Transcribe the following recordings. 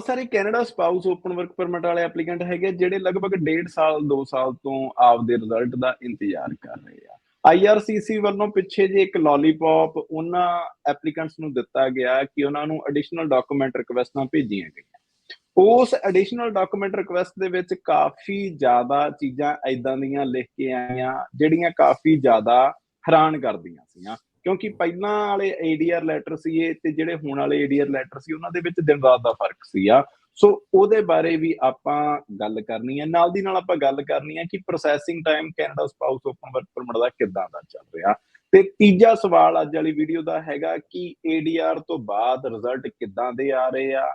ਬਹੁਤ ਸਾਰੇ Canada spouse open work permit ਵਾਲੇ ਐਪਲੀਕੈਂਟ ਹੈਗੇ ਜਿਹੜੇ ਲਗਭਗ 1.5 ਸਾਲ 2 ਸਾਲ ਤੋਂ ਆਪਦੇ ਰਿਜ਼ਲਟ ਦਾ ਇੰਤਜ਼ਾਰ ਕਰ ਰਹੇ ਆ। ਆਈਆਰਸੀਸੀ ਵੱਲੋਂ ਪਿੱਛੇ ਜੇ ਇੱਕ ਲੋਲੀਪੌਪ ਉਹਨਾਂ ਐਪਲੀਕੈਂਟਸ ਨੂੰ ਦਿੱਤਾ ਗਿਆ ਕਿ ਉਹਨਾਂ ਨੂੰ ਐਡੀਸ਼ਨਲ ਡਾਕੂਮੈਂਟ ਰਿਕੁਐਸਟਾਂ ਭੇਜੀਆਂ ਗਈਆਂ। ਉਸ ਐਡੀਸ਼ਨਲ ਡਾਕੂਮੈਂਟ ਰਿਕੁਐਸਟ ਦੇ ਵਿੱਚ ਕਾਫੀ ਜ਼ਿਆਦਾ ਚੀਜ਼ਾਂ ਏਦਾਂ ਦੀਆਂ ਲਿਖ ਕੇ ਆਈਆਂ ਜਿਹੜੀਆਂ ਕਾਫੀ ਜ਼ਿਆਦਾ ਹੈਰਾਨ ਕਰਦੀਆਂ ਸੀਗੀਆਂ, ਕਿਉਂਕਿ ਪਹਿਲਾਂ ਵਾਲੇ ਏਡੀਆਰ ਲੈਟਰ ਸੀਗੇ ਤੇ ਜਿਹੜੇ ਹੁਣ ਵਾਲੇ ਏਡੀਆਰ ਲੈਟਰ ਸੀ ਉਹਨਾਂ ਦੇ ਵਿੱਚ ਦਿਨ ਰਾਤ ਦਾ ਫਰਕ ਸੀਗਾ। ਸੋ ਉਹਦੇ ਬਾਰੇ ਵੀ ਆਪਾਂ ਗੱਲ ਕਰਨੀ ਹੈ। ਨਾਲ ਦੀ ਨਾਲ ਆਪਾਂ ਗੱਲ ਕਰਨੀ ਹੈ ਕਿ processing time Canada spouse open work permit ਦਾ ਕਿੱਦਾਂ ਦਾ ਚੱਲ ਰਿਹਾ। ਤੇ ਤੀਜਾ ਸਵਾਲ ਅੱਜ ਵਾਲੀ ਵੀਡੀਓ ਦਾ ਹੈਗਾ ਕਿ ਏਡੀਆਰ ਤੋਂ ਬਾਅਦ ਰਿਜ਼ਲਟ ਕਿੱਦਾਂ ਦੇ ਆ ਰਹੇ ਆ,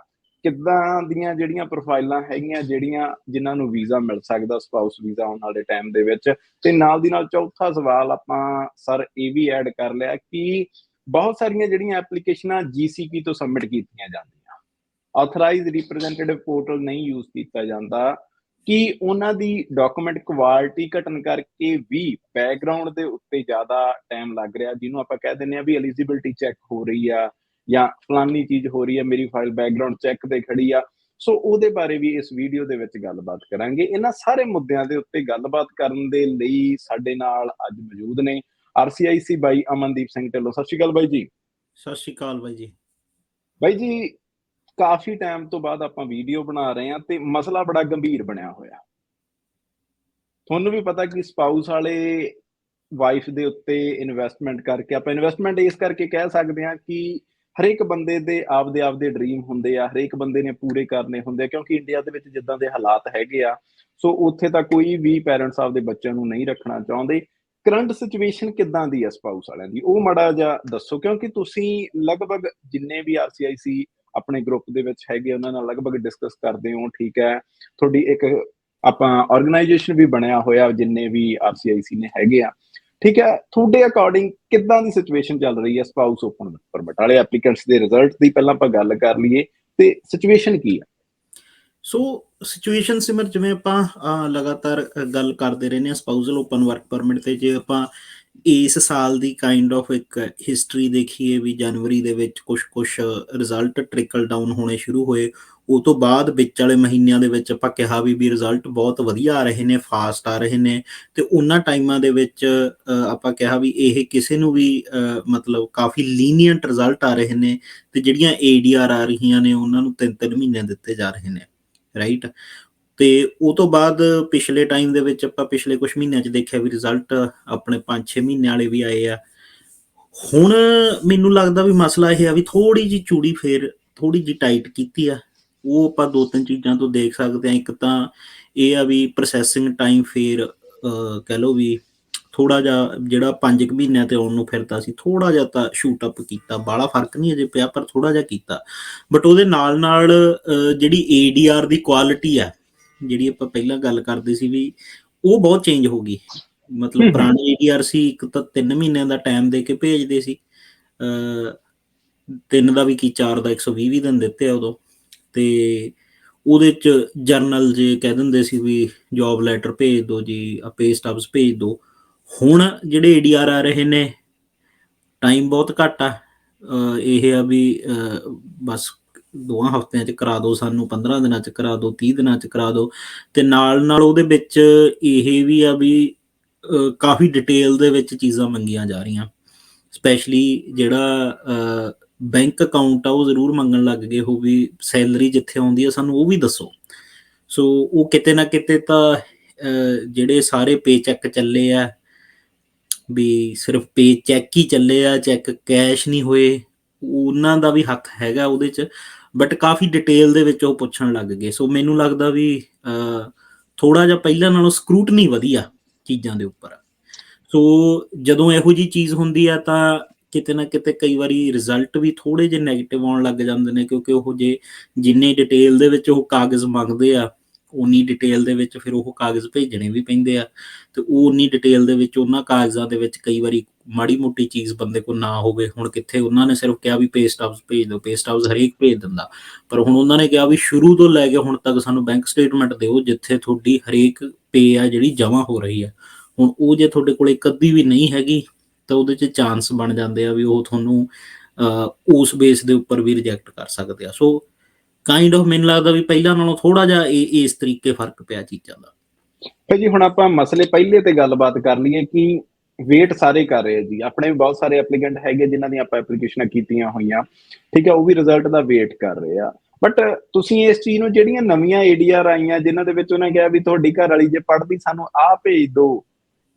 ਕਿੱਦਾਂ ਦੀਆਂ ਜਿਹੜੀਆਂ ਪ੍ਰੋਫਾਈਲਾਂ ਹੈਗੀਆਂ ਜਿਨ੍ਹਾਂ ਨੂੰ ਵੀਜ਼ਾ ਮਿਲ ਸਕਦਾ ਸਪਾਊਸ ਵੀਜ਼ਾ ਆਉਣ ਵਾਲੇ ਟਾਈਮ ਦੇ ਵਿੱਚ। ਤੇ ਨਾਲ ਦੀ ਨਾਲ ਚੌਥਾ ਸਵਾਲ ਆਪਾਂ ਸਰ ਇਹ ਵੀ ਐਡ ਕਰ ਲਿਆ ਕਿ ਬਹੁਤ ਸਾਰੀਆਂ ਜਿਹੜੀਆਂ ਐਪਲੀਕੇਸ਼ਨਾਂ ਜੀਸੀਪੀ ਤੋਂ ਸਬਮਿਟ ਕੀਤੀਆਂ ਜਾਂਦੀਆਂ, ਆਥੋਰਾਈਜ਼ਡ ਰਿਪਰੈਜ਼ੈਂਟੇਟਿਵ ਪੋਰਟਲ ਨਹੀਂ ਯੂਜ਼ ਕੀਤਾ ਜਾਂਦਾ, ਕਿ ਉਹਨਾਂ ਦੀ ਡਾਕੂਮੈਂਟ ਕੁਆਲਿਟੀ ਘਟਣ ਕਰਕੇ ਵੀ ਬੈਕਗਰਾਉਂਡ ਦੇ ਉੱਤੇ ਜ਼ਿਆਦਾ ਟਾਈਮ ਲੱਗ ਰਿਹਾ, ਜਿਹਨੂੰ ਆਪਾਂ ਕਹਿ ਦਿੰਦੇ ਆ ਵੀ ਐਲੀਜੀਬਿਲਟੀ ਚੈੱਕ ਹੋ ਰਹੀ ਆ ਜਾਂ ਫਲਾਨੀ ਚੀਜ਼ ਹੋ ਰਹੀ ਹੈ, ਮੇਰੀ ਫਾਈਲ ਬੈਕਗਰਾਉਂਡ ਚੈੱਕ ਤੇ ਖੜੀ ਆ। ਸੋ ਉਹਦੇ ਬਾਰੇ ਵੀ ਇਸ ਵੀਡੀਓ ਦੇ ਵਿੱਚ ਗੱਲਬਾਤ ਕਰਾਂਗੇ। ਇਹਨਾਂ ਸਾਰੇ ਮੁੱਦਿਆਂ ਦੇ ਉੱਤੇ ਗੱਲਬਾਤ ਕਰਨ ਦੇ ਲਈ ਸਾਡੇ ਨਾਲ ਅੱਜ ਮੌਜੂਦ ਨੇ ਆਰਸੀਆਈਸੀ ਬਾਈ ਅਮਨਦੀਪ ਸਿੰਘ ਢਿੱਲੋਂ। ਸਤਿ ਸ਼੍ਰੀ ਅਕਾਲ ਬਾਈ ਜੀ। ਸਤਿ ਸ਼੍ਰੀ ਅਕਾਲ ਬਾਈ ਜੀ। ਬਾਈ ਜੀ, ਕਾਫੀ ਟਾਈਮ ਤੋਂ ਬਾਅਦ ਆਪਾਂ ਵੀਡੀਓ ਬਣਾ ਰਹੇ ਹਾਂ ਤੇ ਮਸਲਾ ਬੜਾ ਗੰਭੀਰ ਬਣਿਆ ਹੋਇਆ। ਤੁਹਾਨੂੰ ਵੀ ਪਤਾ ਕਿ ਸਪਾਊਸ ਵਾਲੇ ਵਾਈਫ ਦੇ ਉੱਤੇ ਇਨਵੈਸਟਮੈਂਟ ਕਰਕੇ, ਆਪਾਂ ਇਨਵੈਸਟਮੈਂਟ ਇਸ ਕਰਕੇ ਕਹਿ ਸਕਦੇ ਹਾਂ ਕਿ ਹਰੇਕ ਬੰਦੇ ਦੇ ਆਪਦੇ ਡ੍ਰੀਮ ਹੁੰਦੇ ਆ, ਹਰੇਕ ਬੰਦੇ ਨੇ ਪੂਰੇ ਕਰਨੇ ਹੁੰਦੇ ਆ, ਕਿਉਂਕਿ ਇੰਡੀਆ ਦੇ ਵਿੱਚ ਜਿੱਦਾਂ ਦੇ ਹਾਲਾਤ ਹੈਗੇ ਆ, ਸੋ ਉੱਥੇ ਤਾਂ ਕੋਈ ਵੀ ਪੈਰੈਂਟਸ ਆਪਦੇ ਬੱਚਿਆਂ ਨੂੰ ਨਹੀਂ ਰੱਖਣਾ ਚਾਹੁੰਦੇ। ਕਰੰਟ ਸਿਚੁਏਸ਼ਨ ਕਿੱਦਾਂ ਦੀ ਆ ਸਪਾਊਸ ਵਾਲਿਆਂ ਦੀ, ਉਹ ਮਾੜਾ ਜਿਹਾ ਦੱਸੋ, ਕਿਉਂਕਿ ਤੁਸੀਂ ਲਗਭਗ ਜਿੰਨੇ ਵੀ ਆਰਸੀਆਈਸੀ ਆਪਣੇ ਗਰੁੱਪ ਦੇ ਵਿੱਚ ਹੈਗੇ ਉਹਨਾਂ ਨਾਲ ਲਗਭਗ ਡਿਸਕਸ ਕਰਦੇ ਹੋ। ਠੀਕ ਹੈ, ਤੁਹਾਡੀ ਇੱਕ ਆਪਾਂ ਆਰਗੇਨਾਈਜੇਸ਼ਨ ਵੀ ਬਣਿਆ ਹੋਇਆ ਜਿੰਨੇ ਵੀ ਆਰਸੀਆਈਸੀ ਨੇ ਹੈਗੇ ਆ। ਠੀਕ ਹੈ, ਤੁਹਾਡੇ ਅਕੋਰਡਿੰਗ ਕਿੱਦਾਂ ਦੀ ਸਿਚੁਏਸ਼ਨ ਚੱਲ ਰਹੀ ਹੈ ਸਪਾਊਸ ਓਪਨ ਪਰਮਿਟ ਵਾਲੇ ਐਪਲੀਕੈਂਟਸ ਦੇ ਰਿਜ਼ਲਟ ਦੀ? ਪਹਿਲਾਂ ਆਪਾਂ ਗੱਲ ਕਰ ਲਈਏ ਤੇ ਸਿਚੁਏਸ਼ਨ ਕੀ ਆ। ਸੋ ਸਿਚੁਏਸ਼ਨ ਸਿਮਰ, ਜਿਵੇਂ ਆਪਾਂ ਲਗਾਤਾਰ ਗੱਲ ਕਰਦੇ ਰਹਿੰਦੇ ਹਾਂ ਸਪਾਊਸਲ ਓਪਨ ਵਰਕ ਪਰਮਿਟ ਤੇ, ਜੇ ਆਪਾਂ ਇਸ ਸਾਲ ਦੀ ਕਾਈਂਡ ਆਫ ਇੱਕ ਹਿਸਟਰੀ ਦੇਖੀਏ ਵੀ ਜਨਵਰੀ ਦੇ ਵਿੱਚ ਕੁਛ ਰਿਜ਼ਲਟ ਟ੍ਰਿਕਲ ਡਾਊਨ ਹੋਣੇ ਸ਼ੁਰੂ ਹੋਏ। ਉਹ ਤੋਂ ਬਾਅਦ ਵਿੱਚ ਵਾਲੇ ਮਹੀਨਿਆਂ ਦੇ ਵਿੱਚ ਆਪਾਂ ਕਿਹਾ ਵੀ ਰਿਜ਼ਲਟ ਬਹੁਤ ਵਧੀਆ ਆ ਰਹੇ ਨੇ, ਫਾਸਟ ਆ ਰਹੇ ਨੇ। ਤੇ ਉਹਨਾਂ ਟਾਈਮਾਂ ਦੇ ਵਿੱਚ ਆਪਾਂ ਕਿਹਾ ਵੀ ਇਹ ਕਿਸੇ ਨੂੰ ਵੀ ਮਤਲਬ ਕਾਫੀ ਲੀਨੀਅੰਟ ਰਿਜ਼ਲਟ ਆ ਰਹੇ ਨੇ, ਤੇ ਜਿਹੜੀਆਂ ADR ਆ ਰਹੀਆਂ ਨੇ ਉਹਨਾਂ ਨੂੰ 3-3 ਮਹੀਨੇ ਦਿੱਤੇ ਜਾ ਰਹੇ ਨੇ, ਰਾਈਟ। ਤੇ ਉਹ ਤੋਂ ਬਾਅਦ ਪਿਛਲੇ ਟਾਈਮ ਦੇ ਵਿੱਚ ਆਪਾਂ ਪਿਛਲੇ ਕੁਛ ਮਹੀਨਿਆਂ 'ਚ ਦੇਖਿਆ ਵੀ ਰਿਜ਼ਲਟ ਆਪਣੇ 5-6 ਮਹੀਨੇ ਵਾਲੇ ਵੀ ਆਏ ਆ। ਹੁਣ ਮੈਨੂੰ ਲੱਗਦਾ ਵੀ ਮਸਲਾ ਇਹ ਆ ਵੀ ਥੋੜੀ ਜਿਹੀ ਚੂੜੀ ਫੇਰ ਥੋੜੀ ਜਿਹੀ ਟਾਈਟ ਕੀਤੀ ਆ। ਉਹ ਆਪਾਂ 2-3 ਚੀਜ਼ਾਂ ਤੋਂ ਦੇਖ ਸਕਦੇ ਹਾਂ। ਇੱਕ ਤਾਂ ਇਹ ਆ ਵੀ ਪ੍ਰੋਸੈਸਿੰਗ ਟਾਈਮ ਫੇਰ ਕਹਿ ਲਓ ਵੀ ਥੋੜਾ ਜਿਹਾ ਜਿਹੜਾ 5 ਮਹੀਨਿਆਂ ਤੇ ਆਉਣ ਨੂੰ ਫਿਰਦਾ ਸੀ, ਥੋੜਾ ਜਿਹਾ ਤਾਂ ਸ਼ੂਟ ਅਪ ਕੀਤਾ, ਬਾਹਲਾ ਫਰਕ ਨਹੀਂ ਅਜੇ ਪਿਆ ਪਰ ਥੋੜਾ ਜਿਹਾ ਕੀਤਾ। ਬਟ ਉਹਦੇ ਨਾਲ ਨਾਲ ਜਿਹੜੀ ADR ਦੀ ਕੁਆਲਿਟੀ ਆ, ਜਿਹੜੀ ਆਪਾਂ ਪਹਿਲਾਂ ਗੱਲ ਕਰਦੇ ਸੀ ਵੀ ਉਹ ਬਹੁਤ ਚੇਂਜ ਹੋ ਗਈ। ਮਤਲਬ ਪੁਰਾਣੀ ADR ਸੀ, ਇੱਕ ਤਾਂ 3 ਮਹੀਨਿਆਂ ਦਾ ਟਾਈਮ ਦੇ ਕੇ ਭੇਜਦੇ ਸੀ, 3 ਦਾ ਵੀ ਕੀ 4 ਦਾ 120 ਦਿਨ ਦਿੱਤੇ ਆ ਉਦੋਂ। ਤੇ ਉਹਦੇ 'ਚ ਜਰਨਲ ਜੇ ਕਹਿ ਦਿੰਦੇ ਸੀ ਵੀ ਜੋਬ ਲੈਟਰ ਭੇਜ ਦਿਓ ਜੀ, ਪੇ ਸਟਬਸ ਭੇਜ ਦਿਓ। ਹੁਣ ਜਿਹੜੇ ADR ਆ ਰਹੇ ਨੇ ਟਾਈਮ ਬਹੁਤ ਘੱਟ ਆ। ਇਹ ਆ ਵੀ ਬਸ 2 ਹਫ਼ਤਿਆਂ 'ਚ ਕਰਾ ਦਿਓ, ਸਾਨੂੰ 15 ਦਿਨਾਂ 'ਚ ਕਰਾ ਦਿਓ, 30 ਦਿਨਾਂ 'ਚ ਕਰਾ ਦਿਓ। ਤੇ ਨਾਲ ਉਹਦੇ ਵਿੱਚ ਇਹ ਵੀ ਆ ਵੀ ਕਾਫੀ ਡਿਟੇਲ ਦੇ ਵਿੱਚ ਚੀਜ਼ਾਂ ਮੰਗੀਆਂ ਜਾ ਰਹੀਆਂ। ਸਪੈਸ਼ਲੀ ਜਿਹੜਾ ਬੈਂਕ ਅਕਾਊਂਟ ਆ ਉਹ ਜ਼ਰੂਰ ਮੰਗਣ ਲੱਗ ਗਏ। ਉਹ ਵੀ ਸੈਲਰੀ ਜਿੱਥੇ ਆਉਂਦੀ ਆ ਸਾਨੂੰ ਉਹ ਵੀ ਦੱਸੋ। ਸੋ ਉਹ ਕਿਤੇ ਨਾ ਕਿਤੇ ਤਾਂ ਜਿਹੜੇ ਸਾਰੇ ਪੇ ਚੈੱਕ ਚੱਲੇ ਆ ਵੀ ਸਿਰਫ ਪੇ ਚੈੱਕ ਹੀ ਚੱਲੇ ਆ, ਚੈੱਕ ਕੈਸ਼ ਨਹੀਂ ਹੋਏ, ਉਹਨਾਂ ਦਾ ਵੀ ਹੱਕ ਹੈਗਾ ਉਹਦੇ 'ਚ। ਬਟ ਕਾਫੀ ਡਿਟੇਲ ਦੇ ਵਿੱਚ ਉਹ ਪੁੱਛਣ ਲੱਗ ਗਏ। ਸੋ ਮੈਨੂੰ ਲੱਗਦਾ ਵੀ ਥੋੜ੍ਹਾ ਜਿਹਾ ਪਹਿਲਾਂ ਨਾਲੋਂ ਸਕਰੂਟਨੀ ਵਧੀ ਆ ਚੀਜ਼ਾਂ ਦੇ ਉੱਪਰ। ਸੋ ਜਦੋਂ ਇਹੋ ਜਿਹੀ ਚੀਜ਼ ਹੁੰਦੀ ਆ ਤਾਂ ਕਿਤੇ ਨਾ ਕਿਤੇ ਕਈ ਵਾਰੀ ਰਿਜ਼ਲਟ ਵੀ ਥੋੜ੍ਹੇ ਜਿਹੇ ਨੈਗੇਟਿਵ ਆਉਣ ਲੱਗ ਜਾਂਦੇ ਨੇ, ਕਿਉਂਕਿ ਉਹ ਜਿੰਨੀ ਡਿਟੇਲ ਦੇ ਵਿੱਚ ਉਹ ਕਾਗਜ਼ ਮੰਗਦੇ ਆ, ਉਨੀ ਡਿਟੇਲ ਦੇ ਵਿੱਚ ਫਿਰ ਉਹ ਕਾਗਜ਼ ਭੇਜਣੇ ਵੀ ਪੈਂਦੇ ਆ। ਤੇ ਉਹ ਉਨੀ ਡਿਟੇਲ ਦੇ ਵਿੱਚ ਉਹਨਾਂ ਕਾਗਜ਼ਾਂ ਦੇ ਵਿੱਚ ਕਈ ਵਾਰੀ ਮਾੜੀ ਮੋਟੀ ਚੀਜ਼ ਬੰਦੇ ਕੋਲ ਨਾ ਹੋਵੇ। ਹੁਣ ਕਿੱਥੇ ਉਹਨਾਂ ਨੇ ਸਿਰਫ ਕਿਹਾ ਵੀ ਪੇ ਸਟਬਸ ਭੇਜ ਦਿਓ, ਪੇ ਸਟਬਸ ਹਰੇਕ ਭੇਜ ਦਿੰਦਾ, ਪਰ ਹੁਣ ਉਹਨਾਂ ਨੇ ਕਿਹਾ ਵੀ ਸ਼ੁਰੂ ਤੋਂ ਲੈ ਕੇ ਹੁਣ ਤੱਕ ਸਾਨੂੰ ਬੈਂਕ ਸਟੇਟਮੈਂਟ ਦਿਓ ਜਿੱਥੇ ਤੁਹਾਡੀ ਹਰੇਕ ਪੇ ਆ ਜਿਹੜੀ ਜਮ੍ਹਾਂ ਹੋ ਰਹੀ ਆ। ਹੁਣ ਉਹ ਜੇ ਤੁਹਾਡੇ ਕੋਲ ਇੱਕ ਅੱਧੀ ਵੀ ਨਹੀਂ ਹੈਗੀ ਤਾਂ ਉਹਦੇ 'ਚ ਚਾਂਸ ਬਣ ਜਾਂਦੇ ਆ ਵੀ ਉਹ ਤੁਹਾਨੂੰ ਉਸ ਬੇਸ ਦੇ ਉੱਪਰ ਵੀ ਰਿਜੈਕਟ ਕਰ ਸਕਦੇ ਆ। ਸੋ ਕਾਈਂਡ ਆਫ ਮੈਨੂੰ ਲੱਗਦਾ ਵੀ ਪਹਿਲਾਂ ਨਾਲੋਂ ਥੋੜਾ ਜਿਹਾ ਇਸ ਤਰੀਕੇ ਫਰਕ ਪਿਆ ਚੀਜ਼ਾਂ ਦਾ। ਭਾਈ ਜੀ ਹੁਣ ਆਪਾਂ ਮਸਲੇ ਪਹਿਲੇ ਤੇ ਗੱਲਬਾਤ ਕਰ ਲਈਏ ਕਿ ਵੇਟ ਸਾਰੇ ਕਰ ਰਹੇ ਆ ਜੀ, ਆਪਣੇ ਵੀ ਬਹੁਤ ਸਾਰੇ ਐਪਲੀਕੈਂਟ ਹੈਗੇ ਜਿਨ੍ਹਾਂ ਦੀਆਂ ਆਪਾਂ ਐਪਲੀਕੇਸ਼ਨਾਂ ਕੀਤੀਆਂ ਹੋਈਆਂ, ਠੀਕ ਹੈ, ਉਹ ਵੀ ਰਿਜ਼ਲਟ ਦਾ ਵੇਟ ਕਰ ਰਹੇ ਆ। ਬਟ ਤੁਸੀਂ ਇਸ ਚੀਜ਼ ਨੂੰ, ਜਿਹੜੀਆਂ ਨਵੀਆਂ ਏਡੀਆਰ ਆਈਆਂ ਜਿਨ੍ਹਾਂ ਦੇ ਵਿੱਚ ਉਹਨੇ ਕਿਹਾ ਵੀ ਤੁਹਾਡੀ ਘਰ ਵਾਲੀ ਜੇ ਪੜ੍ਹਦੀ ਸਾਨੂੰ ਆਹ ਭੇਜ ਦਿਓ,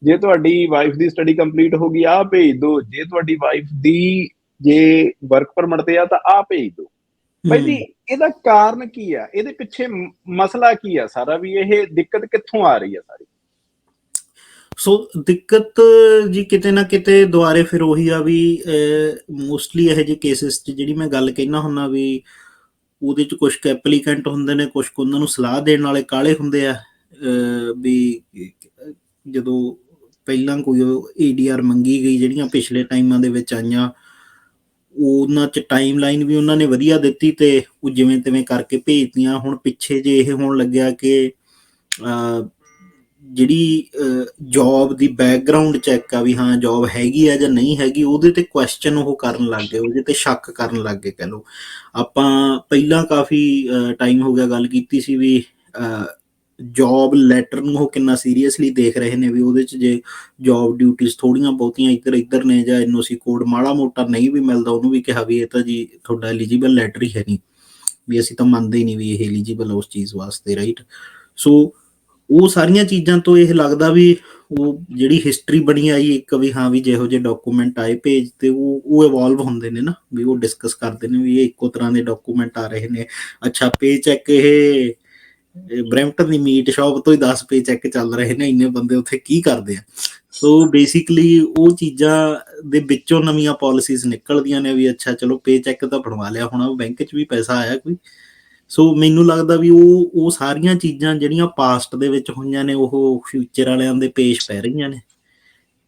ਜੇ ਤੁਹਾਡੀ ਵਾਈਫ ਦੀ ਸਟੱਡੀ ਕੰਪਲੀਟ ਹੋ ਗਈ ਆਹ ਭੇਜ ਦਿਓ, ਜੇ ਤੁਹਾਡੀ ਵਾਈਫ ਦੀ ਜੇ ਵਰਕ ਪਰਮਿਟ ਤੇ ਆ ਤਾਂ ਆਹ ਭੇਜ ਦਿਓ। ਭਾਈ ਜੀ ਇਹਦਾ ਕਾਰਨ ਕੀ ਆ, ਇਹਦੇ ਪਿੱਛੇ ਮਸਲਾ ਕੀ ਆ ਸਾਰਾ, ਵੀ ਇਹ ਦਿੱਕਤ ਕਿੱਥੋਂ ਆ ਰਹੀ ਆ ਸਾਰੀ? ਸੋ ਦਿੱਕਤ ਜੀ ਕਿਤੇ ਨਾ ਕਿਤੇ ਦੁਆਰੇ ਫਿਰ ਉਹੀ ਆ ਵੀ ਮੋਸਟਲੀ ਇਹੋ ਜਿਹੇ ਕੇਸਿਸ 'ਚ ਜਿਹੜੀ ਮੈਂ ਗੱਲ ਕਹਿਣਾ ਹੁੰਦਾ ਵੀ ਉਹਦੇ 'ਚ ਕੁਛ ਐਪਲੀਕੈਂਟ ਹੁੰਦੇ ਨੇ, ਕੁਛ ਉਹਨਾਂ ਨੂੰ ਸਲਾਹ ਦੇਣ ਵਾਲੇ ਕਾਲੇ ਹੁੰਦੇ ਆ ਵੀ ਜਦੋਂ ਪਹਿਲਾਂ ਕੋਈ ADR ਮੰਗੀ ਗਈ, ਜਿਹੜੀਆਂ ਪਿਛਲੇ ਟਾਈਮਾਂ ਦੇ ਵਿੱਚ ਆਈਆਂ, ਉਹਨਾਂ 'ਚ ਟਾਈਮ ਲਾਈਨ ਵੀ ਉਹਨਾਂ ਨੇ ਵਧੀਆ ਦਿੱਤੀ ਤੇ ਉਹ ਜਿਵੇਂ ਤਿਵੇਂ ਕਰਕੇ ਭੇਜਤੀਆਂ। ਹੁਣ ਪਿੱਛੇ ਜੇ ਇਹ ਹੋਣ ਲੱਗਿਆ ਕਿ ਜਿਹੜੀ ਜੋਬ ਦੀ ਬੈਕਗਰਾਊਂਡ ਚੈੱਕ ਆ ਵੀ ਹਾਂ ਜੋਬ ਹੈਗੀ ਆ ਜਾਂ ਨਹੀਂ ਹੈਗੀ, ਉਹਦੇ ਤੇ ਕੁਐਸਚਨ ਉਹ ਕਰਨ ਲੱਗ ਗਏ, ਉਹਦੇ ਤੇ ਸ਼ੱਕ ਕਰਨ ਲੱਗ ਗਏ। ਕਹਿ ਲਓ ਆਪਾਂ ਪਹਿਲਾਂ ਕਾਫੀ ਟਾਈਮ ਹੋ ਗਿਆ ਗੱਲ ਕੀਤੀ ਸੀ ਵੀ ਜੋਬ ਲੈਟਰ ਨੂੰ ਉਹ ਕਿੰਨਾ ਸੀਰੀਅਸਲੀ ਦੇਖ ਰਹੇ ਨੇ, ਵੀ ਉਹਦੇ 'ਚ ਜੇ ਜੋਬ ਡਿਊਟੀਜ਼ ਥੋੜ੍ਹੀਆਂ ਬਹੁਤੀਆਂ ਇੱਧਰ ਇੱਧਰ ਨੇ ਜਾਂ NOC ਕੋਡ ਮਾੜਾ ਮੋਟਾ ਨਹੀਂ ਵੀ ਮਿਲਦਾ, ਉਹਨੂੰ ਵੀ ਕਿਹਾ ਵੀ ਇਹ ਤਾਂ ਜੀ ਤੁਹਾਡਾ ਐਲੀਜੀਬਲ ਲੈਟਰ ਹੀ ਹੈ ਨਹੀਂ, ਵੀ ਅਸੀਂ ਤਾਂ ਮੰਨਦੇ ਹੀ ਨਹੀਂ ਵੀ ਇਹ ਐਲੀਜੀਬਲ ਉਸ ਚੀਜ਼ ਵਾਸਤੇ, ਰਾਈਟ। ਸੋ ਉਹ ਸਾਰੀਆਂ ਚੀਜ਼ਾਂ ਤੋਂ ਇਹ ਲੱਗਦਾ ਵੀ ਉਹ ਜਿਹੜੀ ਹਿਸਟਰੀ ਬਣੀ ਆਈ ਇੱਕ ਵੀ ਹਾਂ ਵੀ ਜਿਹੋ ਜਿਹੇ ਡਾਕੂਮੈਂਟ ਆਏ ਭੇਜ ਤੇ ਉਹ ਇਵੋਲਵ ਹੁੰਦੇ ਨੇ ਨਾ, ਵੀ ਉਹ ਡਿਸਕਸ ਕਰਦੇ ਨੇ ਵੀ ਇਹ ਇੱਕੋ ਤਰ੍ਹਾਂ ਦੇ ਡਾਕੂਮੈਂਟ ਆ ਰਹੇ ਨੇ। ਅੱਛਾ ਪੇ ਚੈੱਕ ਇਹ ਬਰੈਂਪਟਨ ਦੀ ਮੀਟ ਸ਼ਾਪ ਤੋਂ ਹੀ 10 ਪੇ ਚੈੱਕ ਚੱਲ ਰਹੇ ਨੇ, ਇੰਨੇ ਬੰਦੇ ਉੱਥੇ ਕੀ ਕਰਦੇ ਆ। ਸੋ ਬੇਸਿਕਲੀ ਉਹ ਚੀਜ਼ਾਂ ਦੇ ਵਿੱਚੋਂ ਨਵੀਆਂ ਪਾਲਿਸੀਜ਼ ਨਿਕਲਦੀਆਂ ਨੇ ਵੀ ਅੱਛਾ ਚਲੋ ਪੇ ਚੈੱਕ ਤਾਂ ਬਣਵਾ ਲਿਆ ਹੋਣਾ, ਬੈਂਕ 'ਚ ਵੀ ਪੈਸਾ ਆਇਆ ਕੋਈ। ਸੋ ਮੈਨੂੰ ਲੱਗਦਾ ਵੀ ਉਹ ਸਾਰੀਆਂ ਚੀਜ਼ਾਂ ਜਿਹੜੀਆਂ ਪਾਸਟ ਦੇ ਵਿੱਚ ਹੋਈਆਂ ਨੇ ਉਹ ਫਿਊਚਰ ਵਾਲਿਆਂ ਦੇ ਪੇਸ਼ ਪੈ ਰਹੀਆਂ ਨੇ,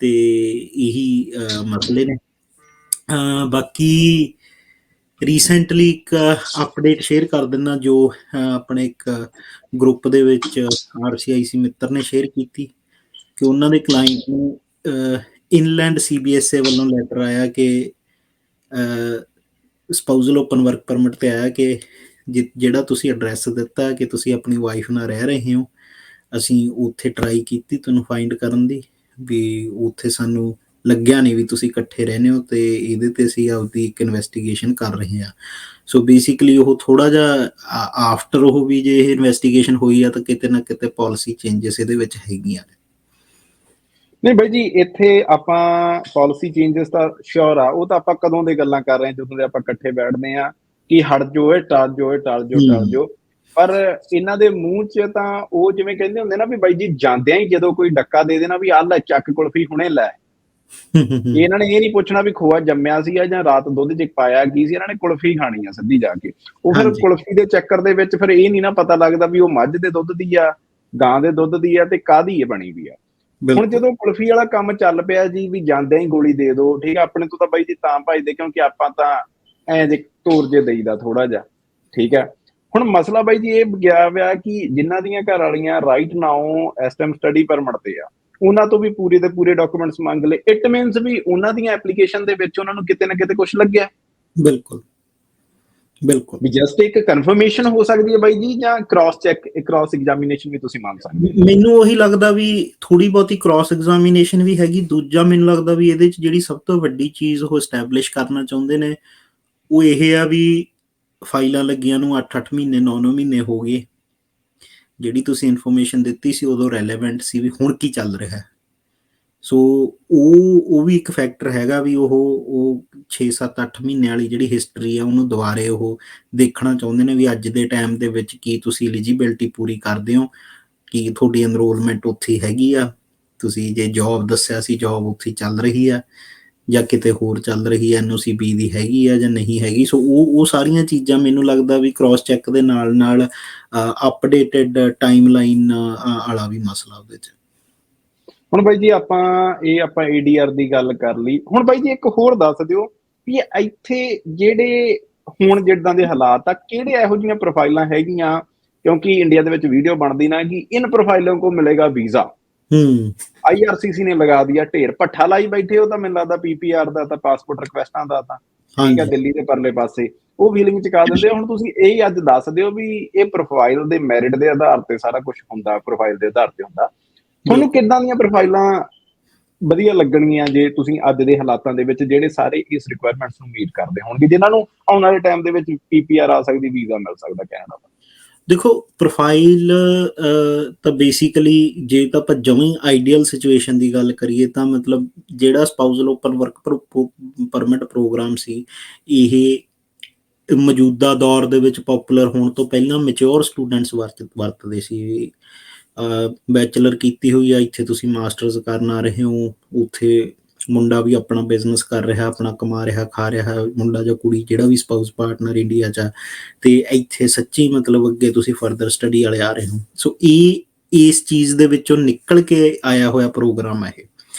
ਤੇ ਇਹੀ ਮਸਲੇ ਨੇ। ਬਾਕੀ ਰੀਸੈਂਟਲੀ ਇੱਕ ਅਪਡੇਟ ਸ਼ੇਅਰ ਕਰ ਦਿੰਦਾ ਜੋ ਆਪਣੇ ਇੱਕ ਗਰੁੱਪ ਦੇ ਵਿੱਚ RCIC ਮਿੱਤਰ ਨੇ ਸ਼ੇਅਰ ਕੀਤੀ ਕਿ ਉਹਨਾਂ ਦੇ ਕਲਾਇੰਟ ਨੂੰ ਇਨਲੈਂਡ CBSA ਵੱਲੋਂ ਲੈਟਰ ਆਇਆ ਕਿ ਸਪਾਊਜ਼ਲ ਓਪਨ ਵਰਕ ਪਰਮਿਟ ਤੇ ਆਇਆ ਕਿ ਜਿਹੜਾ ਤੁਸੀਂ ਐਡਰੈਸ ਦਿੱਤਾ ਕਿ ਤੁਸੀਂ ਆਪਣੀ ਵਾਈਫ ਨਾਲ ਰਹਿ ਰਹੇ ਹੋ, ਅਸੀਂ ਉੱਥੇ ਟਰਾਈ ਕੀਤੀ ਤੁਹਾਨੂੰ ਫਾਈਂਡ ਕਰਨ ਦੀ, ਵੀ ਉੱਥੇ ਸਾਨੂੰ ਲੱਗਿਆ ਨਹੀਂ ਵੀ ਤੁਸੀਂ ਇਕੱਠੇ ਰਹਿੰਦੇ ਹੋ, ਤੇ ਇਹਦੇ ਤੇ ਅਸੀਂ ਆਪਦੀ ਇੱਕ ਇਨਵੈਸਟੀਗੇਸ਼ਨ ਕਰ ਰਹੇ ਹਾਂ। ਸੋ ਬੇਸਿਕਲੀ ਉਹ ਥੋੜਾ ਜਿਹਾ ਆਫਟਰ ਉਹ ਵੀ ਜੇ ਇਹ ਇਨਵੈਸਟੀਗੇਸ਼ਨ ਹੋਈ ਆ ਤਾਂ ਕਿਤੇ ਨਾ ਕਿਤੇ ਪਾਲਿਸੀ ਚੇਂਜਸ ਇਹਦੇ ਵਿੱਚ ਹੈਗੀਆਂ ਨੇ। ਨਹੀਂ ਬਾਈ ਜੀ ਇੱਥੇ ਆਪਾਂ ਪਾਲਿਸੀ ਚੇਂਜਸ ਤਾਂ ਸ਼ੋਰ ਆ, ਉਹ ਤਾਂ ਆਪਾਂ ਕਦੋਂ ਦੇ ਗੱਲਾਂ ਕਰ ਰਹੇ ਹਾਂ, ਜਦੋਂ ਦੇ ਆਪਾਂ ਇਕੱਠੇ ਬੈਠਦੇ ਆ ਕਿ ਹਟ ਜੋ ਟਲ ਜੋ। ਪਰ ਇਹਨਾਂ ਦੇ ਮੂੰਹ 'ਚ ਤਾਂ ਉਹ ਜਿਵੇਂ ਕਹਿੰਦੇ ਹੁੰਦੇ ਨਾ ਵੀ ਬਾਈ ਜੀ ਜਾਂਦਿਆਂ ਹੀ ਜਦੋਂ ਕੋਈ ਡੱਕਾ ਦੇ ਦੇਣਾ ਵੀ ਆਹ ਲੈ ਚੱਕ ਕੁਲਫੀ ਹੁਣੇ ਲੈ, ਇਹਨਾਂ ਨੇ ਇਹ ਨਹੀਂ ਪੁੱਛਣਾ ਵੀ ਖੋਆ ਜੰਮਿਆ ਸੀ ਜਾਂ ਰਾਤ ਦੁੱਧ 'ਚ ਪਾਇਆ ਕੀ ਸੀ, ਇਹਨਾਂ ਨੇ ਕੁਲਫੀ ਖਾਣੀ ਆ ਸਿੱਧੀ ਜਾ ਕੇ। ਉਹ ਫਿਰ ਕੁਲਫੀ ਦੇ ਚੱਕਰ ਦੇ ਵਿੱਚ ਫਿਰ ਇਹ ਨਹੀਂ ਨਾ ਪਤਾ ਲੱਗਦਾ ਵੀ ਉਹ ਮੱਝ ਦੇ ਦੁੱਧ ਦੀ ਆ, ਗਾਂ ਦੇ ਦੁੱਧ ਦੀ ਆ, ਤੇ ਕਾਹਦੀ ਬਣੀ ਵੀ ਆ। ਹੁਣ ਜਦੋਂ ਕੁਲਫੀ ਵਾਲਾ ਕੰਮ ਚੱਲ ਪਿਆ ਜੀ ਵੀ ਜਾਂਦਿਆਂ ਹੀ ਗੋਲੀ ਦੇ ਦਿਓ, ਠੀਕ ਆ, ਆਪਣੇ ਤੋਂ ਤਾਂ ਬਾਈ ਜੀ ਤਾਂ ਭਜਦੇ ਕਿਉਂਕਿ ਆਪਾਂ ਤਾਂ ਐਂ ਜੇ ਤੋਰ ਜੇ ਦੇਈਦਾ ਥੋੜਾ ਜਿਹਾ, ਠੀਕ ਹੈ। ਹੁਣ ਮਸਲਾ ਬਾਈ ਜੀ ਇਹ ਗਿਆ ਵਿਆ ਕਿ ਜਿਨ੍ਹਾਂ ਦੀਆਂ ਘਰ ਵਾਲੀਆਂ ਰਾਈਟ ਨਾਓ ਇਸ ਟਾਈਮ ਸਟੱਡੀ ਪਰਮਿਟ ਤੇ ਆ, ਉਹਨਾਂ ਤੋਂ ਵੀ ਪੂਰੇ ਦੇ ਪੂਰੇ ਡਾਕੂਮੈਂਟਸ ਮੰਗ ਲਏ। ਇਟ ਮੀਨਸ ਵੀ ਉਹਨਾਂ ਦੀਆਂ ਐਪਲੀਕੇਸ਼ਨ ਦੇ ਵਿੱਚ ਉਹਨਾਂ ਨੂੰ ਕਿਤੇ ਨਾ ਕਿਤੇ ਕੁਝ ਲੱਗਿਆ। ਬਿਲਕੁਲ ਵੀ ਜਸਟ ਇੱਕ ਕਨਫਰਮੇਸ਼ਨ ਹੋ ਸਕਦੀ ਹੈ ਬਾਈ ਜੀ, ਜਾਂ ਕ੍ਰਾਸ ਚੈੱਕ ਕ੍ਰਾਸ ਐਗਜ਼ਾਮੀਨੇਸ਼ਨ ਵੀ ਤੁਸੀਂ ਮੰਨ ਸਕਦੇ। ਮੈਨੂੰ ਉਹੀ ਲੱਗਦਾ ਵੀ ਥੋੜੀ ਬਹੁਤੀ ਕ੍ਰਾਸ ਐਗਜ਼ਾਮੀਨੇਸ਼ਨ ਵੀ ਹੈਗੀ। ਦੂਜਾ ਮੈਨੂੰ ਲੱਗਦਾ ਵੀ ਇਹਦੇ 'ਚ ਜਿਹੜੀ ਸਭ ਤੋਂ ਵੱਡੀ ਚੀਜ਼ ਉਹ ਐਸਟੈਬਲਿਸ਼ ਕਰਨਾ ਚਾਹੁੰਦੇ ਨੇ ਉਹ ਇਹ ਆ ਵੀ ਫਾਈਲਾਂ ਲੱਗੀਆਂ ਨੂੰ 8-8 ਮਹੀਨੇ 9-9 ਮਹੀਨੇ ਹੋ ਗਏ, ਜਿਹੜੀ ਤੁਸੀਂ ਇਨਫੋਰਮੇਸ਼ਨ ਦਿੱਤੀ ਸੀ ਉਦੋਂ ਰੈਲੇਵੈਂਟ ਸੀ, ਵੀ ਹੁਣ ਕੀ ਚੱਲ ਰਿਹਾ। ਸੋ ਉਹ ਵੀ ਇੱਕ ਫੈਕਟਰ ਹੈਗਾ ਵੀ ਉਹ 6-7-8 ਮਹੀਨੇ ਵਾਲੀ ਜਿਹੜੀ ਹਿਸਟਰੀ ਆ ਉਹਨੂੰ ਦੁਬਾਰੇ ਉਹ ਦੇਖਣਾ ਚਾਹੁੰਦੇ ਨੇ ਵੀ ਅੱਜ ਦੇ ਟਾਈਮ ਦੇ ਵਿੱਚ ਕੀ ਤੁਸੀਂ ਐਲੀਜੀਬਿਲਟੀ ਪੂਰੀ ਕਰਦੇ ਹੋ, ਕੀ ਤੁਹਾਡੀ ਐਨਰੋਲਮੈਂਟ ਉੱਥੇ ਹੈਗੀ ਆ, ਤੁਸੀਂ ਜੇ ਜੋਬ ਦੱਸਿਆ ਸੀ ਜੋਬ ਉੱਥੇ ਚੱਲ ਰਹੀ ਆ ਜਾਂ ਕਿਤੇ ਹੋਰ ਚੱਲ ਰਹੀ ਹੈ, NOC B ਦੀ ਹੈਗੀ ਆ ਜਾਂ ਨਹੀਂ ਹੈਗੀ। ਸੋ ਉਹ ਸਾਰੀਆਂ ਚੀਜ਼ਾਂ ਮੈਨੂੰ ਲੱਗਦਾ ਵੀ ਕ੍ਰਾਸ ਚੈੱਕ ਦੇ ਨਾਲ ਨਾਲ ਅਪਡੇਟਡ ਟਾਈਮ ਲਾਈਨ ਵਾਲਾ ਵੀ ਮਸਲਾ ਉਹਦੇ 'ਚ। ਹੁਣ ਬਾਈ ਜੀ ਆਪਾਂ ADR ਦੀ ਗੱਲ ਕਰ ਲਈ। ਹੁਣ ਬਾਈ ਜੀ ਇੱਕ ਹੋਰ ਦੱਸ ਦਿਓ ਵੀ ਇੱਥੇ ਜਿਹੜੇ ਹੁਣ ਜਿੱਦਾਂ ਦੇ ਹਾਲਾਤ ਆ, ਕਿਹੜੇ ਇਹੋ ਜਿਹੀਆਂ ਪ੍ਰੋਫਾਈਲਾਂ ਹੈਗੀਆਂ, ਕਿਉਂਕਿ ਇੰਡੀਆ ਦੇ ਵਿੱਚ ਵੀਡੀਓ ਬਣਦੀ ਨਾ ਕਿ ਇਨ ਪ੍ਰੋਫਾਈਲੋਂ ਕੋ ਮਿਲੇਗਾ ਵੀਜ਼ਾ। IRCC ਨੇ ਲਗਾ ਦਿਆ ਢੇਰ, ਭੱਠਾ ਲਾਈ ਬੈਠੇ ਹੋ ਤਾਂ ਮੈਨੂੰ ਲੱਗਦਾ PPR ਦਾ ਤਾਂ ਪਾਸਪੋਰਟ ਰਿਕੁਐਸਟਾਂ ਦਾ ਤਾਂ, ਠੀਕ ਹੈ, ਦਿੱਲੀ ਦੇ ਪਰਲੇ ਪਾਸੇ। ਉਹ ਫੀਲਿੰਗ ਚੁਕਾ ਦਿੰਦੇ ਆ। ਹੁਣ ਤੁਸੀਂ ਇਹ ਅੱਜ ਦੱਸ ਦਿਓ ਵੀ ਇਹ ਪ੍ਰੋਫਾਈਲ ਦੇ ਮੈਰਿਟ ਦੇ ਆਧਾਰ ਤੇ ਸਾਰਾ ਕੁਝ ਹੁੰਦਾ, ਪ੍ਰੋਫਾਈਲ ਦੇ ਆਧਾਰ ਤੇ ਹੁੰਦਾ। ਤੁਹਾਨੂੰ ਕਿੱਦਾਂ ਦੀਆਂ ਪ੍ਰੋਫਾਈਲਾਂ ਵਧੀਆ ਲੱਗਣਗੀਆਂ ਜੇ ਤੁਸੀਂ ਅੱਜ ਦੇ ਹਾਲਾਤਾਂ ਦੇ ਵਿੱਚ, ਜਿਹੜੇ ਸਾਰੇ ਇਸ ਰਿਕੁਆਇਰਮੈਂਟਸ ਨੂੰ ਮੀਟ ਕਰਦੇ ਹੋਣਗੇ, ਜਿਨ੍ਹਾਂ ਨੂੰ ਆਉਣ ਵਾਲੇ ਟਾਈਮ ਦੇ ਵਿੱਚ ਪੀਪੀਆਰ ਆ ਸਕਦੀ, ਵੀਜ਼ਾ ਮਿਲ ਸਕਦਾ ਕੈਨੇਡਾ ਦਾ? ਦੇਖੋ, ਪ੍ਰੋਫਾਈਲ ਤਾਂ ਬੇਸਿਕਲੀ ਜੇ ਤਾਂ ਆਪਾਂ ਜਮੀ ਆਈਡੀਅਲ ਸਿਚੁਏਸ਼ਨ ਦੀ ਗੱਲ ਕਰੀਏ ਤਾਂ ਮਤਲਬ ਜਿਹੜਾ spousal open work permit program ਸੀ, ਇਹ ਮੌਜੂਦਾ ਦੌਰ ਦੇ ਵਿੱਚ ਪੋਪੂਲਰ ਹੋਣ ਤੋਂ ਪਹਿਲਾਂ ਮੈਚਿਓਰ ਸਟੂਡੈਂਟਸ ਵਰਤਦੇ ਸੀ। ਬੈਚਲਰ ਕੀਤੀ ਹੋਈ ਆ, ਇੱਥੇ ਤੁਸੀਂ ਮਾਸਟਰਸ ਕਰਨ ਆ ਰਹੇ ਹੋ, ਉੱਥੇ ਮੁੰਡਾ ਵੀ ਆਪਣਾ ਬਿਜ਼ਨਸ ਕਰ ਰਿਹਾ, ਆਪਣਾ ਕਮਾ ਰਿਹਾ, ਖਾ ਰਿਹਾ, ਮੁੰਡਾ ਜਾਂ ਕੁੜੀ ਜਿਹੜਾ ਵੀ ਸਪਾਊਸ ਪਾਰਟਨਰ ਇੰਡੀਆ 'ਚ ਆ, ਤੇ ਇੱਥੇ ਸੱਚੀ ਮਤਲਬ ਅੱਗੇ ਤੁਸੀਂ ਫਰਦਰ ਸਟੱਡੀ ਵਾਲੇ ਆ ਰਹੇ ਹੋ। ਸੋ ਇਹ ਇਸ ਚੀਜ਼ ਦੇ ਵਿੱਚੋਂ ਨਿਕਲ ਕੇ ਆਇਆ ਹੋਇਆ ਪ੍ਰੋਗਰਾਮ ਹੈ ਇਹ।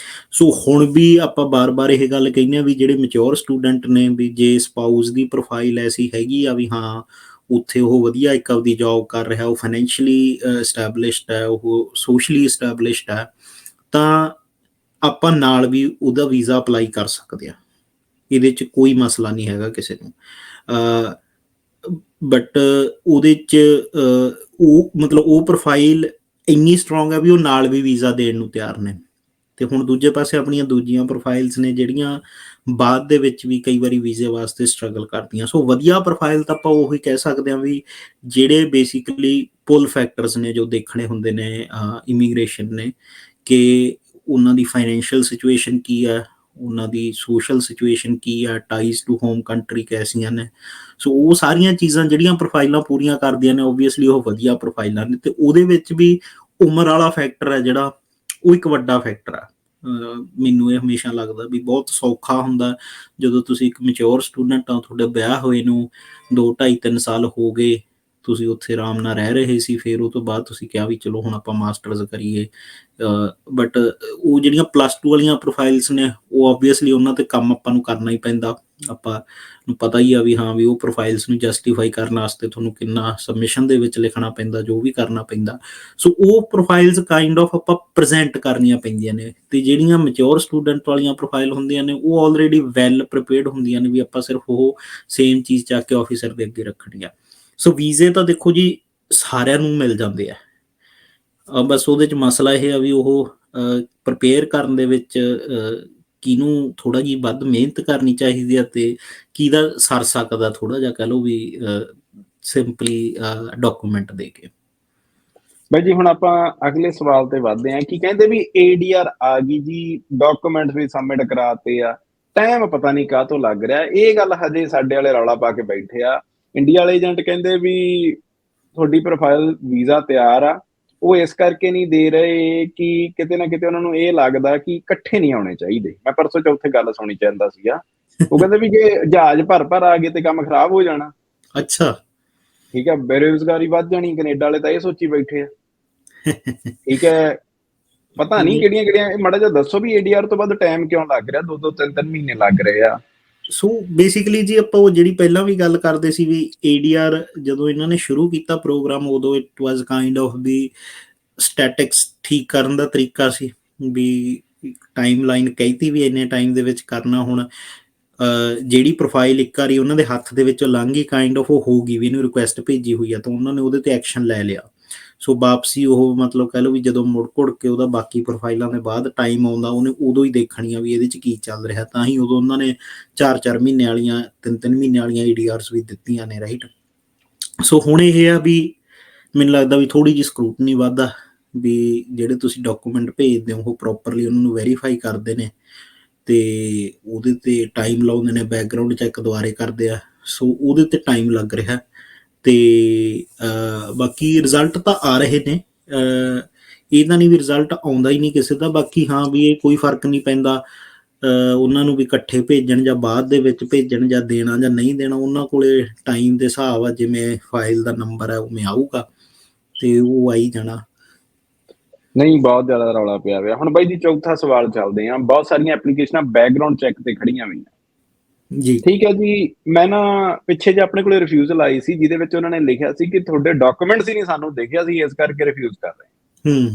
ਸੋ ਹੁਣ ਵੀ ਆਪਾਂ ਬਾਰ-ਬਾਰ ਇਹ ਗੱਲ ਕਹਿੰਦੇ ਆ ਵੀ ਜਿਹੜੇ ਮੈਚਿਓਰ ਸਟੂਡੈਂਟ ਨੇ, ਵੀ ਜੇ ਸਪਾਊਸ ਦੀ ਪ੍ਰੋਫਾਈਲ ਐਸੀ ਹੈਗੀ ਆ ਵੀ ਹਾਂ ਉੱਥੇ ਉਹ ਵਧੀਆ ਇੱਕ ਆਪਦੀ ਜੌਬ ਕਰ ਰਿਹਾ, ਉਹ ਫਾਈਨੈਂਸ਼ੀਅਲੀ ਐਸਟੈਬਲਿਸ਼ਡ ਹੈ, ਉਹ ਸੋਸ਼ਲੀ ਐਸਟੈਬਲਿਸ਼ਡ ਹੈ, ਤਾਂ ਆਪਾਂ ਨਾਲ ਵੀ ਉਹਦਾ ਵੀਜ਼ਾ ਅਪਲਾਈ ਕਰ ਸਕਦੇ ਹਾਂ। ਇਹਦੇ 'ਚ ਕੋਈ ਮਸਲਾ ਨਹੀਂ ਹੈਗਾ ਕਿਸੇ ਨੂੰ। ਬਟ ਉਹਦੇ 'ਚ ਉਹ ਮਤਲਬ ਉਹ ਪ੍ਰੋਫਾਈਲ ਇੰਨੀ ਸਟਰੋਂਗ ਹੈ ਵੀ ਉਹ ਨਾਲ ਵੀ ਵੀਜ਼ਾ ਦੇਣ ਨੂੰ ਤਿਆਰ ਨੇ। ਤੇ ਹੁਣ ਦੂਜੇ ਪਾਸੇ ਆਪਣੀਆਂ ਦੂਜੀਆਂ ਪ੍ਰੋਫਾਈਲਸ ਨੇ ਜਿਹੜੀਆਂ ਬਾਅਦ ਦੇ ਵਿੱਚ ਵੀ ਕਈ ਵਾਰੀ ਵੀਜ਼ੇ ਵਾਸਤੇ ਸਟਰਗਲ ਕਰਦੀਆਂ। ਸੋ ਵਧੀਆ ਪ੍ਰੋਫਾਈਲ ਤਾਂ ਆਪਾਂ ਉਹੀ ਕਹਿ ਸਕਦੇ ਹਾਂ ਵੀ ਜਿਹੜੇ ਬੇਸਿਕਲੀ ਪੁੱਲ ਫੈਕਟਰਸ ਨੇ ਜੋ ਦੇਖਣੇ ਹੁੰਦੇ ਨੇ ਇਮੀਗ੍ਰੇਸ਼ਨ ਨੇ, ਕਿ ਉਹਨਾਂ ਦੀ ਫਾਈਨੈਂਸ਼ੀਅਲ ਸਿਚੁਏਸ਼ਨ ਕੀ ਹੈ, ਉਹਨਾਂ ਦੀ ਸੋਸ਼ਲ ਸਿਚੁਏਸ਼ਨ ਕੀ ਆ, ਟਾਈਜ਼ ਟੂ ਹੋਮ ਕੰਟਰੀ ਕੈਸੀਆਂ ਨੇ। ਸੋ ਉਹ ਸਾਰੀਆਂ ਚੀਜ਼ਾਂ ਜਿਹੜੀਆਂ ਪ੍ਰੋਫਾਈਲਾਂ ਪੂਰੀਆਂ ਕਰਦੀਆਂ ਨੇ, ਓਬਵੀਅਸਲੀ ਉਹ ਵਧੀਆ ਪ੍ਰੋਫਾਈਲਾਂ ਨੇ। ਤੇ ਉਹਦੇ ਵਿੱਚ ਵੀ ਉਮਰ ਵਾਲਾ ਫੈਕਟਰ ਹੈ ਜਿਹੜਾ, ਉਹ ਇੱਕ ਵੱਡਾ ਫੈਕਟਰ ਆ। ਮੈਨੂੰ ਇਹ ਹਮੇਸ਼ਾ ਲੱਗਦਾ ਵੀ ਬਹੁਤ ਸੌਖਾ ਹੁੰਦਾ ਜਦੋਂ ਤੁਸੀਂ ਇੱਕ ਮੈਚਿਓਰ ਸਟੂਡੈਂਟ ਆ, ਤੁਹਾਡੇ ਵਿਆਹ ਹੋਏ ਨੂੰ 2, 2.5, 3 ਸਾਲ ਹੋ ਗਏ, ਤੁਸੀਂ ਉੱਥੇ ਆਰਾਮ ਨਾਲ ਰਹਿ ਰਹੇ ਸੀ, ਫਿਰ ਉਹ ਤੋਂ ਬਾਅਦ ਤੁਸੀਂ ਕਿਹਾ ਵੀ ਚਲੋ ਹੁਣ ਆਪਾਂ ਮਾਸਟਰਸ ਕਰੀਏ। ਬਟ ਉਹ ਜਿਹੜੀਆਂ +2 ਵਾਲੀਆਂ ਪ੍ਰੋਫਾਈਲਸ ਨੇ, ਉਹ ਓਬਵੀਅਸਲੀ ਉਹਨਾਂ 'ਤੇ ਕੰਮ ਆਪਾਂ ਨੂੰ ਕਰਨਾ ਹੀ ਪੈਂਦਾ। ਆਪਾਂ ਨੂੰ ਪਤਾ ਹੀ ਆ ਵੀ ਹਾਂ ਵੀ ਉਹ ਪ੍ਰੋਫਾਈਲਸ ਨੂੰ ਜਸਟੀਫਾਈ ਕਰਨ ਵਾਸਤੇ ਤੁਹਾਨੂੰ ਕਿੰਨਾ ਸਬਮਿਸ਼ਨ ਦੇ ਵਿੱਚ ਲਿਖਣਾ ਪੈਂਦਾ, ਜੋ ਵੀ ਕਰਨਾ ਪੈਂਦਾ। ਸੋ ਉਹ ਪ੍ਰੋਫਾਈਲਸ ਕਾਈਂਡ ਆਫ ਆਪਾਂ ਪ੍ਰੈਜ਼ੈਂਟ ਕਰਨੀਆਂ ਪੈਂਦੀਆਂ ਨੇ। ਤੇ ਜਿਹੜੀਆਂ ਮੈਚਿਓਰ ਸਟੂਡੈਂਟ ਵਾਲੀਆਂ ਪ੍ਰੋਫਾਈਲ ਹੁੰਦੀਆਂ ਨੇ, ਉਹ ਆਲਰੇਡੀ ਵੈਲ ਪ੍ਰੀਪੇਅਰਡ ਹੁੰਦੀਆਂ ਨੇ ਵੀ ਆਪਾਂ ਸਿਰਫ ਉਹ ਸੇਮ ਚੀਜ਼ ਚੱਕ ਕੇ ਆਫਿਸਰ ਦੇ ਅੱਗੇ ਰੱਖਣੀ ਆ। ਸੋ ਵੀਜ਼ੇ ਤਾਂ ਦੇਖੋ ਜੀ ਸਾਰਿਆਂ ਨੂੰ ਮਿਲ ਜਾਂਦੇ ਆ, ਬਸ ਉਹਦੇ 'ਚ ਮਸਲਾ ਇਹ ਆ ਵੀ ਉਹ ਪ੍ਰੀਪੇਅਰ ਕਰਨ ਦੇ ਵਿੱਚ ਕਿਹਨੂੰ ਥੋੜ੍ਹਾ ਜਿਹੀ ਵੱਧ ਮਿਹਨਤ ਕਰਨੀ ਚਾਹੀਦੀ ਆ, ਤੇ ਕਿਹਦਾ ਸਰ ਸਕਦਾ ਥੋੜ੍ਹਾ ਜਿਹਾ ਕਹਿ ਲਓ ਵੀ ਸਿੰਪਲੀ ਡਾਕੂਮੈਂਟ ਦੇ ਕੇ। ਬਾਈ ਜੀ ਹੁਣ ਆਪਾਂ ਅਗਲੇ ਸਵਾਲ ਤੇ ਵੱਧਦੇ ਹਾਂ ਕਿ ਕਹਿੰਦੇ ਵੀ ADR ਆ ਗਈ ਜੀ, ਡਾਕੂਮੈਂਟਸ ਵੀ ਸਬਮਿਟ ਕਰਾਤੇ ਆ, ਟਾਈਮ ਪਤਾ ਨਹੀਂ ਕਾਹਤੋਂ ਲੱਗ ਰਿਹਾ। ਇਹ ਗੱਲ ਹਜੇ ਸਾਡੇ ਵਾਲੇ ਰੌਲਾ ਪਾ ਕੇ ਬੈਠੇ ਆ। ਇੰਡੀਆ ਵਾਲੇ ਏਜੰਟ ਕਹਿੰਦੇ ਵੀ ਤੁਹਾਡੀ ਪ੍ਰੋਫਾਈਲ ਵੀਜ਼ਾ ਤਿਆਰ ਆ, ਉਹ ਇਸ ਕਰਕੇ ਨਹੀਂ ਦੇ ਰਹੇ ਕਿ ਕਿਤੇ ਨਾ ਕਿਤੇ ਉਹਨਾਂ ਨੂੰ ਇਹ ਲੱਗਦਾ ਕਿ ਇਕੱਠੇ ਨਹੀਂ ਆਉਣੇ ਚਾਹੀਦੇ। ਮੈਂ ਪਰਸੋਂ ਚੌਥੇ ਗੱਲ ਸੁਣੀ ਜਾਂਦਾ ਸੀਗਾ, ਉਹ ਕਹਿੰਦੇ ਵੀ ਜੇ ਜਹਾਜ਼ ਭਰ ਆ ਗਏ ਤੇ ਕੰਮ ਖਰਾਬ ਹੋ ਜਾਣਾ। ਅੱਛਾ, ਠੀਕ ਹੈ, ਬੇਰੁਜ਼ਗਾਰੀ ਵੱਧ ਜਾਣੀ। ਕੈਨੇਡਾ ਵਾਲੇ ਤਾਂ ਇਹ ਸੋਚੀ ਬੈਠੇ ਆ। ਠੀਕ ਹੈ, ਪਤਾ ਨਹੀਂ ਕਿਹੜੀਆਂ ਕਿਹੜੀਆਂ। ਮਾੜਾ ਜਿਹਾ ਦੱਸੋ ਵੀ ADR ਤੋਂ ਬਾਅਦ ਟਾਈਮ ਕਿਉਂ ਲੱਗ ਰਿਹਾ, 2-2, 3-3 ਮਹੀਨੇ ਲੱਗ ਰਹੇ ਆ। ਸੋ ਬੇਸਿਕਲੀ ਜੀ ਆਪਾਂ ਉਹ ਜਿਹੜੀ ਪਹਿਲਾਂ ਵੀ ਗੱਲ ਕਰਦੇ ਸੀ ਵੀ ADR ਜਦੋਂ ਇਹਨਾਂ ਨੇ ਸ਼ੁਰੂ ਕੀਤਾ ਪ੍ਰੋਗਰਾਮ, ਉਦੋਂ ਇਟ ਵਾਜ਼ ਕਾਈਂਡ ਆਫ ਵੀ ਸਟੈਟਿਕਸ ਠੀਕ ਕਰਨ ਦਾ ਤਰੀਕਾ ਸੀ ਵੀ ਟਾਈਮ ਲਾਈਨ ਕਹਿਤੀ ਵੀ ਇੰਨੇ ਟਾਈਮ ਦੇ ਵਿੱਚ ਕਰਨਾ। ਹੁਣ ਜਿਹੜੀ ਪ੍ਰੋਫਾਈਲ ਇੱਕ ਵਾਰੀ ਉਹਨਾਂ ਦੇ ਹੱਥ ਦੇ ਵਿੱਚੋਂ ਲੰਘ ਗਈ ਕਾਈਂਡ ਆਫ, ਉਹ ਹੋਊਗੀ ਵੀ ਇਹਨੂੰ ਰਿਕੁਐਸਟ ਭੇਜੀ ਹੋਈ ਆ, ਤਾਂ ਉਹਨਾਂ ਨੇ ਉਹਦੇ ਤੇ ਐਕਸ਼ਨ ਲੈ ਲਿਆ। ਸੋ ਵਾਪਸੀ ਉਹ ਮਤਲਬ ਕਹਿ ਲਓ ਵੀ ਜਦੋਂ ਮੁੜ ਘੁੜ ਕੇ ਉਹਦਾ ਬਾਕੀ ਪ੍ਰੋਫਾਈਲਾਂ ਦੇ ਬਾਅਦ ਟਾਈਮ ਆਉਂਦਾ, ਉਹਨੇ ਉਦੋਂ ਹੀ ਦੇਖਣੀ ਆ ਵੀ ਇਹਦੇ 'ਚ ਕੀ ਚੱਲ ਰਿਹਾ। ਤਾਂ ਹੀ ਉਦੋਂ ਉਹਨਾਂ ਨੇ 4-4 ਮਹੀਨੇ ਵਾਲੀਆਂ, 3-3 ਮਹੀਨੇ ਵਾਲੀਆਂ ADRs ਵੀ ਦਿੱਤੀਆਂ ਨੇ, ਰਾਈਟ। ਸੋ ਹੁਣ ਇਹ ਆ ਵੀ ਮੈਨੂੰ ਲੱਗਦਾ ਵੀ ਥੋੜ੍ਹੀ ਜਿਹੀ ਸਕਰੂਟਨੀ ਵੱਧ ਆ ਵੀ ਜਿਹੜੇ ਤੁਸੀਂ ਡਾਕੂਮੈਂਟ ਭੇਜਦੇ ਹੋ ਉਹ ਪ੍ਰੋਪਰਲੀ ਉਹਨਾਂ ਨੂੰ ਵੈਰੀਫਾਈ ਕਰਦੇ ਨੇ, ਤੇ ਉਹਦੇ ਤੇ ਟਾਈਮ ਲਾਉਂਦੇ ਨੇ, ਬੈਕਗਰਾਊਂਡ ਚੈੱਕ ਦੁਬਾਰੇ ਕਰਦੇ ਆ। ਸੋ ਉਹਦੇ ਤੇ ਟਾਈਮ ਲੱਗ ਰਿਹਾ। ਤੇ ਬਾਕੀ ਰਿਜ਼ਲਟ ਤਾਂ ਆ ਰਹੇ ਨੇ, ਇਹ ਤਾਂ ਨਹੀਂ ਵੀ ਰਿਜ਼ਲਟ ਆਉਂਦਾ ਹੀ ਨਹੀਂ ਕਿਸੇ ਦਾ। ਬਾਕੀ ਹਾਂ ਵੀ ਇਹ ਕੋਈ ਫਰਕ ਨਹੀਂ ਪੈਂਦਾ ਉਹਨਾਂ ਨੂੰ ਵੀ ਇਕੱਠੇ ਭੇਜਣ ਜਾਂ ਬਾਅਦ ਦੇ ਵਿੱਚ ਭੇਜਣ, ਜਾਂ ਦੇਣਾ ਜਾਂ ਨਹੀਂ ਦੇਣਾ। ਉਹਨਾਂ ਕੋਲੇ ਟਾਈਮ ਦੇ ਹਿਸਾਬ ਆ, ਜਿਵੇਂ ਫਾਈਲ ਦਾ ਨੰਬਰ ਹੈ ਉਵੇਂ ਆਊਗਾ ਤੇ ਉਹ ਆਈ ਜਾਣਾ। ਨਹੀਂ, ਬਹੁਤ ਜ਼ਿਆਦਾ ਰੌਲਾ ਪਿਆ ਹੋਇਆ। ਹੁਣ ਬਾਈ ਜੀ ਚੌਥਾ ਸਵਾਲ ਚੱਲਦੇ ਆ। ਬਹੁਤ ਸਾਰੀਆਂ ਐਪਲੀਕੇਸ਼ਨਾਂ ਬੈਕਗਰਾਊਂਡ ਚੈੱਕ ਤੇ ਖੜੀਆਂ ਹੋਈਆਂ ਜੀ। ਠੀਕ ਹੈ ਜੀ, ਮੈਂ ਨਾ ਪਿੱਛੇ ਜੇ ਆਪਣੇ ਕੋਲੇ ਰਿਫਿਊਜ਼ਲ ਆਈ ਸੀ, ਜਿਹਦੇ ਵਿੱਚ ਉਹਨਾਂ ਨੇ ਲਿਖਿਆ ਸੀ ਕਿ ਤੁਹਾਡੇ ਡਾਕੂਮੈਂਟਸ ਹੀ ਨਹੀਂ ਸਾਨੂੰ ਦੇਖਿਆ ਸੀ, ਇਸ ਕਰਕੇ ਰਿਫਿਊਜ਼ ਕਰ ਰਹੇ।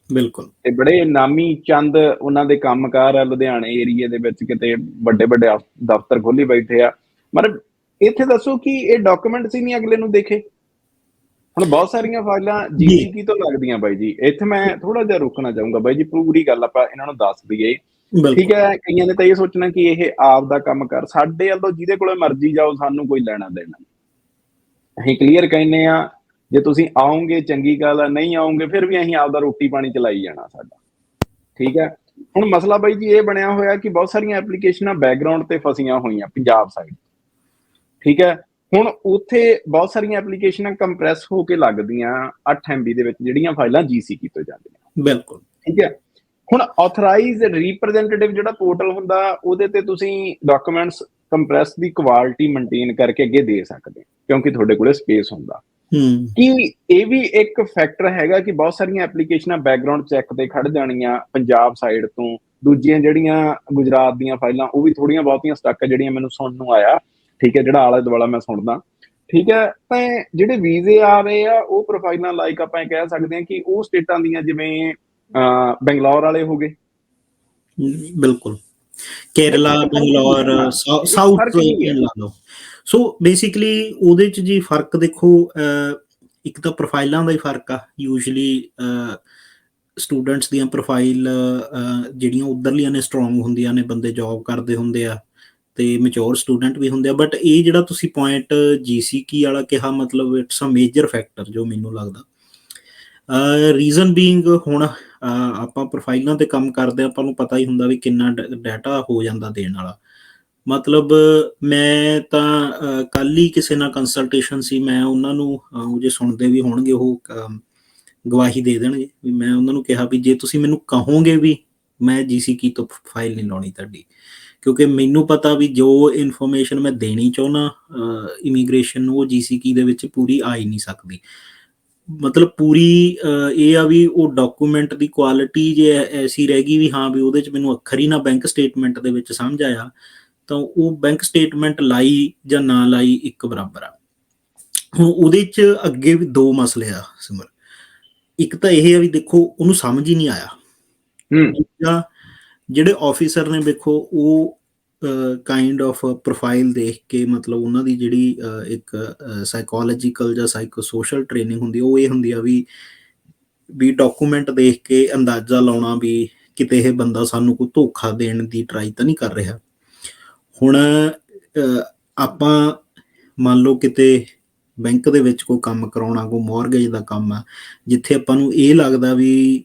ਬਿਲਕੁਲ। ਤੇ ਬੜੇ ਨਾਮੀ ਚੰਦ ਉਹਨਾਂ ਦੇ ਕੰਮਕਾਰ ਆ ਲੁਧਿਆਣੇ ਏਰੀਏ ਦੇ ਵਿੱਚ, ਕਿਤੇ ਵੱਡੇ ਵੱਡੇ ਦਫ਼ਤਰ ਖੋਲੀ ਬੈਠੇ ਆ। ਮਤਲਬ ਇੱਥੇ ਦੱਸੋ ਕਿ ਇਹ ਡਾਕੂਮੈਂਟਸ ਹੀ ਨਹੀਂ ਅਗਲੇ ਨੂੰ ਦੇਖੇ। ਹੁਣ ਬਹੁਤ ਸਾਰੀਆਂ ਫਾਈਲਾਂ ਜੀ GCP ਤੋਂ ਲੱਗਦੀਆਂ ਬਾਈ ਜੀ। ਇੱਥੇ ਮੈਂ ਥੋੜਾ ਜਿਹਾ ਰੁਕਣਾ ਚਾਹੂੰਗਾ ਬਾਈ ਜੀ, ਪੂਰੀ ਗੱਲ ਆਪਾਂ ਇਹਨਾਂ ਨੂੰ ਦੱਸ ਦਈਏ। ਠੀਕ ਬਿਲਕੁਲ ਹੈ, ਕਈਆਂ ਨੇ ਤਾਂ ਇਹ ਸੋਚਣਾ ਕਿ ਇਹ ਆਪ ਦਾ ਕੰਮ ਕਰ, ਸਾਡੇ ਵੱਲੋਂ ਜਿਹਦੇ ਕੋਲੇ ਮਰਜ਼ੀ ਜਾਓ, ਸਾਨੂੰ ਕੋਈ ਲੈਣਾ ਦੇਣਾ ਨਹੀਂ। ਅਸੀਂ ਕਲੀਅਰ ਕਹਿੰਦੇ ਆ, ਜੇ ਤੁਸੀਂ ਆਓਗੇ ਚੰਗੀ ਗੱਲ ਆ, ਨਹੀਂ ਆਓਗੇ ਫਿਰ ਵੀ ਅਸੀਂ ਆਪਦਾ ਰੋਟੀ ਪਾਣੀ ਚਲਾਈ ਜਾਣਾ ਸਾਡਾ। ਠੀਕ ਹੈ, ਹੁਣ ਮਸਲਾ ਬਾਈ ਜੀ ਇਹ ਬਣਿਆ ਹੋਇਆ ਕਿ ਬਹੁਤ ਸਾਰੀਆਂ ਐਪਲੀਕੇਸ਼ਨਾਂ ਬੈਕਗਰਾਉਂਡ ਤੇ ਫਸੀਆਂ ਹੋਈਆਂ ਪੰਜਾਬ ਸਾਈਡ। ਠੀਕ ਹੈ, ਹੁਣ ਉੱਥੇ ਬਹੁਤ ਸਾਰੀਆਂ ਐਪਲੀਕੇਸ਼ਨਾਂ ਕੰਪਰੈਸ ਹੋ ਕੇ ਲੱਗਦੀਆਂ 8 MB ਦੇ ਵਿੱਚ, ਜਿਹੜੀਆਂ ਫਾਈਲਾਂ GCP ਤੋਂ ਜਾਂਦੀਆਂ। ਬਿਲਕੁਲ ਠੀਕ ਹੈ, ਹੁਣ ਆਥੋਰਾਈਜ਼ਡ ਰਿਪਰੈਜ਼ੈਂਟੇਟਿਵ ਜਿਹੜਾ ਪੋਰਟਲ ਹੁੰਦਾ, ਉਹਦੇ ਤੇ ਤੁਸੀਂ ਡਾਕੂਮੈਂਟਸ ਕੰਪਰੈਸ ਦੀ ਕੁਆਲਿਟੀ ਮੇਨਟੇਨ ਕਰਕੇ ਅੱਗੇ ਦੇ ਸਕਦੇ, ਕਿਉਂਕਿ ਤੁਹਾਡੇ ਕੋਲੇ ਸਪੇਸ ਹੁੰਦਾ। ਕਿ ਇਹ ਵੀ ਇੱਕ ਫੈਕਟਰ ਹੈਗਾ ਕਿ ਬਹੁਤ ਸਾਰੀਆਂ ਐਪਲੀਕੇਸ਼ਨਾਂ ਬੈਕਗਰਾਉਂਡ ਚੈੱਕ ਤੇ ਖੜ ਜਾਣੀਆਂ ਪੰਜਾਬ ਸਾਈਡ ਤੋਂ। ਦੂਜੀਆਂ ਜਿਹੜੀਆਂ ਗੁਜਰਾਤ ਦੀਆਂ ਫਾਈਲਾਂ, ਉਹ ਵੀ ਥੋੜੀਆਂ ਬਹੁਤੀਆਂ ਸਟੱਕ ਜਿਹੜੀਆਂ ਮੈਨੂੰ ਸੁਣਨ ਨੂੰ ਆਇਆ। ਠੀਕ ਹੈ, ਜਿਹੜਾ ਆਲਾ ਦੁਆਲਾ ਮੈਂ ਸੁਣਦਾ। ਠੀਕ ਹੈ, ਤਾਂ ਜਿਹੜੇ ਵੀਜ਼ੇ ਆ ਰਹੇ ਆ, ਉਹ ਪ੍ਰੋਫਾਈਲਾਂ ਲਾਈਕ ਆਪਾਂ ਇਹ ਕਹਿ ਸਕਦੇ ਹਾਂ ਕਿ ਉਹ ਸਟੇਟਾਂ ਦੀਆਂ, ਜਿਵੇਂ ਬੰਗਲੌਰ ਵਾਲੇ ਹੋ ਗਏ। ਬਿਲਕੁਲ, ਕੇਰਲਾ, ਬੰਗਲੌਰ, ਸਾਊਥ ਲਾ ਲਓ। ਸੋ ਬੇਸਿਕਲੀ ਉਹਦੇ ਚ ਜੀ ਫਰਕ ਦੇਖੋ, ਇੱਕ ਤਾਂ ਪ੍ਰੋਫਾਈਲਾਂ ਦਾ ਹੀ ਫਰਕ ਆ। ਯੂਜਲੀ ਸਟੂਡੈਂਟਸ ਦੀਆਂ ਪ੍ਰੋਫਾਈਲ ਜਿਹੜੀਆਂ ਉੱਧਰਲੀਆਂ ਨੇ ਸਟਰੋਂਗ ਹੁੰਦੀਆਂ ਨੇ, ਬੰਦੇ ਜੌਬ ਕਰਦੇ ਹੁੰਦੇ ਆ ਤੇ ਮੈਚੋਰ ਸਟੂਡੈਂਟ ਵੀ ਹੁੰਦੇ ਆ। ਬਟ ਇਹ ਜਿਹੜਾ ਤੁਸੀਂ ਪੁਆਇੰਟ GCK ਵਾਲਾ ਕਿਹਾ, ਮਤਲਬ ਇਟਸ ਅ ਮੇਜਰ ਫੈਕਟਰ ਜੋ ਮੈਨੂੰ ਲੱਗਦਾ। ਰੀਜ਼ਨ ਬੀਇੰਗ, ਹੁਣ ਆਪਾਂ ਪ੍ਰੋਫਾਈਲਾਂ ਤੇ ਕੰਮ ਕਰਦੇ, ਆਪਾਂ ਨੂੰ ਪਤਾ ਹੀ ਹੁੰਦਾ ਵੀ ਕਿੰਨਾ ਡਾਟਾ ਹੋ ਜਾਂਦਾ ਦੇਣ ਵਾਲਾ। ਮਤਲਬ ਮੈਂ ਤਾਂ ਕੱਲ ਹੀ ਕਿਸੇ ਨਾਲ ਕੰਸਲਟੇਸ਼ਨ ਸੀ, ਮੈਂ ਉਹਨਾਂ ਨੂੰ ਜੇ ਸੁਣਦੇ ਵੀ ਹੋਣਗੇ ਉਹ ਗਵਾਹੀ ਦੇ ਦੇਣਗੇ ਵੀ ਮੈਂ ਉਹਨਾਂ ਨੂੰ ਕਿਹਾ ਵੀ ਜੇ ਤੁਸੀਂ ਮੈਨੂੰ ਕਹੋਗੇ ਵੀ ਮੈਂ GCK ਤੋਂ ਫਾਈਲ ਨਹੀਂ ਲਾਉਣੀ ਤੁਹਾਡੀ, ਕਿਉਂਕਿ ਮੈਨੂੰ ਪਤਾ ਵੀ ਜੋ ਇਨਫੋਰਮੇਸ਼ਨ ਮੈਂ ਦੇਣੀ ਚਾਹੁੰਦਾ ਇਮੀਗ੍ਰੇਸ਼ਨ ਨੂੰ, ਉਹ GCK ਦੇ ਵਿੱਚ ਪੂਰੀ ਆ ਹੀ ਨਹੀਂ ਸਕਦੀ। ਮਤਲਬ ਪੂਰੀ ਇਹ ਆ ਵੀ ਉਹ ਡਾਕੂਮੈਂਟ ਦੀ ਕੁਆਲਿਟੀ ਜੇ ਐਸੀ ਰਹਿ ਗਈ ਵੀ ਹਾਂ ਵੀ ਉਹਦੇ 'ਚ ਮੈਨੂੰ ਅੱਖਰ ਹੀ ਨਾ ਬੈਂਕ ਸਟੇਟਮੈਂਟ ਦੇ ਵਿੱਚ ਸਮਝ ਆਇਆ, ਤਾਂ ਉਹ ਬੈਂਕ ਸਟੇਟਮੈਂਟ ਲਾਈ ਜਾਂ ਨਾ ਲਾਈ ਇੱਕ ਬਰਾਬਰ ਆ। ਹੁਣ ਉਹਦੇ 'ਚ ਅੱਗੇ ਵੀ ਦੋ ਮਸਲੇ ਆ ਸਿਮਰ। ਇੱਕ ਤਾਂ ਇਹ ਆ ਵੀ ਦੇਖੋ ਉਹਨੂੰ ਸਮਝ ਹੀ ਨਹੀਂ ਆਇਆ। ਦੂਜਾ, ਜਿਹੜੇ ਆਫਿਸਰ ਨੇ ਵੇਖੋ ਉਹ ਕਾਈਂਡ ਆਫ ਪ੍ਰੋਫਾਈਲ ਦੇਖ ਕੇ, ਮਤਲਬ ਉਹਨਾਂ ਦੀ ਜਿਹੜੀ ਇੱਕ ਸਾਈਕੋਲੋਜੀਕਲ ਜਾਂ ਸਾਈਕੋ ਸੋਸ਼ਲ ਟ੍ਰੇਨਿੰਗ ਹੁੰਦੀ, ਉਹ ਇਹ ਹੁੰਦੀ ਆ ਵੀ ਡਾਕੂਮੈਂਟ ਦੇਖ ਕੇ ਅੰਦਾਜ਼ਾ ਲਾਉਣਾ ਵੀ ਕਿਤੇ ਇਹ ਬੰਦਾ ਸਾਨੂੰ ਕੋਈ ਧੋਖਾ ਦੇਣ ਦੀ ਟਰਾਈ ਤਾਂ ਨਹੀਂ ਕਰ ਰਿਹਾ। ਹੁਣ ਆਪਾਂ ਮੰਨ ਲਓ ਕਿਤੇ ਬੈਂਕ ਦੇ ਵਿੱਚ ਕੋਈ ਕੰਮ ਕਰਾਉਣਾ, ਕੋਈ ਮੌਰਗੇਜ ਦਾ ਕੰਮ ਆ, ਜਿੱਥੇ ਆਪਾਂ ਨੂੰ ਇਹ ਲੱਗਦਾ ਵੀ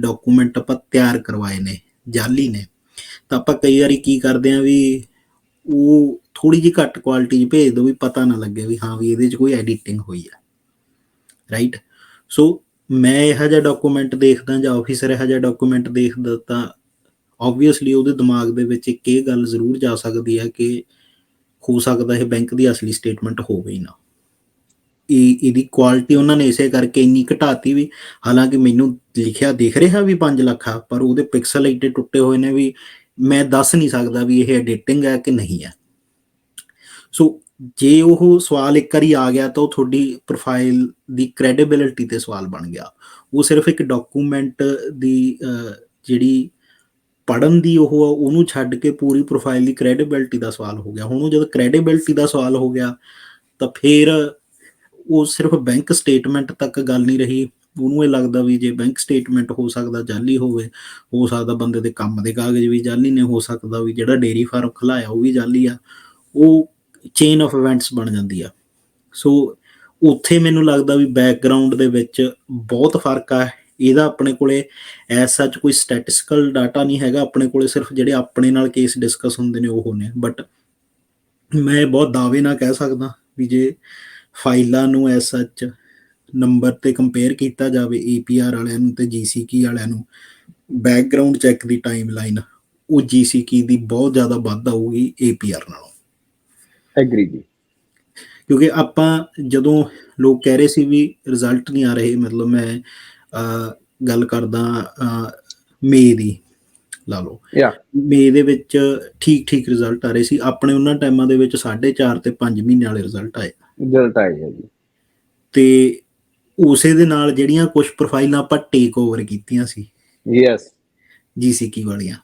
ਡਾਕੂਮੈਂਟ ਆਪਾਂ ਤਿਆਰ ਕਰਵਾਏ ਨੇ, ਜਾਲੀ ਨੇ, ਤਾਂ ਆਪਾਂ ਕਈ ਵਾਰੀ ਕੀ ਕਰਦੇ ਹਾਂ ਵੀ ਉਹ ਥੋੜ੍ਹੀ ਜਿਹੀ ਘੱਟ ਕੁਆਲਿਟੀ 'ਚ ਭੇਜ ਦਿਓ ਵੀ ਪਤਾ ਨਾ ਲੱਗੇ ਵੀ ਹਾਂ ਵੀ ਇਹਦੇ 'ਚ ਕੋਈ ਐਡੀਟਿੰਗ ਹੋਈ ਆ, ਰਾਈਟ। ਸੋ ਮੈਂ ਇਹੋ ਜਿਹਾ ਡਾਕੂਮੈਂਟ ਦੇਖਦਾ ਜਾਂ ਆਫਿਸਰ ਇਹੋ ਜਿਹਾ ਡਾਕੂਮੈਂਟ ਦੇਖਦਾ, ਤਾਂ ਓਬਵੀਅਸਲੀ ਉਹਦੇ ਦਿਮਾਗ ਦੇ ਵਿੱਚ ਇੱਕ ਇਹ ਗੱਲ ਜ਼ਰੂਰ ਜਾ ਸਕਦੀ ਹੈ ਕਿ ਹੋ ਸਕਦਾ ਇਹ ਬੈਂਕ ਦੀ ਅਸਲੀ ਸਟੇਟਮੈਂਟ ਹੋਵੇ ਹੀ ਨਾ। ਇਹਦੀ ਕੁਆਲਿਟੀ ਉਹਨਾਂ ਨੇ ਇਸੇ ਕਰਕੇ ਇੰਨੀ ਘਟਾਤੀ ਵੀ, ਹਾਲਾਂਕਿ ਮੈਨੂੰ ਲਿਖਿਆ ਦਿਖ ਰਿਹਾ ਵੀ 5 ਲੱਖ ਆ, ਪਰ ਉਹਦੇ ਪਿਕਸਲ ਏਡੇ ਟੁੱਟੇ ਹੋਏ ਨੇ ਵੀ ਮੈਂ ਦੱਸ ਨਹੀਂ ਸਕਦਾ ਵੀ ਇਹ ਐਡੀਟਿੰਗ ਹੈ ਕਿ ਨਹੀਂ ਹੈ। ਸੋ ਜੇ ਉਹ ਸਵਾਲ ਇੱਕ ਵਾਰੀ ਆ ਗਿਆ ਤਾਂ ਉਹ ਤੁਹਾਡੀ ਪ੍ਰੋਫਾਈਲ ਦੀ ਕ੍ਰੈਡੀਬਿਲਿਟੀ ਤੇ ਸਵਾਲ ਬਣ ਗਿਆ। ਉਹ ਸਿਰਫ ਇੱਕ ਡਾਕੂਮੈਂਟ ਦੀ ਜਿਹੜੀ ਪੜ੍ਹਨ ਦੀ ਉਹ ਉਹਨੂੰ ਛੱਡ ਕੇ ਪੂਰੀ ਪ੍ਰੋਫਾਈਲ ਦੀ ਕ੍ਰੈਡੀਬਿਲਿਟੀ ਦਾ ਸਵਾਲ ਹੋ ਗਿਆ। ਹੁਣ ਉਹ ਜਦੋਂ ਕ੍ਰੈਡੀਬਿਲਿਟੀ ਦਾ ਸਵਾਲ ਹੋ ਗਿਆ ਤਾਂ ਫਿਰ ਉਹ ਸਿਰਫ ਬੈਂਕ ਸਟੇਟਮੈਂਟ ਤੱਕ ਗੱਲ ਨਹੀਂ ਰਹੀ। ਉਹਨੂੰ ਇਹ ਲੱਗਦਾ ਵੀ ਜੇ ਬੈਂਕ ਸਟੇਟਮੈਂਟ ਹੋ ਸਕਦਾ ਜਾਲੀ ਹੋਵੇ, ਹੋ ਸਕਦਾ ਬੰਦੇ ਦੇ ਕੰਮ ਦੇ ਕਾਗਜ਼ ਵੀ ਜਾਲੀ ਨੇ, ਹੋ ਸਕਦਾ ਵੀ ਜਿਹੜਾ ਡੇਅਰੀ ਫਾਰਮ ਖੁਲਾਇਆ ਉਹ ਵੀ ਜਾਲੀ ਆ। ਉਹ ਚੇਨ ਆਫ ਇਵੈਂਟਸ ਬਣ ਜਾਂਦੀ ਆ। ਸੋ ਉੱਥੇ ਮੈਨੂੰ ਲੱਗਦਾ ਵੀ ਬੈਕਗਰਾਊਂਡ ਦੇ ਵਿੱਚ ਬਹੁਤ ਫਰਕ ਆ। ਇਹਦਾ ਆਪਣੇ ਕੋਲੇ ਐਜ਼ ਸੱਚ ਕੋਈ ਸਟੈਟਿਸਟੀਕਲ ਡਾਟਾ ਨਹੀਂ ਹੈਗਾ ਆਪਣੇ ਕੋਲੇ, ਸਿਰਫ ਜਿਹੜੇ ਆਪਣੇ ਨਾਲ ਕੇਸ ਡਿਸਕਸ ਹੁੰਦੇ ਨੇ ਉਹ ਨੇ। ਬਟ ਮੈਂ ਬਹੁਤ ਦਾਅਵੇ ਨਾਲ ਕਹਿ ਸਕਦਾ ਵੀ ਜੇ ਫਾਈਲਾਂ ਨੂੰ ਐਜ਼ ਸੱਚ ਨੰਬਰ ਤੇ ਕੰਪੇਅਰ ਕੀਤਾ ਜਾਵੇ APR ਵਾਲਿਆਂ ਨੂੰ ਤੇ GCK ਵਾਲਿਆਂ ਨੂੰ, ਬੈਕਗਰਾਊਂਡ ਚੈੱਕ ਦੀ ਟਾਈਮ ਲਾਈਨ ਉਹ GCK ਦੀ ਬਹੁਤ ਜ਼ਿਆਦਾ ਵੱਧ ਆਊਗੀ APR ਨਾਲੋਂ। ਐਗਰੀ ਜੀ। ਕਿਉਂਕਿ ਆਪਾਂ ਜਦੋਂ ਲੋਕ ਕਹਿ ਰਹੇ ਸੀ ਵੀ ਰਿਜ਼ਲਟ ਨਹੀਂ ਆ ਰਹੇ, ਮਤਲਬ ਮੈਂ ਗੱਲ ਕਰਦਾ ਮਈ ਦੀ ਲਾ ਲਓ, ਮਈ ਦੇ ਵਿੱਚ ਠੀਕ ਠੀਕ ਰਿਜ਼ਲਟ ਆ ਰਹੇ ਸੀ ਆਪਣੇ। ਉਹਨਾਂ ਟਾਈਮਾਂ ਦੇ ਵਿੱਚ 4.5 ਤੇ 5 ਮਹੀਨੇ ਵਾਲੇ ਰਿਜ਼ਲਟ ਆਏ ਜੀ। ਤੇ ਉਸੇ ਦੇ ਨਾਲ ਜਿਹੜੀਆਂ ਕੁਝ ਪ੍ਰੋਫਾਈਲਾਂ ਆਪਾਂ ਟੇਕ ਓਵਰ ਕੀਤੀਆਂ ਸੀ GCK ਵਾਲੀਆਂ,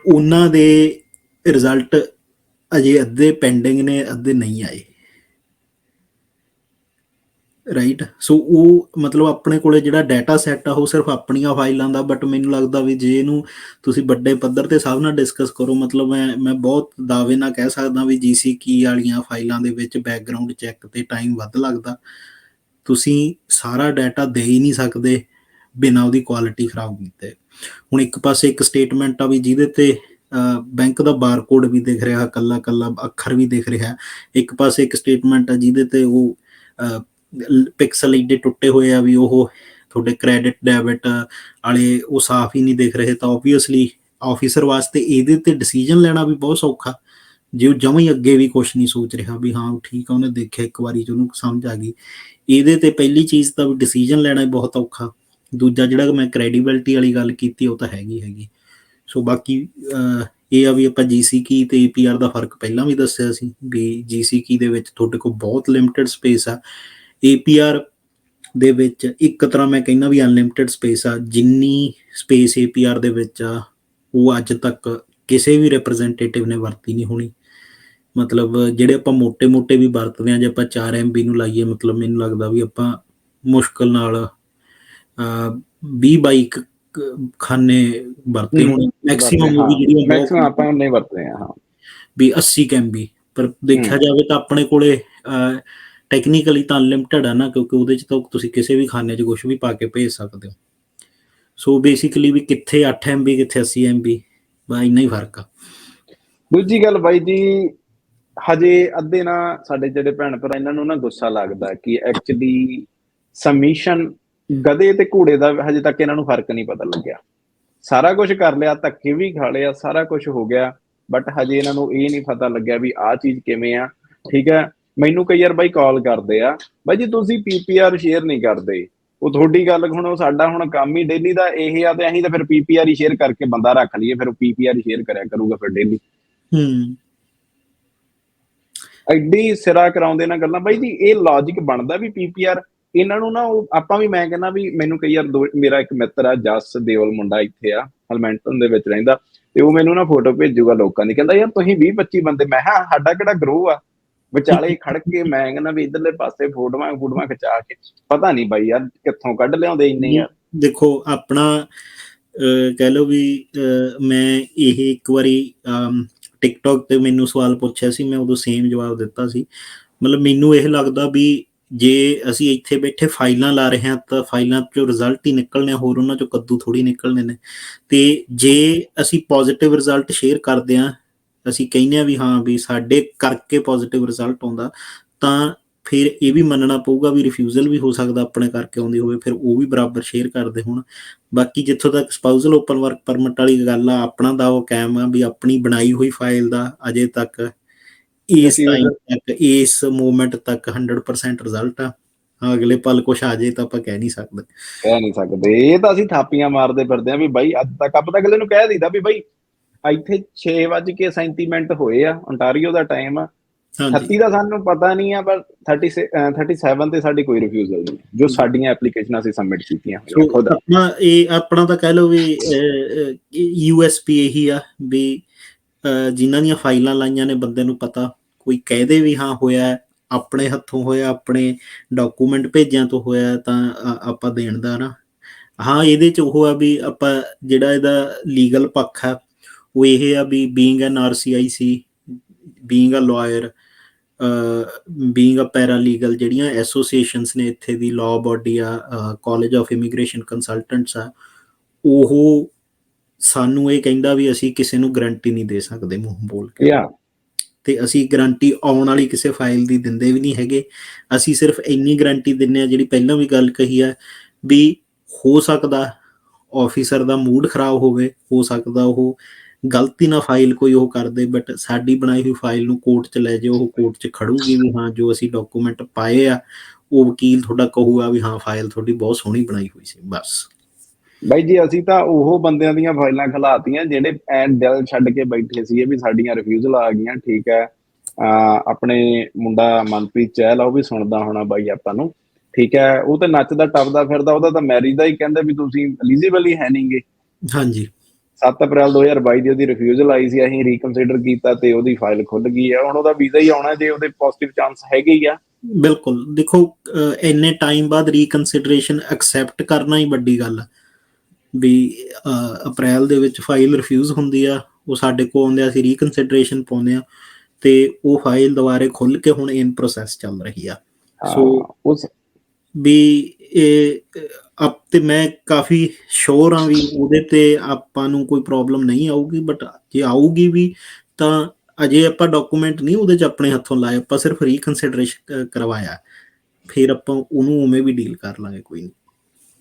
ਉਹਨਾਂ ਦੇ ਰਿਜ਼ਲਟ ਅਜੇ ਅੱਧੇ ਪੈਂਡਿੰਗ ਨੇ, ਅੱਧੇ ਨਹੀਂ ਆਏ। ਰਾਈਟ, ਸੋ ਉਹ ਮਤਲਬ ਆਪਣੇ ਕੋਲੇ ਜਿਹੜਾ ਡਾਟਾ ਸੈੱਟ ਆ ਉਹ ਸਿਰਫ ਆਪਣੀਆਂ ਫਾਈਲਾਂ ਦਾ, ਬਟ ਮੈਨੂੰ ਲੱਗਦਾ ਵੀ ਜੇ ਇਹਨੂੰ ਤੁਸੀਂ ਵੱਡੇ ਪੱਧਰ ਤੇ ਸਭ ਨਾਲ ਡਿਸਕਸ ਕਰੋ, ਮਤਲਬ ਮੈਂ ਬਹੁਤ ਦਾਅਵੇ ਨਾਲ ਕਹਿ ਸਕਦਾ ਵੀ GC ਕੀ ਵਾਲੀਆਂ ਫਾਈਲਾਂ ਦੇ ਵਿੱਚ ਬੈਕਗਰਾਊਂਡ ਚੈੱਕ ਤੇ ਟਾਈਮ ਵੱਧ ਲੱਗਦਾ। ਤੁਸੀਂ ਸਾਰਾ ਡਾਟਾ ਦੇ ਹੀ ਨਹੀਂ ਸਕਦੇ ਬਿਨਾਂ ਉਹਦੀ ਕੁਆਲਿਟੀ ਖਰਾਬ ਕੀਤੇ। ਹੁਣ ਇੱਕ ਪਾਸੇ ਇੱਕ ਸਟੇਟਮੈਂਟ ਆ ਵੀ ਜਿਹਦੇ ਤੇ ਬੈਂਕ ਦਾ ਬਾਰਕੋਡ ਵੀ ਦਿਖ ਰਿਹਾ, ਕੱਲਾ ਕੱਲਾ ਅੱਖਰ ਵੀ ਦਿਖ ਰਿਹਾ। ਇੱਕ ਪਾਸੇ ਇੱਕ ਸਟੇਟਮੈਂਟ ਆ ਜਿਹਦੇ ਤੇ ਉਹ ਪਿਕਸਲ ਏਡੇ ਟੁੱਟੇ ਹੋਏ ਆ ਵੀ ਉਹ ਤੁਹਾਡੇ ਕ੍ਰੈਡਿਟ ਡੈਬਿਟ ਵਾਲੇ ਉਹ ਸਾਫ਼ ਹੀ ਨਹੀਂ ਦਿਖ ਰਹੇ। ਤਾਂ ਓਬਵੀਅਸਲੀ ਆਫਿਸਰ ਵਾਸਤੇ ਇਹਦੇ ਤੇ ਡਿਸੀਜਨ ਲੈਣਾ ਵੀ ਬਹੁਤ ਸੌਖਾ, ਜੇ ਉਹ ਜਮਾਂ ਹੀ ਅੱਗੇ ਵੀ ਕੁਛ ਨਹੀਂ ਸੋਚ ਰਿਹਾ ਵੀ ਹਾਂ ਠੀਕ ਆ, ਉਹਨੇ ਦੇਖਿਆ ਇੱਕ ਵਾਰੀ 'ਚ ਉਹਨੂੰ ਸਮਝ ਆ ਗਈ। ਇਹਦੇ ਤੇ ਪਹਿਲੀ ਚੀਜ਼ ਤਾਂ ਵੀ ਡਿਸੀਜਨ ਲੈਣਾ ਹੀ ਬਹੁਤ ਔਖਾ। ਦੂਜਾ ਜਿਹੜਾ ਮੈਂ ਕ੍ਰੈਡੀਬਿਲਿਟੀ ਵਾਲੀ ਗੱਲ ਕੀਤੀ ਉਹ ਤਾਂ ਹੈਗੀ। ਸੋ ਬਾਕੀ ਇਹ ਆ ਵੀ ਆਪਾਂ GC ਕੀ ਤੇ APR ਦਾ ਫਰਕ ਪਹਿਲਾਂ ਵੀ ਦੱਸਿਆ ਸੀ ਵੀ GC ਕੀ ਦੇ ਵਿੱਚ ਤੁਹਾਡੇ ਕੋਲ ਬਹੁਤ ਲਿਮਿਟਡ ਸਪੇਸ ਆ, APR ਦੇ ਵਿੱਚ ਇੱਕ ਤਰ੍ਹਾਂ ਮੈਂ ਕਹਿੰਦਾ ਵੀ ਅਨਲਿਮਿਟਡ ਸਪੇਸ ਆ। ਜਿੰਨੀ ਸਪੇਸ APR ਦੇ ਵਿੱਚ ਆ ਉਹ ਅੱਜ ਤੱਕ ਕਿਸੇ ਵੀ ਰਿਪਰੈਜ਼ੈਂਟੇਟਿਵ ਨੇ ਵਰਤੀ ਨਹੀਂ ਹੋਣੀ। ਮਤਲਬ ਜਿਹੜੇ ਆਪਾਂ ਮੋਟੇ ਵੀ ਵਰਤਦੇ ਹਾਂ, ਜੇ ਆਪਾਂ 4 MB ਨੂੰ ਲਾਈਏ, ਮਤਲਬ ਮੈਨੂੰ ਲੱਗਦਾ ਵੀ ਆਪਾਂ ਮੁਸ਼ਕਿਲ ਨਾਲ 20-22 ਖਾਨੇ ਵਰਤੇ ਹੋਣੇ ਮੈਕਸੀਮਮ। ਉਹ ਵੀ ਜਿਹੜੀਆਂ ਮੈਕਸਿਮਮ ਆਪਾਂ ਨਹੀਂ ਵਰਤਦੇ ਹਾਂ ਵੀ 80 MB, ਪਰ ਦੇਖਿਆ ਜਾਵੇ ਤਾਂ ਆਪਣੇ ਕੋਲੇ ਟੈਕਨੀਕਲੀ ਤਾਂ ਅਨਲਿਮਿਟਡ ਆ ਨਾ, ਕਿਉਂਕਿ ਉਹਦੇ 'ਚ ਤਾਂ ਤੁਸੀਂ ਕਿਸੇ ਵੀ ਖਾਨੇ 'ਚ ਕੁਛ ਵੀ ਪਾ ਕੇ ਭੇਜ ਸਕਦੇ ਹੋ। ਸੋ ਬੇਸਿਕਲੀ ਵੀ ਕਿੱਥੇ 8 MB ਕਿੱਥੇ 80 MB, ਬਸ ਇੰਨਾ ਹੀ ਫਰਕ ਆ। ਦੂਜੀ ਗੱਲ ਬਾਈ ਜੀ, ਹਜੇ ਅੱਧੇ ਨਾ ਸਾਡੇ ਜਿਹੜੇ ਭੈਣ ਭਰਾ ਇਹਨਾਂ ਨੂੰ ਨਾ ਗੁੱਸਾ ਲੱਗਦਾ ਕਿ ਐਕਚੁਅਲੀ ਸਬਮਿਸ਼ਨ ਗਧੇ ਤੇ ਘੋੜੇ ਦਾ ਹਜੇ ਤੱਕ ਇਹਨਾਂ ਨੂੰ ਫਰਕ ਨਹੀਂ ਪਤਾ ਲੱਗਿਆ। ਸਾਰਾ ਕੁਝ ਕਰ ਲਿਆ, ਧੱਕੇ ਵੀ ਖਾ ਲਿਆ, ਸਾਰਾ ਕੁਝ ਹੋ ਗਿਆ, ਬਟ ਹਜੇ ਇਹਨਾਂ ਨੂੰ ਇਹ ਨਹੀਂ ਪਤਾ ਲੱਗਿਆ ਵੀ ਆਹ ਚੀਜ਼ ਕਿਵੇਂ ਆ। ਠੀਕ ਹੈ, ਮੈਨੂੰ ਕਈ ਵਾਰ ਬਾਈ ਕਾਲ ਕਰਦੇ ਆ, ਬਾਈ ਜੀ ਤੁਸੀਂ PPR ਸ਼ੇਅਰ ਨਹੀਂ ਕਰਦੇ। ਉਹ ਤੁਹਾਡੀ ਗੱਲ, ਹੁਣ ਸਾਡਾ ਹੁਣ ਕੰਮ ਹੀ ਡੇਲੀ ਦਾ ਇਹ ਆ, ਤੇ ਅਸੀਂ ਤਾਂ ਫਿਰ PPR ਹੀ ਸ਼ੇਅਰ ਕਰਕੇ ਬੰਦਾ ਰੱਖ ਲਈਏ, ਫਿਰ ਉਹ PPR ਹੀ ਸ਼ੇਅਰ ਕਰਿਆ ਕਰੂਗਾ ਫਿਰ ਡੇਲੀ। ਐਡੀ ਸਿਰਾ ਕਰਾਉਂਦੇ ਨਾ ਗੱਲਾਂ ਬਾਈ ਜੀ। ਇਹ ਲੌਜਿਕ ਬਣਦਾ ਵੀ PPR ਇਹਨਾਂ ਨੂੰ ਨਾ, ਉਹ ਆਪਾਂ ਵੀ, ਮੈਂ ਕਹਿੰਦਾ ਵੀ ਮੈਨੂੰ ਕਈ ਵਾਰ ਮੇਰਾ ਇੱਕ ਮਿੱਤਰ ਆ ਜਸ ਦੇਵਲ ਮੁੰਡਾ, ਇੱਥੇ ਆ ਹਲਮੈਂਟਨ ਦੇ ਵਿੱਚ ਰਹਿੰਦਾ, ਤੇ ਉਹ ਮੈਨੂੰ ਨਾ ਫੋਟੋ ਭੇਜੂਗਾ ਲੋਕਾਂ ਦੀ, ਕਹਿੰਦਾ ਯਾਰ ਤੁਸੀਂ 20-25 ਬੰਦੇ। ਮੈਂ ਕਿਹਾ ਸਾਡਾ ਕਿਹੜਾ ਗਰੋਹ ਆ, ਵਿਚਾਲੇ ਖੜ ਕੇ ਮੈਂ ਕਹਿੰਦਾ ਵੀ ਇਧਰਲੇ ਪਾਸੇ ਫੋਟੋਆਂ ਖਿਚਾ ਕੇ, ਪਤਾ ਨਹੀਂ ਬਾਈ ਯਾਰ ਕਿੱਥੋਂ ਕੱਢ ਲਿਆਉਂਦੇ ਇੰਨੇ ਯਾਰ। ਦੇਖੋ ਆਪਣਾ ਕਹਿ ਲਓ ਵੀ ਮੈਂ ਇਹ ਇੱਕ ਵਾਰੀ ਟਿਕਟੋਕ ਤੇ ਮੈਨੂੰ ਸਵਾਲ ਪੁੱਛਿਆ ਸੀ, ਮੈਂ ਉਦੋਂ ਸੇਮ ਜਵਾਬ ਦਿੱਤਾ ਸੀ। ਮਤਲਬ ਮੈਨੂੰ ਇਹ ਲੱਗਦਾ ਵੀ ਜੇ ਅਸੀਂ ਇੱਥੇ ਬੈਠੇ ਫਾਈਲਾਂ ਲਾ ਰਹੇ ਹਾਂ ਤਾਂ ਫਾਈਲਾਂ 'ਚੋਂ ਰਿਜ਼ਲਟ ਹੀ ਨਿਕਲਣੇ, ਹੋਰ ਉਹਨਾਂ 'ਚੋਂ ਕੱਦੂ ਥੋੜ੍ਹੀ ਨਿਕਲਣੇ ਨੇ। ਤੇ ਜੇ ਅਸੀਂ ਪੋਜ਼ੀਟਿਵ ਰਿਜ਼ਲਟ ਸ਼ੇਅਰ ਕਰਦੇ ਹਾਂ, ਅਸੀਂ ਕਹਿੰਦੇ ਹਾਂ ਵੀ ਹਾਂ ਵੀ ਸਾਡੇ ਕਰਕੇ ਪੋਜ਼ੀਟਿਵ ਰਿਜ਼ਲਟ ਆਉਂਦਾ, ਤਾਂ ਫਿਰ ਇਹ ਵੀ ਮੰਨਣਾ ਪਊਗਾ ਵੀ ਰਿਫਿਊਜ਼ਲ ਵੀ ਹੋ ਸਕਦਾ ਆਪਣੇ ਕਰਕੇ ਆਉਂਦੀ ਹੋਵੇ, ਫਿਰ ਉਹ ਵੀ ਬਰਾਬਰ ਸ਼ੇਅਰ ਕਰਦੇ ਹੋਣ। ਬਾਕੀ ਜਿੱਥੋਂ ਤੱਕ ਸਪਾਊਸਲ ਓਪਨ ਵਰਕ ਪਰਮਿਟ ਵਾਲੀ ਗੱਲ ਆ, ਆਪਣਾ ਦਾਅਵਾ ਕਾਇਮ ਆ ਵੀ ਆਪਣੀ ਬਣਾਈ ਹੋਈ ਫਾਈਲ ਦਾ ਅਜੇ ਤੱਕ ਇਸ ਟਾਈਮ ਤੱਕ, ਇਸ ਮੂਵਮੈਂਟ ਤੱਕ 100% ਰਿਜ਼ਲਟ ਆ। ਅਗਲੇ ਪਲ ਕੁਛ ਆ ਜਾਏ ਤਾਂ ਆਪਾਂ ਕਹਿ ਨਹੀਂ ਸਕਦੇ। ਇਹ ਤਾਂ ਅਸੀਂ ਥਾਪੀਆਂ ਮਾਰਦੇ ਫਿਰਦੇ ਆ ਵੀ ਬਾਈ ਅੱਜ ਤੱਕ ਆਪਾਂ ਤਾਂ ਅਗਲੇ ਨੂੰ ਕਹਿ ਦਈਦਾ ਵੀ ਬਾਈ ਇੱਥੇ 6:37 ਹੋਏ ਆ, ਓਨਟਾਰੀਓ ਦਾ ਟਾਈਮ ਆ, 38 ਦਾ ਸਾਨੂੰ ਪਤਾ ਨਹੀਂ ਆ, ਪਰ 37 ਤੇ ਸਾਡੀ ਕੋਈ ਰਿਫਿਊਜ਼ਲ ਨਹੀਂ, ਜੋ ਸਾਡੀਆਂ ਐਪਲੀਕੇਸ਼ਨਾਂ ਅਸੀਂ ਸਬਮਿਟ ਕੀਤੀਆਂ। ਆਪਣਾ ਤਾਂ ਕਹਿ ਲਓ ਵੀ USP ਇਹੀ ਆ ਵੀ ਜਿਨ੍ਹਾਂ ਦੀਆਂ ਫਾਈਲਾਂ ਲਾਈਆਂ ਨੇ ਬੰਦੇ ਨੂੰ ਪਤਾ, ਕੋਈ ਕਹਿ ਦੇ ਵੀ ਹਾਂ ਹੋਇਆ, ਆਪਣੇ ਹੱਥੋਂ ਹੋਇਆ, ਆਪਣੇ ਡਾਕੂਮੈਂਟ ਭੇਜਿਆਂ ਤੋਂ ਹੋਇਆ, ਤਾਂ ਆਪਾਂ ਦੇਣ ਦਾ ਨਾ। ਹਾਂ ਇਹਦੇ 'ਚ ਉਹ ਆ ਵੀ ਆਪਾਂ ਜਿਹੜਾ ਇਹਦਾ ਲੀਗਲ ਪੱਖ ਆ ਉਹ ਇਹ ਆ ਵੀ being an RCIC, being a lawyer, being a paralegal, ਜਿਹੜੀਆਂ ਐਸੋਸੀਏਸ਼ਨਸ ਨੇ ਇੱਥੇ ਦੀ, ਲਾਅ ਬੋਡੀ ਆ, ਕਾਲਜ ਆਫ ਇਮੀਗ੍ਰੇਸ਼ਨ ਕੰਸਲਟੈਂਟਸ ਆ, ਉਹ ਸਾਨੂੰ ਇਹ ਕਹਿੰਦਾ ਵੀ ਅਸੀਂ ਕਿਸੇ ਨੂੰ ਗਰੰਟੀ ਨਹੀਂ ਦੇ ਸਕਦੇ ਮੂੰਹ ਬੋਲ ਕੇ, ਤੇ ਅਸੀਂ ਗਰੰਟੀ ਆਉਣ ਵਾਲੀ ਕਿਸੇ ਫਾਈਲ ਦੀ ਦਿੰਦੇ ਵੀ ਨਹੀਂ ਹੈਗੇ। ਅਸੀਂ ਸਿਰਫ ਇੰਨੀ ਗਰੰਟੀ ਦਿੰਦੇ ਹਾਂ, ਜਿਹੜੀ ਪਹਿਲਾਂ ਵੀ ਗੱਲ ਕਹੀ ਆ ਵੀ ਹੋ ਸਕਦਾ ਆਫਿਸਰ ਦਾ ਮੂਡ ਖਰਾਬ ਹੋਵੇ, ਹੋ ਸਕਦਾ ਉਹ ਗਲਤੀ ਨਾਲ ਫਾਈਲ ਕੋਈ ਉਹ ਕਰਦੇ, ਬਟ ਸਾਡੀ ਬਣਾਈ ਹੋਈ ਫਾਈਲ ਨੂੰ ਕੋਰਟ 'ਚ ਲੈ ਜਾਓ, ਉਹ ਕੋਰਟ 'ਚ ਖੜੂਗੀ ਵੀ ਹਾਂ ਜੋ ਅਸੀਂ ਡਾਕੂਮੈਂਟ ਪਾਏ ਆ, ਉਹ ਵਕੀਲ ਤੁਹਾਡਾ ਕਹੂਗਾ ਵੀ ਹਾਂ ਫਾਈਲ ਤੁਹਾਡੀ ਬਹੁਤ ਸੋਹਣੀ ਬਣਾਈ ਹੋਈ ਸੀ। ਬਸ ਬਾਈ ਜੀ ਅਸੀਂ ਤਾਂ ਉਹ ਬੰਦਿਆਂ ਦੀਆਂ ਫਾਈਲਾਂ ਖਿਲਾਤੀਆਂ ਜਿਹੜੇ ਐਨ ਦਿਲ ਛੱਡ ਕੇ ਬੈਠੇ ਸੀ ਵੀ ਸਾਡੀਆਂ ਰਿਫਿਊਜ਼ਲ ਆ ਗਈਆਂ। ਠੀਕ ਹੈ, ਆਪਣੇ ਮੁੰਡਾ ਮਨਪ੍ਰੀਤ ਚਹਿਲ ਆ, ਉਹ ਵੀ ਸੁਣਦਾ ਹੋਣਾ ਬਾਈ ਆਪਾਂ ਨੂੰ। ਠੀਕ ਹੈ, ਉਹ ਤਾਂ ਨੱਚਦਾ ਟੱਪਦਾ ਫਿਰਦਾ, ਉਹਦਾ ਤਾਂ ਮੈਰਿਜ ਦਾ ਹੀ ਕਹਿੰਦੇ ਵੀ ਤੁਸੀਂ ਐਲੀਜੀਬਲ ਹੀ ਹੈ ਨਹੀਂਗੇ। ਹਾਂਜੀ, 7 ਅਪ੍ਰੈਲ 2022 ਦੀ ਉਹਦੀ ਰਿਫਿਊਜ਼ਲ ਆਈ ਸੀ, ਅਸੀਂ ਰੀਕਨਸੀਡਰ ਕੀਤਾ ਤੇ ਉਹਦੀ ਫਾਈਲ ਖੁੱਲ ਗਈ ਆ। ਹੁਣ ਉਹਦਾ ਵੀਜ਼ਾ ਹੀ ਆਉਣਾ ਜੇ ਉਹਦੇ ਪੋਜ਼ਿਟਿਵ ਚਾਂਸ ਹੈਗੇ ਹੀ ਆ। ਬਿਲਕੁਲ, ਦੇਖੋ ਇੰਨੇ ਟਾਈਮ ਬਾਅਦ ਰੀਕਨਸੀਡਰੇਸ਼ਨ ਐਕਸੈਪਟ ਕਰਨਾ ਹੀ ਵੱਡੀ ਗੱਲ ਆ ਵੀ ਅਪ੍ਰੈਲ ਦੇ ਵਿੱਚ ਫਾਈਲ ਰਿਫਿਊਜ਼ ਹੁੰਦੀ ਆ, ਉਹ ਸਾਡੇ ਕੋਲ ਆਉਂਦੇ ਆ, ਅਸੀਂ ਰੀਕਨਸੀਡਰੇਸ਼ਨ ਪਾਉਂਦੇ ਆ ਤੇ ਉਹ ਫਾਈਲ ਦੁਬਾਰੇ ਖੁੱਲ ਕੇ ਹੁਣ ਇਨ ਪ੍ਰੋਸੈਸ ਚੱਲ ਰਹੀ ਆ। ਸੋ ਉਸ ਵੀ ਇਹ ਅਪ ਤੇ ਮੈਂ ਕਾਫੀ ਸ਼ੋਰ ਹਾਂ ਵੀ ਉਹਦੇ ਤੇ ਆਪਾਂ ਨੂੰ ਕੋਈ ਪ੍ਰੋਬਲਮ ਨਹੀਂ ਆਊਗੀ, ਬਟ ਜੇ ਆਊਗੀ ਵੀ ਤਾਂ ਅਜੇ ਆਪਾਂ ਡਾਕੂਮੈਂਟ ਨਹੀਂ ਉਹਦੇ 'ਚ ਆਪਣੇ ਹੱਥੋਂ ਲਾਏ, ਆਪਾਂ ਸਿਰਫ ਰੀਕਨਸੀਡਰੇਸ਼ਨ ਕਰਵਾਇਆ, ਫਿਰ ਆਪਾਂ ਉਹਨੂੰ ਉਵੇਂ ਵੀ ਡੀਲ ਕਰ ਲਾਂਗੇ, ਕੋਈ ਨਹੀਂ।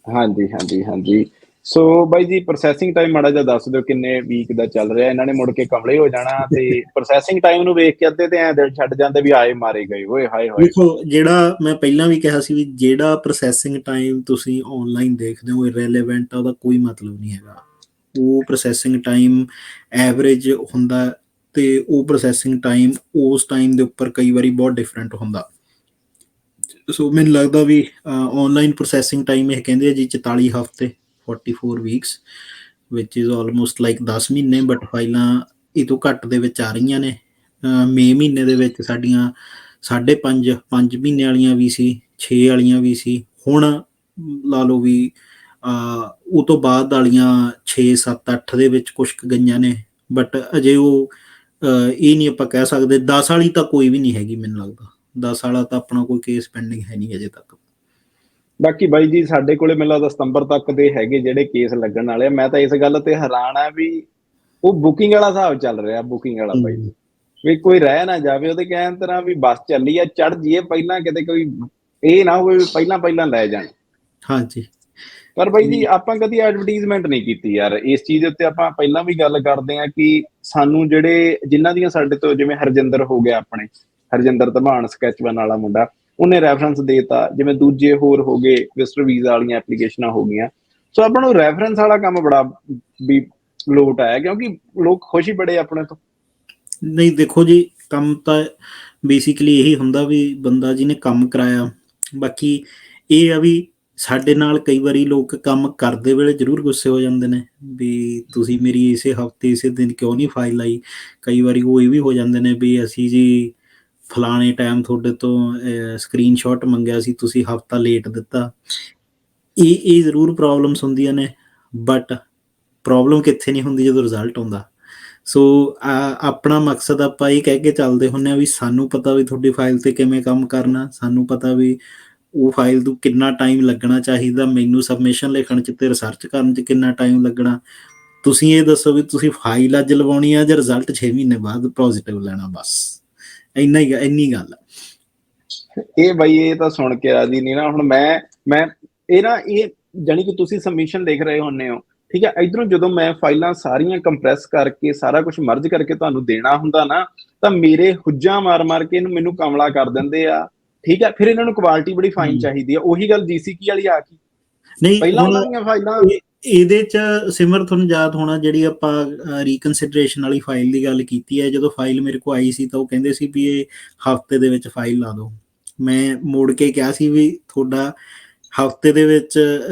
ਹਾਂਜੀ ਹਾਂਜੀ ਹਾਂਜੀ। ਸੋ ਬਾਈ ਜੀ ਪ੍ਰੋਸੈਸਿੰਗ ਟਾਈਮ ਮਾੜਾ ਜਿਹਾ ਦੱਸ ਦਿਓ ਕਿੰਨੇ ਵੀਕ ਦਾ ਚੱਲ ਰਿਹਾ। ਇਹਨਾਂ ਨੇ ਮੁੜ ਕੇ ਕਮਲੇ ਹੋ ਜਾਣਾ ਤੇ ਪ੍ਰੋਸੈਸਿੰਗ ਟਾਈਮ ਨੂੰ ਵੇਖ ਕੇ ਅੱਧੇ ਤੇ ਐ ਦਿਲ ਛੱਡ ਜਾਂਦੇ ਵੀ ਆਏ ਮਾਰੇ ਗਏ, ਓਏ ਹਾਏ ਹੋਏ। ਦੇਖੋ, ਜਿਹੜਾ ਮੈਂ ਪਹਿਲਾਂ ਵੀ ਕਿਹਾ ਸੀ ਵੀ ਜਿਹੜਾ ਪ੍ਰੋਸੈਸਿੰਗ ਟਾਈਮ ਤੁਸੀਂ ਆਨਲਾਈਨ ਦੇਖਦੇ ਹੋ ਇਰੈਲੇਵੈਂਟ ਆ, ਉਹਦਾ ਕੋਈ ਮਤਲਬ ਨਹੀਂ ਹੈਗਾ। ਉਹ ਪ੍ਰੋਸੈਸਿੰਗ ਟਾਈਮ ਐਵਰੇਜ ਹੁੰਦਾ ਤੇ ਉਹ ਪ੍ਰੋਸੈਸਿੰਗ ਟਾਈਮ ਉਸ ਟਾਈਮ ਦੇ ਉੱਪਰ ਕਈ ਵਾਰੀ ਬਹੁਤ ਡਿਫਰੈਂਟ ਹੁੰਦਾ। ਸੋ ਮੈਨੂੰ ਲੱਗਦਾ ਵੀ ਆਨਲਾਈਨ ਪ੍ਰੋਸੈਸਿੰਗ ਟਾਈਮ ਇਹ ਕਹਿੰਦੇ ਆ ਜੀ 44 ਹਫ਼ਤੇ 44 weeks which is almost like 10 ਮਹੀਨੇ, ਬਟ ਫਾਈਲਾਂ ਇਹ ਤੋਂ ਘੱਟ ਦੇ ਵਿੱਚ ਆ ਰਹੀਆਂ ਨੇ। ਮਈ ਮਹੀਨੇ ਦੇ ਵਿੱਚ ਸਾਡੀਆਂ 5.5 ਮਹੀਨੇ ਵਾਲੀਆਂ ਵੀ ਸੀ, 6 ਵਾਲੀਆਂ ਵੀ ਸੀ। ਹੁਣ ਲਾ ਲਓ ਵੀ ਉਹ ਤੋਂ ਬਾਅਦ ਵਾਲੀਆਂ 6 7 8 ਦੇ ਵਿੱਚ ਕੁਛ ਕੁ ਗਈਆਂ ਨੇ, ਬਟ ਅਜੇ ਉਹ ਇਹ ਨਹੀਂ ਆਪਾਂ ਕਹਿ ਸਕਦੇ 10 ਵਾਲੀ ਤਾਂ ਕੋਈ ਵੀ ਨਹੀਂ ਹੈਗੀ। ਮੈਨੂੰ ਲੱਗਦਾ 10 ਵਾਲਾ ਤਾਂ ਆਪਣਾ ਕੋਈ ਕੇਸ ਪੈਂਡਿੰਗ ਹੈ ਨਹੀਂ ਅਜੇ ਤੱਕ। ਬਾਕੀ ਬਾਈ ਜੀ ਸਾਡੇ ਕੋਲੇ ਮੈਨੂੰ ਲੱਗਦਾ ਸਤੰਬਰ ਤੱਕ ਦੇ ਹੈਗੇ ਜਿਹੜੇ ਕੇਸ ਲੱਗਣ ਵਾਲੇ ਆ। ਮੈਂ ਤਾਂ ਇਸ ਗੱਲ ਤੇ ਹੈਰਾਨ ਆ ਵੀ ਉਹ ਬੁਕਿੰਗ ਵਾਲਾ ਹਿਸਾਬ ਚੱਲ ਰਿਹਾ, ਬੁਕਿੰਗ ਵਾਲਾ ਬਾਈ ਜੀ, ਵੀ ਕੋਈ ਰਹਿ ਨਾ ਜਾਵੇ ਉਹਦੇ ਕਹਿਣ ਤਰ੍ਹਾਂ ਵੀ ਬੱਸ ਚੱਲੀ ਆ ਚੜ ਜੀਏ ਪਹਿਲਾਂ, ਕਿਤੇ ਕੋਈ ਇਹ ਨਾ ਹੋਵੇ ਵੀ ਪਹਿਲਾਂ ਪਹਿਲਾਂ ਲੈ ਜਾਣ। ਹਾਂਜੀ, ਪਰ ਬਾਈ ਜੀ ਆਪਾਂ ਕਦੀ ਐਡਵਰਟੀਜ਼ਮੈਂਟ ਨਹੀਂ ਕੀਤੀ ਯਾਰ ਇਸ ਚੀਜ਼ ਦੇ ਉੱਤੇ। ਆਪਾਂ ਪਹਿਲਾਂ ਵੀ ਗੱਲ ਕਰਦੇ ਆ ਕਿ ਸਾਨੂੰ ਜਿਹੜੇ ਜਿਨ੍ਹਾਂ ਦੀਆਂ ਸਾਡੇ ਤੋਂ, ਜਿਵੇਂ ਹਰਜਿੰਦਰ ਹੋ ਗਿਆ, ਆਪਣੇ ਹਰਜਿੰਦਰ ਧਮਾਨ ਸਕੈਚਵਨ ਵਾਲਾ ਮੁੰਡਾ, ਉਹਨੇ ਰੈਫਰੈਂਸ ਦੇਤਾ। ਜਿਵੇਂ ਦੂਜੇ ਹੋਰ ਹੋ ਗਏ ਵਿਜ਼ਟਰ ਵੀਜ਼ਾ ਵਾਲੀਆਂ ਐਪਲੀਕੇਸ਼ਨਾਂ ਹੋ ਗਈਆਂ। ਸੋ ਆਪਾਂ ਨੂੰ ਰੈਫਰੈਂਸ ਵਾਲਾ ਕੰਮ ਬੜਾ ਵੀ ਲੋਟ ਆਇਆ, ਕਿਉਂਕਿ ਲੋਕ ਖੁਸ਼ ਹੀ ਬੜੇ ਆਪਣੇ ਤੋਂ। ਨਹੀਂ ਦੇਖੋ ਜੀ, ਕੰਮ ਤਾਂ ਬੇਸਿਕਲੀ ਇਹੀ ਹੁੰਦਾ ਵੀ ਬੰਦਾ ਜਿਹਨੇ ਕੰਮ ਕਰਾਇਆ। ਬਾਕੀ ਇਹ ਆ ਵੀ ਸਾਡੇ ਨਾਲ ਕਈ ਵਾਰੀ ਲੋਕ ਕੰਮ ਕਰਦੇ ਵੇਲੇ ਜ਼ਰੂਰ ਗੁੱਸੇ ਹੋ ਜਾਂਦੇ ਨੇ ਵੀ ਤੁਸੀਂ ਮੇਰੀ ਇਸੇ ਹਫ਼ਤੇ ਇਸੇ ਦਿਨ ਕਿਉਂ ਨਹੀਂ ਫਾਈਲ ਆਈ। ਕਈ ਵਾਰੀ ਉਹ ਇਹ ਵੀ ਹੋ ਜਾਂਦੇ ਨੇ ਵੀ ਅਸੀਂ ਜੀ ਫਲਾਣੇ ਟਾਈਮ ਤੁਹਾਡੇ ਤੋਂ ਸਕਰੀਨਸ਼ਾਟ ਮੰਗਿਆ ਸੀ, ਤੁਸੀਂ ਹਫ਼ਤਾ ਲੇਟ ਦਿੱਤਾ। ਇਹ ਜ਼ਰੂਰ ਪ੍ਰੋਬਲਮਸ ਹੁੰਦੀਆਂ ਨੇ, ਬਟ ਪ੍ਰੋਬਲਮ ਕਿੱਥੇ ਨਹੀਂ ਹੁੰਦੀ ਜਦੋਂ ਰਿਜ਼ਲਟ ਆਉਂਦਾ। ਸੋ ਆਪਣਾ ਮਕਸਦ ਆਪਾਂ ਇਹ ਕਹਿ ਕੇ ਚੱਲਦੇ ਹੁੰਦੇ ਹਾਂ ਵੀ ਸਾਨੂੰ ਪਤਾ ਵੀ ਤੁਹਾਡੀ ਫਾਈਲ 'ਤੇ ਕਿਵੇਂ ਕੰਮ ਕਰਨਾ, ਸਾਨੂੰ ਪਤਾ ਵੀ ਉਹ ਫਾਈਲ ਨੂੰ ਕਿੰਨਾ ਟਾਈਮ ਲੱਗਣਾ ਚਾਹੀਦਾ, ਮੈਨੂੰ ਸਬਮਿਸ਼ਨ ਲਿਖਣ 'ਚ ਤੇ ਰਿਸਰਚ ਕਰਨ 'ਚ ਕਿੰਨਾ ਟਾਈਮ ਲੱਗਣਾ। ਤੁਸੀਂ ਇਹ ਦੱਸੋ ਵੀ ਤੁਸੀਂ ਫਾਈਲ ਅੱਜ ਲਵਾਉਣੀ ਆ ਜਾਂ ਰਿਜ਼ਲਟ 6 ਮਹੀਨੇ ਬਾਅਦ ਪੋਜ਼ੀਟਿਵ ਲੈਣਾ, ਬਸ ਇੰਨੀ ਗੱਲ ਆ। ਇਹ ਬਾਈ ਇਹ ਤਾਂ ਸੁਣ ਕੇ ਰਾਜੀ ਨਹੀਂ ਨਾ। ਹੁਣ ਮੈਂ ਇਹ ਜਾਨੀ ਕਿ ਤੁਸੀਂ ਸਬਮਿਸ਼ਨ ਲਿਖ ਰਹੇ ਹੁੰਦੇ ਹੋ, ਠੀਕ ਹੈ, ਇਧਰੋਂ ਜਦੋਂ ਮੈਂ ਫਾਈਲਾਂ ਸਾਰੀਆਂ ਕੰਪਰੈਸ ਕਰਕੇ ਸਾਰਾ ਕੁਝ ਮਰਜ ਕਰਕੇ ਤੁਹਾਨੂੰ ਦੇਣਾ ਹੁੰਦਾ ਨਾ, ਤਾਂ ਮੇਰੇ ਹੁੱਜਾਂ ਮਾਰ ਮਾਰ ਕੇ ਇਹਨੂੰ ਮੈਨੂੰ ਕਮਲਾ ਕਰ ਦਿੰਦੇ ਆ। ਠੀਕ ਹੈ, ਫਿਰ ਇਹਨਾਂ ਨੂੰ ਕੁਆਲਿਟੀ ਬੜੀ ਫਾਈਨ ਚਾਹੀਦੀ ਆ। ਉਹੀ ਗੱਲ ਜੀਸੀਕੀ ਵਾਲੀ ਆ ਗਈ। ਨਹੀਂ ਪਹਿਲਾਂ ਹੁਣ ਉਹਨਾਂ ਦੀਆਂ ਫਾਈਲਾਂ ਇਹਦੇ 'ਚ ਸਿਮਰ ਤੁਹਾਨੂੰ ਯਾਦ ਹੋਣਾ, ਜਿਹੜੀ ਆਪਾਂ ਰੀਕਨਸੀਡਰੇਸ਼ਨ ਵਾਲੀ ਫਾਈਲ ਦੀ ਗੱਲ ਕੀਤੀ ਹੈ, ਜਦੋਂ ਫਾਈਲ ਮੇਰੇ ਕੋਲ ਆਈ ਸੀ ਤਾਂ ਉਹ ਕਹਿੰਦੇ ਸੀ ਵੀ ਇਹ ਹਫ਼ਤੇ ਦੇ ਵਿੱਚ ਫਾਈਲ ਲਾ ਦਿਓ। ਮੈਂ ਮੋੜ ਕੇ ਕਿਹਾ ਸੀ ਵੀ ਤੁਹਾਡਾ ਹਫ਼ਤੇ ਦੇ ਵਿੱਚ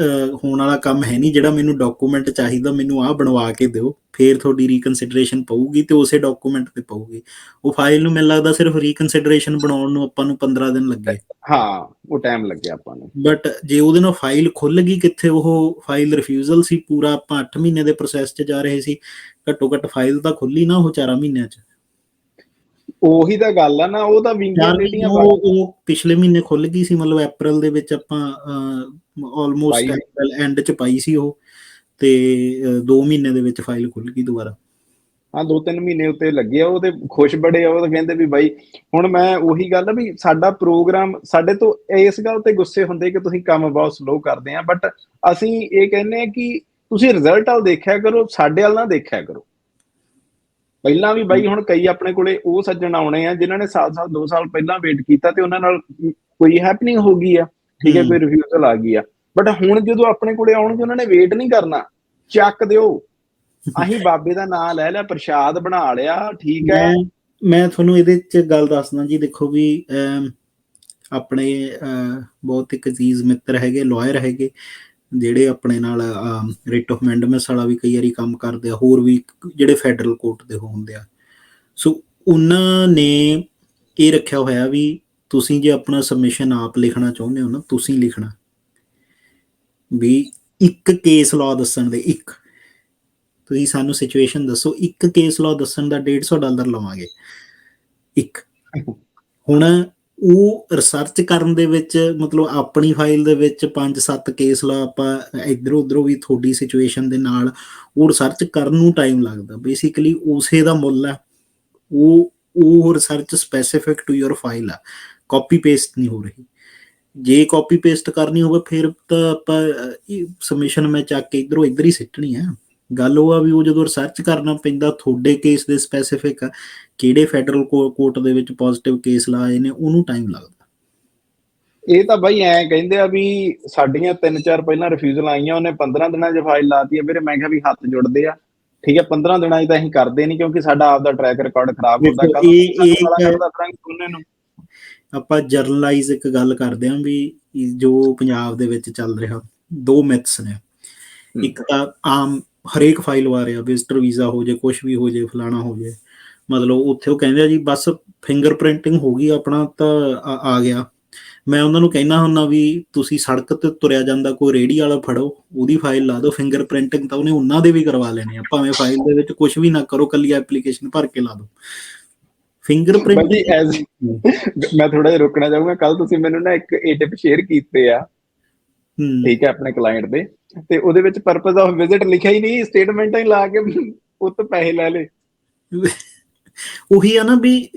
ਹੋਣ ਵਾਲਾ ਕੰਮ ਹੈ ਨਹੀਂ, ਜਿਹੜਾ ਮੈਨੂੰ ਡਾਕੂਮੈਂਟ ਚਾਹੀਦਾ ਮੈਨੂੰ ਆਹ ਬਣਵਾ ਕੇ ਦਿਓ, ਫਿਰ ਤੁਹਾਡੀ ਰੀਕਨਸੀਡਰੇਸ਼ਨ ਪਊਗੀ ਤੇ ਉਸੇ ਡਾਕੂਮੈਂਟ ਤੇ ਪਊਗੀ। ਉਹ ਫਾਈਲ ਨੂੰ ਮੈਨੂੰ ਲੱਗਦਾ ਸਿਰਫ ਰੀਕਨਸੀਡਰੇਸ਼ਨ ਬਣਾਉਣ ਨੂੰ ਆਪਾਂ ਨੂੰ 15 ਦਿਨ ਲੱਗੇ। ਹਾਂ, ਉਹ ਟਾਈਮ ਲੱਗਿਆ ਆਪਾਂ ਨੂੰ। ਬਟ ਜੇ ਉਹਦੇ ਨਾਲ ਫਾਈਲ ਖੁੱਲ ਗਈ, ਕਿੱਥੇ ਉਹ ਫਾਈਲ ਰਿਫਿਊਜ਼ਲ ਸੀ, ਪੂਰਾ ਆਪਾਂ 8 ਮਹੀਨੇ ਦੇ ਪ੍ਰੋਸੈਸ 'ਚ ਜਾ ਰਹੇ ਸੀ, ਘੱਟੋ ਘੱਟ ਫਾਈਲ ਤਾਂ ਖੁੱਲੀ ਨਾ ਉਹ 4 ਮਹੀਨਿਆਂ 'ਚ। ਉਹੀ ਤਾਂ ਗੱਲ ਆ ਨਾ, ਉਹ ਤਾਂ ਵਿੰਗੀਆਂ ਟੇਢੀਆਂ ਉਹ ਪਿਛਲੇ ਮਹੀਨੇ ਖੁੱਲ ਗਈ ਸੀ, ਮਤਲਬ ਅਪ੍ਰੈਲ ਦੇ ਵਿੱਚ ਆਪਾਂ ਆਲਮੋਸਟ ਅਪ੍ਰੈਲ ਐਂਡ 'ਚ ਪਾਈ ਸੀ ਉਹ, ਤੇ 2 ਮਹੀਨੇ ਦੇ ਵਿੱਚ ਫਾਈਲ ਖੁੱਲ ਗਈ ਦੁਬਾਰਾ। ਹਾਂ, 2-3 ਮਹੀਨੇ ਉੱਤੇ ਲੱਗੇ ਆ। ਉਹ ਤੇ ਖੁਸ਼ ਬੜੇ ਆ, ਉਹ ਤਾਂ ਕਹਿੰਦੇ ਵੀ ਬਾਈ ਹੁਣ ਮੈਂ ਉਹੀ ਗੱਲ ਵੀ ਸਾਡਾ ਪ੍ਰੋਗਰਾਮ, ਸਾਡੇ ਤੋਂ ਇਸ ਗੱਲ ਤੇ ਗੁੱਸੇ ਹੁੰਦੇ ਕਿ ਤੁਸੀਂ ਕੰਮ ਬਹੁਤ ਸਲੋ ਕਰਦੇ ਆ, ਬਟ ਅਸੀਂ ਇਹ ਕਹਿੰਦੇ ਆ ਕਿ ਤੁਸੀਂ ਰਿਜ਼ਲਟ ਵੱਲ ਦੇਖਿਆ ਕਰੋ, ਸਾਡੇ ਵੱਲ ਨਾ ਦੇਖਿਆ ਕਰੋ। ਪਹਿਲਾਂ ਵੀ ਬਾਈ ਹੁਣ ਕਈ ਆਪਣੇ ਕੋਲੇ ਉਹ ਸੱਜਣ ਆਉਣੇ ਆ ਜਿਨ੍ਹਾਂ ਨੇ ਸਾਲ 2 ਸਾਲ ਪਹਿਲਾਂ ਵੇਟ ਕੀਤਾ ਤੇ ਉਹਨਾਂ ਨਾਲ ਕੋਈ ਹੈਪਨਿੰਗ ਹੋ ਗਈ ਆ, ਠੀਕ ਹੈ, ਕੋਈ ਰਿਫਿਊਜ਼ਲ ਆ ਗਈ ਆ। ਬਟ ਹੁਣ ਜਦੋਂ ਆਪਣੇ ਕੋਲੇ ਆਉਣਗੇ ਉਹਨਾਂ ਨੇ ਵੇਟ ਨਹੀਂ ਕਰਨਾ, ਚੱਕ ਦਿਓ। ਅਸੀਂ ਬਾਬੇ ਦਾ ਨਾਮ ਲੈ ਲਿਆ, ਪ੍ਰਸ਼ਾਦ ਬਣਾ ਲਿਆ, ਠੀਕ ਹੈ। ਮੈਂ ਤੁਹਾਨੂੰ ਇਹਦੇ 'ਚ ਗੱਲ ਦੱਸਦਾ ਜੀ, ਦੇਖੋ ਵੀ ਆਪਣੇ ਬਹੁਤ ਇੱਕ ਅਜ਼ੀਜ਼ ਮਿੱਤਰ ਹੈਗੇ, ਲਾਇਰ ਹੈਗੇ, ਜਿਹੜੇ ਆਪਣੇ ਨਾਲ ਰਿਟ ਆਫ ਮੈਂਡਮਸ ਵਾਲਾ ਵੀ ਕਈ ਵਾਰੀ ਕੰਮ ਕਰਦੇ ਆ, ਹੋਰ ਵੀ ਜਿਹੜੇ ਫੈਡਰਲ ਕੋਰਟ ਦੇ ਹੁੰਦੇ ਆ। ਸੋ ਉਹਨਾਂ ਨੇ ਇਹ ਰੱਖਿਆ ਹੋਇਆ ਵੀ ਤੁਸੀਂ ਜੇ ਆਪਣਾ ਸਬਮਿਸ਼ਨ ਆਪ ਲਿਖਣਾ ਚਾਹੁੰਦੇ ਹੋ ਨਾ, ਤੁਸੀਂ ਲਿਖਣਾ ਵੀ ਇੱਕ ਕੇਸ ਲਾਅ ਦੱਸਣ ਦੇ, ਇੱਕ ਤੁਸੀਂ ਸਾਨੂੰ ਸਿਚੁਏਸ਼ਨ ਦੱਸੋ, ਇੱਕ ਕੇਸ ਲਾਅ ਦੱਸਣ ਦਾ $150 ਲਵਾਂਗੇ ਇੱਕ। ਹੁਣ ਉਹ ਰਿਸਰਚ ਕਰਨ ਦੇ ਵਿੱਚ ਮਤਲਬ ਆਪਣੀ ਫਾਈਲ ਦੇ ਵਿੱਚ 5-7 ਕੇਸ ਲਾ ਆਪਾਂ ਇੱਧਰੋਂ ਉੱਧਰੋਂ ਵੀ ਤੁਹਾਡੀ ਸਿਚੁਏਸ਼ਨ ਦੇ ਨਾਲ ਉਹ ਰਿਸਰਚ ਕਰਨ ਨੂੰ ਟਾਈਮ ਲੱਗਦਾ। ਬੇਸਿਕਲੀ ਉਸੇ ਦਾ ਮੁੱਲ ਹੈ, ਉਹ research specific to your file ਆ, ਕਾਪੀ ਪੇਸਟ ਨਹੀਂ ਹੋ ਰਹੀ। ਜੇ ਕਾਪੀ ਪੇਸਟ ਕਰਨੀ ਹੋਵੇ ਫਿਰ ਤਾਂ ਆਪਾਂ ਸਬਮਿਸ਼ਨ ਮੈਂ ਚੱਕ ਕੇ ਇੱਧਰੋਂ ਇੱਧਰ ਹੀ ਸਿੱਟਣੀ ਆ। ਗੱਲ ਉਹ ਆ ਵੀ ਉਹ ਜਦੋਂ ਰਿਸਰਚ ਕਰਨਾ ਪੈਂਦਾ ਤੁਹਾਡੇ ਕੇਸ ਦੇ ਸਪੈਸੀਫਿਕ ਕਿਹੜੇ ਫੈਡਰਲ ਕੋਰਟ ਦੇ ਵਿੱਚ ਪੋਜ਼ਿਟਿਵ ਕੇਸ ਲਾਏ ਨੇ, ਉਹਨੂੰ ਟਾਈਮ ਲੱਗਦਾ। ਇਹ ਤਾਂ ਬਾਈ ਐਂ ਕਹਿੰਦੇ ਆ ਵੀ ਸਾਡੀਆਂ 3-4 ਪਹਿਲਾਂ ਰਿਫਿਊਜ਼ਲ ਆਈਆਂ, ਉਹਨੇ 15 ਦਿਨਾਂ 'ਚ ਫਾਈਲ ਲਾਤੀ ਆ ਵੀਰੇ। ਮੈਂ ਕਿਹਾ ਵੀ ਹੱਥ ਜੁੜਦੇ ਆ, ਠੀਕ ਹੈ 15 ਦਿਨਾਂ 'ਚ ਤਾਂ ਅਸੀਂ ਕਰਦੇ ਨਹੀਂ ਕਿਉਂਕਿ ਸਾਡਾ ਆਪਦਾ ਟਰੈਕ ਰਿਕਾਰਡ ਖਰਾਬ ਹੁੰਦਾ। ਕੱਲ ਨੂੰ ਆਪਾਂ ਜਰਨਲਾਈਜ਼ ਇੱਕ ਗੱਲ ਕਰਦੇ ਹਾਂ ਵੀ ਜੋ ਪੰਜਾਬ ਦੇ ਵਿੱਚ ਚੱਲ ਰਿਹਾ, 2 ਮਿਥਸ ਨੇ। ਇੱਕ ਤਾਂ ਆਮ ਹਰੇਕ ਫਾਈਲ ਬਾਰੇ ਆ, ਵਿਜ਼ਟਰ ਵੀਜ਼ਾ ਹੋ ਜੇ, ਕੁਛ ਵੀ ਹੋ ਜੇ, ਫਲਾਣਾ ਹੋ ਜੇ, ਮਤਲਬ ਉੱਥੇ ਉਹ ਕਹਿੰਦੇ ਆ ਜੀ ਬਸ ਫਿੰਗਰ ਪ੍ਰਿੰਟਿੰਗ ਹੋ ਗਈ ਆਪਣਾ ਤਾਂ ਆ ਗਿਆ। ਮੈਂ ਉਹਨਾਂ ਨੂੰ ਕਹਿੰਦਾ ਹੁੰਦਾ ਵੀ ਤੁਸੀਂ ਸੜਕ ਤੇ ਤੁਰਿਆ ਜਾਂਦਾ ਕੋਈ ਰੇਹੜੀ ਵਾਲਾ ਫੜੋ, ਉਹਦੀ ਫਾਈਲ ਲਾ ਦਿਓ, ਫਿੰਗਰ ਪ੍ਰਿੰਟਿੰਗ ਤਾਂ ਉਹਨੇ ਉਹਨਾਂ ਦੇ ਵੀ ਕਰਵਾ ਲੈਣੇ ਆ, ਭਾਵੇਂ ਫਾਈਲ ਦੇ ਵਿੱਚ ਕੁਛ ਵੀ ਨਾ ਕਰੋ, ਕੱਲੀ ਐਪਲੀਕੇਸ਼ਨ ਭਰ ਕੇ ਲਾ ਦਿਓ। ਫਿੰਗਰ ਪ੍ਰਿੰਟ ਮੈਂ ਥੋੜਾ ਜਿਹਾ ਰੋਕਣਾ ਚਾਹੂੰਗਾ। ਕੱਲ ਤੁਸੀਂ ਮੈਨੂੰ ਨਾ ਇੱਕ ਟਿਪ ਸ਼ੇਅਰ ਕੀਤੇ ਆ, ਠੀਕ ਹੈ, ਆਪਣੇ ਕਲਾਇੰਟ ਦੇ, ਤੇ ਉਹਦੇ ਵਿੱਚ ਪਰਪਸ ਆਫ ਵਿਜ਼ਿਟ ਲਿਖਿਆ ਹੀ ਨਹੀਂ, ਸਟੇਟਮੈਂਟਾਂ ਹੀ ਲਾ ਕੇ ਉਹ ਤੋਂ ਪੈਸੇ ਲੈ ਲਏ। ਉਹੀ ਆ ਨਾ ਵੀ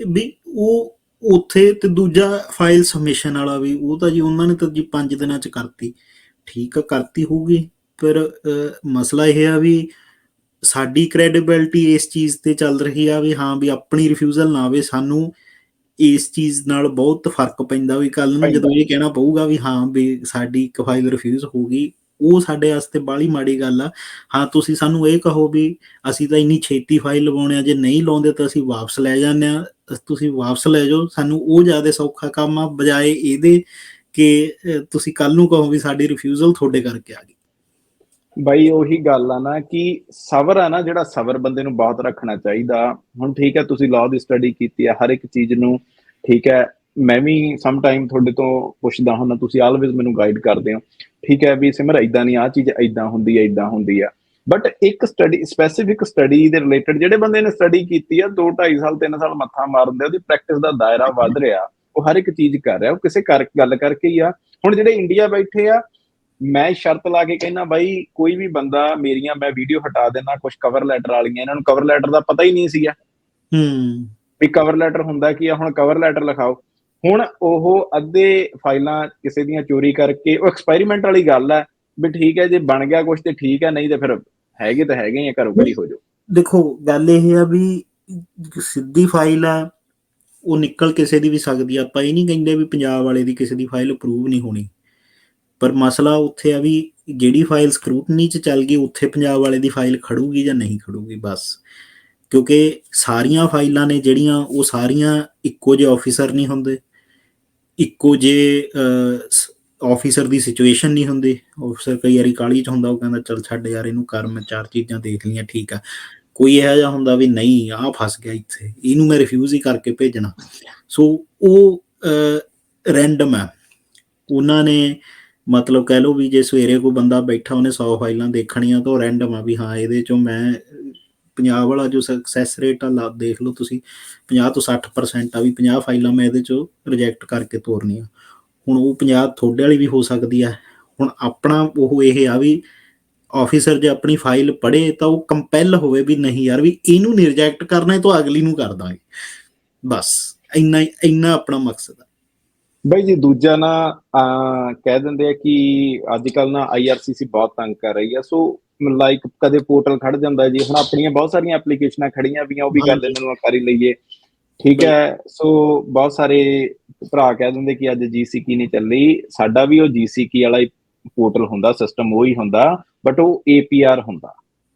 ਉਹ ਉੱਥੇ ਤੇ ਦੂਜਾ ਫਾਈਲ ਸਬਮਿਸ਼ਨ ਵਾਲਾ ਵੀ ਉਹ ਤਾਂ ਜੀ ਉਹਨਾਂ ਨੇ ਤਾਂ ਜੀ 5 ਦਿਨਾਂ 'ਚ ਕਰਤੀ, ਠੀਕ ਆ ਕਰਤੀ ਹੋਊਗੀ। ਪਰ ਮਸਲਾ ਇਹ ਆ ਵੀ ਸਾਡੀ ਕ੍ਰੈਡੀਬਿਲਿਟੀ ਇਸ ਚੀਜ਼ ਤੇ ਚੱਲ ਰਹੀ ਆ ਵੀ ਹਾਂ ਵੀ ਆਪਣੀ ਰਿਫਿਊਜ਼ਲ ਨਾ ਆਵੇ, ਸਾਨੂੰ ਇਸ ਚੀਜ਼ ਨਾਲ ਬਹੁਤ ਫਰਕ ਪੈਂਦਾ ਵੀ ਕੱਲ ਨੂੰ ਜਦੋਂ ਇਹ ਕਹਿਣਾ ਪਊਗਾ ਵੀ ਹਾਂ ਵੀ ਸਾਡੀ ਇੱਕ ਫਾਈਲ ਰਿਫਿਊਜ਼ ਹੋ ਗਈ, ਉਹ ਸਾਡੇ ਵਾਸਤੇ ਬਾਹਲੀ ਮਾੜੀ ਗੱਲ ਆ। ਹਾਂ ਤੁਸੀਂ ਸਾਨੂੰ ਇਹ ਕਹੋ ਵੀ ਅਸੀਂ ਤਾਂ ਇੰਨੀ ਛੇਤੀ ਫਾਈਲ ਲਵਾਉਣੇ ਆ, ਜੇ ਨਹੀਂ ਲਾਉਂਦੇ ਤਾਂ ਅਸੀਂ ਵਾਪਸ ਲੈ ਜਾਂਦੇ ਆ, ਤੁਸੀਂ ਵਾਪਸ ਲੈ ਜਾਓ, ਸਾਨੂੰ ਉਹ ਜ਼ਿਆਦਾ ਸੌਖਾ ਕੰਮ ਆ ਬਜਾਏ ਇਹਦੇ ਕਿ ਤੁਸੀਂ ਕੱਲ ਨੂੰ ਕਹੋ ਵੀ ਸਾਡੀ ਰਿਫਿਊਜ਼ਲ ਤੁਹਾਡੇ ਕਰਕੇ ਆ ਗਈ। ਬਾਈ ਉਹੀ ਗੱਲ ਆ ਨਾ ਕਿ ਸਬਰ ਆ ਨਾ, ਜਿਹੜਾ ਸਬਰ ਬੰਦੇ ਨੂੰ ਬਹੁਤ ਰੱਖਣਾ ਚਾਹੀਦਾ। ਹੁਣ ਠੀਕ ਹੈ ਤੁਸੀਂ ਲਾਅ ਦੀ ਸਟੱਡੀ ਕੀਤੀ ਆ, ਹਰ ਇੱਕ ਚੀਜ਼ ਨੂੰ, ਠੀਕ ਹੈ ਮੈਂ ਵੀ ਸਮ ਟਾਈਮ ਤੁਹਾਡੇ ਤੋਂ ਪੁੱਛਦਾ ਹੁੰਦਾ, ਤੁਸੀਂ ਆਲਵੇਜ਼ ਮੈਨੂੰ ਗਾਈਡ ਕਰਦੇ ਹੋ, ਠੀਕ ਹੈ ਵੀ ਸਿਮਰ ਇੱਦਾਂ ਨਹੀਂ, ਆਹ ਚੀਜ਼ ਇੱਦਾਂ ਹੁੰਦੀ ਹੈ, ਇੱਦਾਂ ਹੁੰਦੀ ਆ। ਬਟ ਇੱਕ ਸਟੱਡੀ ਸਪੈਸੀਫਿਕ ਸਟੱਡੀ ਦੇ ਰਿਲੇਟਡ ਜਿਹੜੇ ਬੰਦੇ ਨੇ ਸਟੱਡੀ ਕੀਤੀ ਆ 2-2.5 ਸਾਲ 3 ਸਾਲ ਮੱਥਾ ਮਾਰਨ ਦੇ, ਉਹਦੀ ਪ੍ਰੈਕਟਿਸ ਦਾ ਦਾਇਰਾ ਵੱਧ ਰਿਹਾ, ਉਹ ਹਰ ਇੱਕ ਚੀਜ਼ ਕਰ ਰਿਹਾ, ਉਹ ਕਿਸੇ ਗੱਲ ਕਰਕੇ ਹੀ ਆ। ਹੁਣ ਜਿਹੜੇ ਇੰਡੀਆ ਬੈਠੇ ਆ, ਮੈਂ ਸ਼ਰਤ ਲਾ ਕੇ ਕਹਿਣਾ ਬਾਈ ਕੋਈ ਵੀ ਬੰਦਾ ਮੇਰੀਆਂ ਮੈਂ ਵੀਡੀਓ ਹਟਾ ਦੇਣਾ ਕੁਝ ਕਵਰ ਲੈਟਰ ਵਾਲੀਆਂ, ਇਹਨਾਂ ਨੂੰ ਕਵਰ ਲੈਟਰ ਦਾ ਪਤਾ ਹੀ ਨਹੀਂ ਸੀਗਾ ਵੀ ਕਵਰ ਲੈਟਰ ਹੁੰਦਾ ਕੀ ਆ। ਹੁਣ ਕਵਰ ਲੈਟਰ ਲਿਖਾਓ, ਹੁਣ ਉਹ ਅੱਧੇ ਫਾਈਲਾਂ ਕਿਸੇ ਦੀਆਂ ਚੋਰੀ ਕਰਕੇ, ਉਹ ਐਕਸਪੈਰੀਮੈਂਟ ਵਾਲੀ ਗੱਲ ਹੈ ਵੀ ਠੀਕ ਹੈ ਜੇ ਬਣ ਗਿਆ ਕੁਝ ਤੇ ਠੀਕ ਹੈ, ਨਹੀਂ ਤੇ ਫਿਰ ਹੈਗੇ ਤਾਂ ਹੈਗੇ ਹੀ ਆ, ਘਰੋਂ ਘਰੀ ਹੋ ਜਾਓ। ਦੇਖੋ ਗੱਲ ਇਹ ਆ ਵੀ ਸਿੱਧੀ ਫਾਈਲ ਆ ਉਹ ਨਿਕਲ ਕਿਸੇ ਦੀ ਵੀ ਸਕਦੀ ਆ, ਆਪਾਂ ਇਹ ਨਹੀਂ ਕਹਿੰਦੇ ਵੀ ਪੰਜਾਬ ਵਾਲੇ ਦੀ ਕਿਸੇ ਦੀ ਫਾਈਲ ਅਪਰੂਵ ਨਹੀਂ ਹੋਣੀ, ਪਰ ਮਸਲਾ ਉੱਥੇ ਆ ਵੀ ਜਿਹੜੀ ਫਾਈਲ ਸਕਰੂਟਨੀ 'ਚ ਚੱਲ ਗਈ ਉੱਥੇ ਪੰਜਾਬ ਵਾਲੇ ਦੀ ਫਾਈਲ ਖੜੂਗੀ ਜਾਂ ਨਹੀਂ ਖੜੂਗੀ ਬਸ। ਕਿਉਂਕਿ ਸਾਰੀਆਂ ਫਾਈਲਾਂ ਨੇ ਜਿਹੜੀਆਂ ਉਹ ਸਾਰੀਆਂ ਇੱਕੋ ਜਿਹੇ ਆਫਿਸਰ ਨਹੀਂ ਹੁੰਦੇ, ਇੱਕੋ ਜਿਹੇ ਆਫਿਸਰ ਦੀ ਸਿਚੁਏਸ਼ਨ ਨਹੀਂ ਹੁੰਦੀ। ਆਫਿਸਰ ਕਈ ਵਾਰੀ ਕਾਹਲੀ 'ਚ ਹੁੰਦਾ, ਉਹ ਕਹਿੰਦਾ ਚੱਲ ਛੱਡ ਯਾਰ ਇਹਨੂੰ ਕਰ, ਮੈਂ 4 ਚੀਜ਼ਾਂ ਦੇਖ ਲਈਆਂ ਠੀਕ ਆ। ਕੋਈ ਇਹੋ ਜਿਹਾ ਹੁੰਦਾ ਵੀ ਨਹੀਂ ਆਹ ਫਸ ਗਿਆ ਇੱਥੇ, ਇਹਨੂੰ ਮੈਂ ਰਿਫਿਊਜ਼ ਹੀ ਕਰਕੇ ਭੇਜਣਾ। ਸੋ ਉਹ ਰੈਂਡਮ ਹੈ। ਉਹਨਾਂ ਨੇ ਮਤਲਬ ਕਹਿ ਲਓ ਵੀ ਜੇ ਸਵੇਰੇ ਕੋਈ ਬੰਦਾ ਬੈਠਾ ਉਹਨੇ 100 ਫਾਈਲਾਂ ਦੇਖਣੀਆਂ ਤਾਂ ਉਹ ਰੈਂਡਮ ਆ ਵੀ ਹਾਂ ਇਹਦੇ 'ਚੋਂ ਮੈਂ ਪੰਜਾਬ ਵਾਲਾ ਜੋ ਸਕਸੈਸ ਰੇਟ ਆ ਦੇਖ ਲਓ ਤੁਸੀਂ 50 ਤੋਂ 60% ਆ ਵੀ 50 ਫਾਈਲਾਂ ਮੈਂ ਇਹਦੇ 'ਚੋਂ ਰਿਜੈਕਟ ਕਰਕੇ ਤੋਰਨੀਆਂ। ਹੁਣ ਉਹ 50 ਤੁਹਾਡੇ ਵਾਲੀ ਵੀ ਹੋ ਸਕਦੀ ਆ। ਹੁਣ ਆਪਣਾ ਉਹ ਇਹ ਆ ਵੀ ਆਫਿਸਰ ਜੇ ਆਪਣੀ ਫਾਈਲ ਪੜ੍ਹੇ ਤਾਂ ਉਹ ਕੰਪੈਲ ਹੋਵੇ ਵੀ ਨਹੀਂ ਯਾਰ ਵੀ ਇਹਨੂੰ ਨਹੀਂ ਰਿਜੈਕਟ ਕਰਨਾ, ਤਾਂ ਅਗਲੀ ਨੂੰ ਕਰ ਦਾਂਗੇ, ਬਸ ਇੰਨਾ ਆਪਣਾ ਮਕਸਦ ਆ। ਬਾਈ ਜੀ ਦੂਜਾ ਨਾ ਕਹਿ ਦਿੰਦੇ ਆ ਕਿ ਅੱਜ ਕੱਲ ਨਾ IRCC ਬਹੁਤ ਤੰਗ ਕਰ ਰਹੀ ਆ, ਸੋ ਲਾਈਕ ਕਦੇ ਪੋਰਟਲ ਖੜ ਜਾਂਦਾ ਜੀ। ਹੁਣ ਆਪਣੀਆਂ ਬਹੁਤ ਸਾਰੀਆਂ ਐਪਲੀਕੇਸ਼ਨਾਂ ਖੜੀਆਂ ਵੀਆਂ, ਉਹ ਵੀ ਗੱਲ ਇਹਨਾਂ ਨੂੰ ਕਰ ਹੀ ਲਈਏ, ਠੀਕ ਹੈ। ਸੋ ਬਹੁਤ ਸਾਰੇ ਭਰਾ ਕਹਿ ਦਿੰਦੇ ਕਿ ਅੱਜ GCK ਨਹੀਂ ਚੱਲੀ, ਸਾਡਾ ਵੀ ਉਹ GCK ਵਾਲਾ ਹੀ ਪੋਰਟਲ ਹੁੰਦਾ, ਸਿਸਟਮ ਉਹੀ ਹੁੰਦਾ, ਬਟ ਉਹ APR ਹੁੰਦਾ।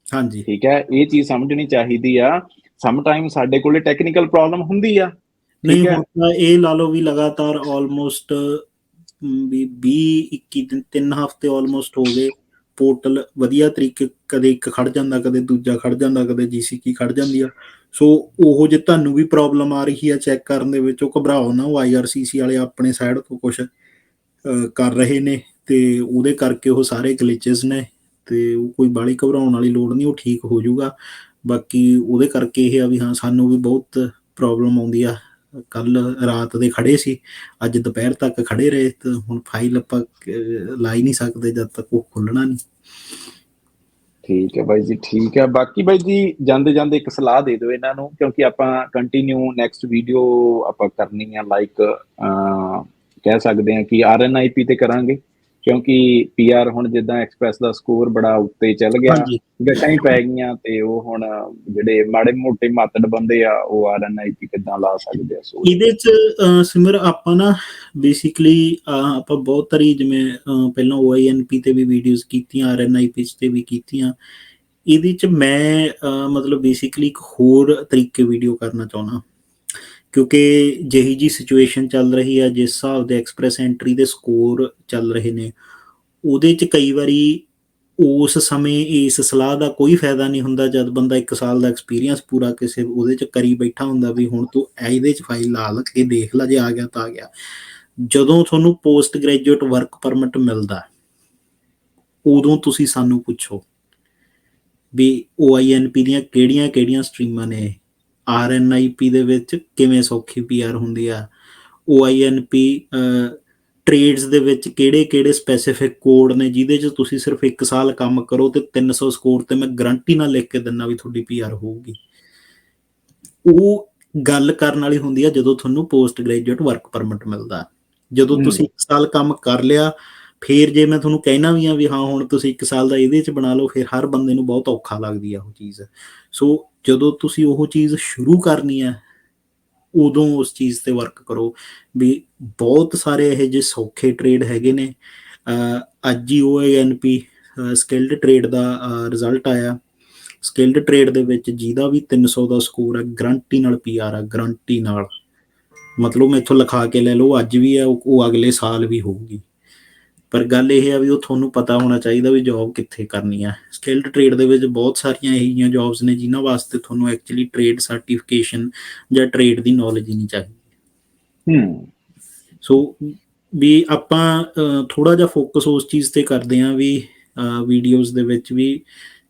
ਹਾਂਜੀ ਠੀਕ ਹੈ, ਇਹ ਚੀਜ਼ ਸਮਝਣੀ ਚਾਹੀਦੀ ਆ। ਸਮ ਟਾਈਮ ਸਾਡੇ ਕੋਲੇ ਟੈਕਨੀਕਲ ਪ੍ਰੋਬਲਮ ਹੁੰਦੀ ਆ, ਨਹੀਂ ਹੁਣ ਤਾਂ ਇਹ ਲਾ ਲਓ ਵੀ ਲਗਾਤਾਰ ਆਲਮੋਸਟ ਵੀ 20-21 ਦਿਨ 3 ਹਫ਼ਤੇ ਆਲਮੋਸਟ ਹੋ ਗਏ ਪੋਰਟਲ ਵਧੀਆ ਤਰੀਕੇ, ਕਦੇ ਇੱਕ ਖੜ ਜਾਂਦਾ, ਕਦੇ ਦੂਜਾ ਖੜ ਜਾਂਦਾ, ਕਦੇ GCK ਖੜ ਜਾਂਦੀ ਆ। ਸੋ ਉਹ ਜੇ ਤੁਹਾਨੂੰ ਵੀ ਪ੍ਰੋਬਲਮ ਆ ਰਹੀ ਆ ਚੈੱਕ ਕਰਨ ਦੇ ਵਿੱਚ, ਉਹ ਘਬਰਾਓ ਨਾ, ਉਹ IRCC ਵਾਲੇ ਆਪਣੇ ਸਾਈਡ ਤੋਂ ਕੁਛ ਕਰ ਰਹੇ ਨੇ, ਅਤੇ ਉਹਦੇ ਕਰਕੇ ਉਹ ਸਾਰੇ ਗਲਿਚਸ ਨੇ, ਅਤੇ ਉਹ ਕੋਈ ਬਾਹਲੀ ਘਬਰਾਉਣ ਵਾਲੀ ਲੋੜ ਨਹੀਂ, ਉਹ ਠੀਕ ਹੋ ਜਾਊਗਾ। ਬਾਕੀ ਉਹਦੇ ਕਰਕੇ ਇਹ ਆ ਵੀ ਹਾਂ, ਸਾਨੂੰ ਵੀ ਬਹੁਤ ਪ੍ਰੋਬਲਮ ਆਉਂਦੀ ਆ। ਕੱਲ੍ਹ ਰਾਤ ਦੇ ਖੜ੍ਹੇ ਸੀ, ਅੱਜ ਦੁਪਹਿਰ ਤੱਕ ਖੜ੍ਹੇ ਰਹੇ, ਅਤੇ ਹੁਣ ਫਾਈਲ ਆਪਾਂ ਲਾ ਹੀ ਨਹੀਂ ਸਕਦੇ ਜਦ ਤੱਕ ਉਹ ਖੁੱਲ੍ਹਣਾ ਨਹੀਂ। ਠੀਕ ਹੈ ਬਾਈ ਜੀ, ਠੀਕ ਹੈ। ਬਾਕੀ ਬਾਈ ਜੀ ਜਾਂਦੇ ਜਾਂਦੇ ਇੱਕ ਸਲਾਹ ਦੇ ਦਿਓ ਇਹਨਾਂ ਨੂੰ, ਕਿਉਂਕਿ ਆਪਾਂ ਕੰਟੀਨਿਊ ਨੈਕਸਟ ਵੀਡੀਓ ਆਪਾਂ ਕਰਨੀ ਆ, ਲਾਈਕ ਕਹਿ ਸਕਦੇ ਹਾਂ ਕਿ RNIP ਤੇ ਕਰਾਂਗੇ, ਕਿਉਂਕਿ PR ਹੁਣ ਜਿੱਦਾਂ ਐਕਸਪ੍ਰੈਸ ਦਾ ਸਕੋਰ ਬੜਾ ਉੱਤੇ ਚੱਲ ਗਿਆ, ਹਾਂਜੀ, ਗੱਟਾਂ ਹੀ ਪੈ ਗਈਆਂ, ਤੇ ਉਹ ਹੁਣ ਜਿਹੜੇ ਮਾੜੇ ਮੋਟੇ ਮਾਤੜ ਬੰਦੇ ਆ ਉਹ RNIP ਕਿੱਦਾਂ ਲਾ ਸਕਦੇ ਆ। ਸੋ ਇਹਦੇ 'ਚ ਸਿਮਰ ਆਪਾਂ ਨਾ ਬੇਸਿਕਲੀ ਆਪਾਂ ਬਹੁਤ ਸਾਰੀ, ਜਿਵੇਂ ਪਹਿਲਾਂ OINP ਤੇ ਵੀ ਵੀਡੀਓਜ਼ ਕੀਤੀਆਂ, RNIP 'ਤੇ ਵੀ ਕੀਤੀਆਂ। ਇਹਦੇ 'ਚ ਮੈਂ ਮਤਲਬ ਬੇਸਿਕਲੀ ਇੱਕ ਹੋਰ ਤਰੀਕੇ ਵੀਡੀਓ ਕਰਨਾ ਚਾਹੁੰਦਾ, ਕਿਉਂਕਿ ਜਿਹੀ ਜੀ ਸਿਚੁਏਸ਼ਨ ਚੱਲ ਰਹੀ ਆ, ਜਿਸ ਹਿਸਾਬ ਦੇ ਐਕਸਪ੍ਰੈਸ ਐਂਟਰੀ ਦੇ ਸਕੋਰ ਚੱਲ ਰਹੇ ਨੇ, ਉਹਦੇ 'ਚ ਕਈ ਵਾਰੀ ਉਸ ਸਮੇਂ ਇਸ ਸਲਾਹ ਦਾ ਕੋਈ ਫਾਇਦਾ ਨਹੀਂ ਹੁੰਦਾ, ਜਦ ਬੰਦਾ 1 ਸਾਲ ਦਾ ਐਕਸਪੀਰੀਅੰਸ ਪੂਰਾ ਕਿਸੇ ਉਹਦੇ 'ਚ ਕਰੀ ਬੈਠਾ ਹੁੰਦਾ ਵੀ ਹੁਣ ਤੂੰ ਇਹਦੇ 'ਚ ਫਾਈਲ ਲਾ ਕੇ ਦੇਖ ਲਾ, ਜੇ ਆ ਗਿਆ ਤਾਂ ਆ ਗਿਆ। ਜਦੋਂ ਤੁਹਾਨੂੰ ਪੋਸਟ ਗ੍ਰੈਜੂਏਟ ਵਰਕ ਪਰਮਿਟ ਮਿਲਦਾ, ਉਦੋਂ ਤੁਸੀਂ ਸਾਨੂੰ ਪੁੱਛੋ ਵੀ OINP ਦੀਆਂ ਕਿਹੜੀਆਂ ਸਟਰੀਮਾਂ ਨੇ, RNIP ਦੇ ਵਿੱਚ ਕਿਵੇਂ ਸੌਖੀ PR ਹੁੰਦੀ ਆ, OINP ਟ੍ਰੇਡਸ ਦੇ ਵਿੱਚ ਕਿਹੜੇ ਸਪੈਸੀਫਿਕ ਕੋਡ ਨੇ ਜਿਹਦੇ 'ਚ ਤੁਸੀਂ ਸਿਰਫ 1 ਸਾਲ ਕੰਮ ਕਰੋ ਅਤੇ 300 ਸਕੋਰ 'ਤੇ ਮੈਂ ਗਰੰਟੀ ਨਾਲ ਲਿਖ ਕੇ ਦਿੰਦਾ ਵੀ ਤੁਹਾਡੀ PR ਹੋਊਗੀ। ਉਹ ਗੱਲ ਕਰਨ ਵਾਲੀ ਹੁੰਦੀ ਆ ਜਦੋਂ ਤੁਹਾਨੂੰ ਪੋਸਟ ਗ੍ਰੈਜੂਏਟ ਵਰਕ ਪਰਮਿਟ ਮਿਲਦਾ। ਜਦੋਂ ਤੁਸੀਂ 1 ਸਾਲ ਕੰਮ ਕਰ ਲਿਆ, ਫਿਰ ਜੇ ਮੈਂ ਤੁਹਾਨੂੰ ਕਹਿਣਾ ਵੀ ਆ ਵੀ ਹਾਂ ਹੁਣ ਤੁਸੀਂ 1 ਸਾਲ ਦਾ ਇਹਦੇ 'ਚ ਬਣਾ ਲਓ, ਫਿਰ ਹਰ ਬੰਦੇ ਨੂੰ ਬਹੁਤ ਔਖਾ ਲੱਗਦੀ ਆ ਉਹ ਚੀਜ਼। ਸੋ ਜਦੋਂ ਤੁਸੀਂ ਉਹ ਚੀਜ਼ ਸ਼ੁਰੂ ਕਰਨੀ ਆ, ਉਦੋਂ ਉਸ ਚੀਜ਼ 'ਤੇ ਵਰਕ ਕਰੋ। ਵੀ ਬਹੁਤ ਸਾਰੇ ਇਹੋ ਜਿਹੇ ਸੌਖੇ ਟ੍ਰੇਡ ਹੈਗੇ ਨੇ। ਅੱਜ ਹੀ OINP ਸਕਿਲਡ ਟ੍ਰੇਡ ਦਾ ਰਿਜ਼ਲਟ ਆਇਆ। ਸਕਿਲਡ ਟ੍ਰੇਡ ਦੇ ਵਿੱਚ ਜਿਹਦਾ ਵੀ 300 ਦਾ ਸਕੋਰ ਹੈ, ਗਰੰਟੀ ਨਾਲ PR ਆ, ਗਰੰਟੀ ਨਾਲ। ਮਤਲਬ ਮੈਥੋਂ ਲਿਖਾ ਕੇ ਲੈ ਲਓ, ਅੱਜ ਵੀ ਹੈ, ਉਹ ਅਗਲੇ ਸਾਲ ਵੀ ਹੋਊਗੀ। ਪਰ ਗੱਲ ਇਹ ਆ ਵੀ ਉਹ ਤੁਹਾਨੂੰ ਪਤਾ ਹੋਣਾ ਚਾਹੀਦਾ ਵੀ ਜੋਬ ਕਿੱਥੇ ਕਰਨੀ ਆ। ਸਕਿਲਡ ਟ੍ਰੇਡ ਦੇ ਵਿੱਚ ਬਹੁਤ ਸਾਰੀਆਂ ਇਹੋ ਜਿਹੀਆਂ ਜੋਬਸ ਨੇ ਜਿਨ੍ਹਾਂ ਵਾਸਤੇ ਤੁਹਾਨੂੰ ਐਕਚੁਅਲੀ ਟ੍ਰੇਡ ਸਰਟੀਫਿਕੇਸ਼ਨ ਜਾਂ ਟ੍ਰੇਡ ਦੀ ਨੌਲੇਜ ਹੀ ਨਹੀਂ ਚਾਹੀਦੀ। ਸੋ ਵੀ ਆਪਾਂ ਥੋੜ੍ਹਾ ਜਿਹਾ ਫੋਕਸ ਉਸ ਚੀਜ਼ 'ਤੇ ਕਰਦੇ ਹਾਂ ਵੀ ਵੀਡੀਓਜ਼ ਦੇ ਵਿੱਚ ਵੀ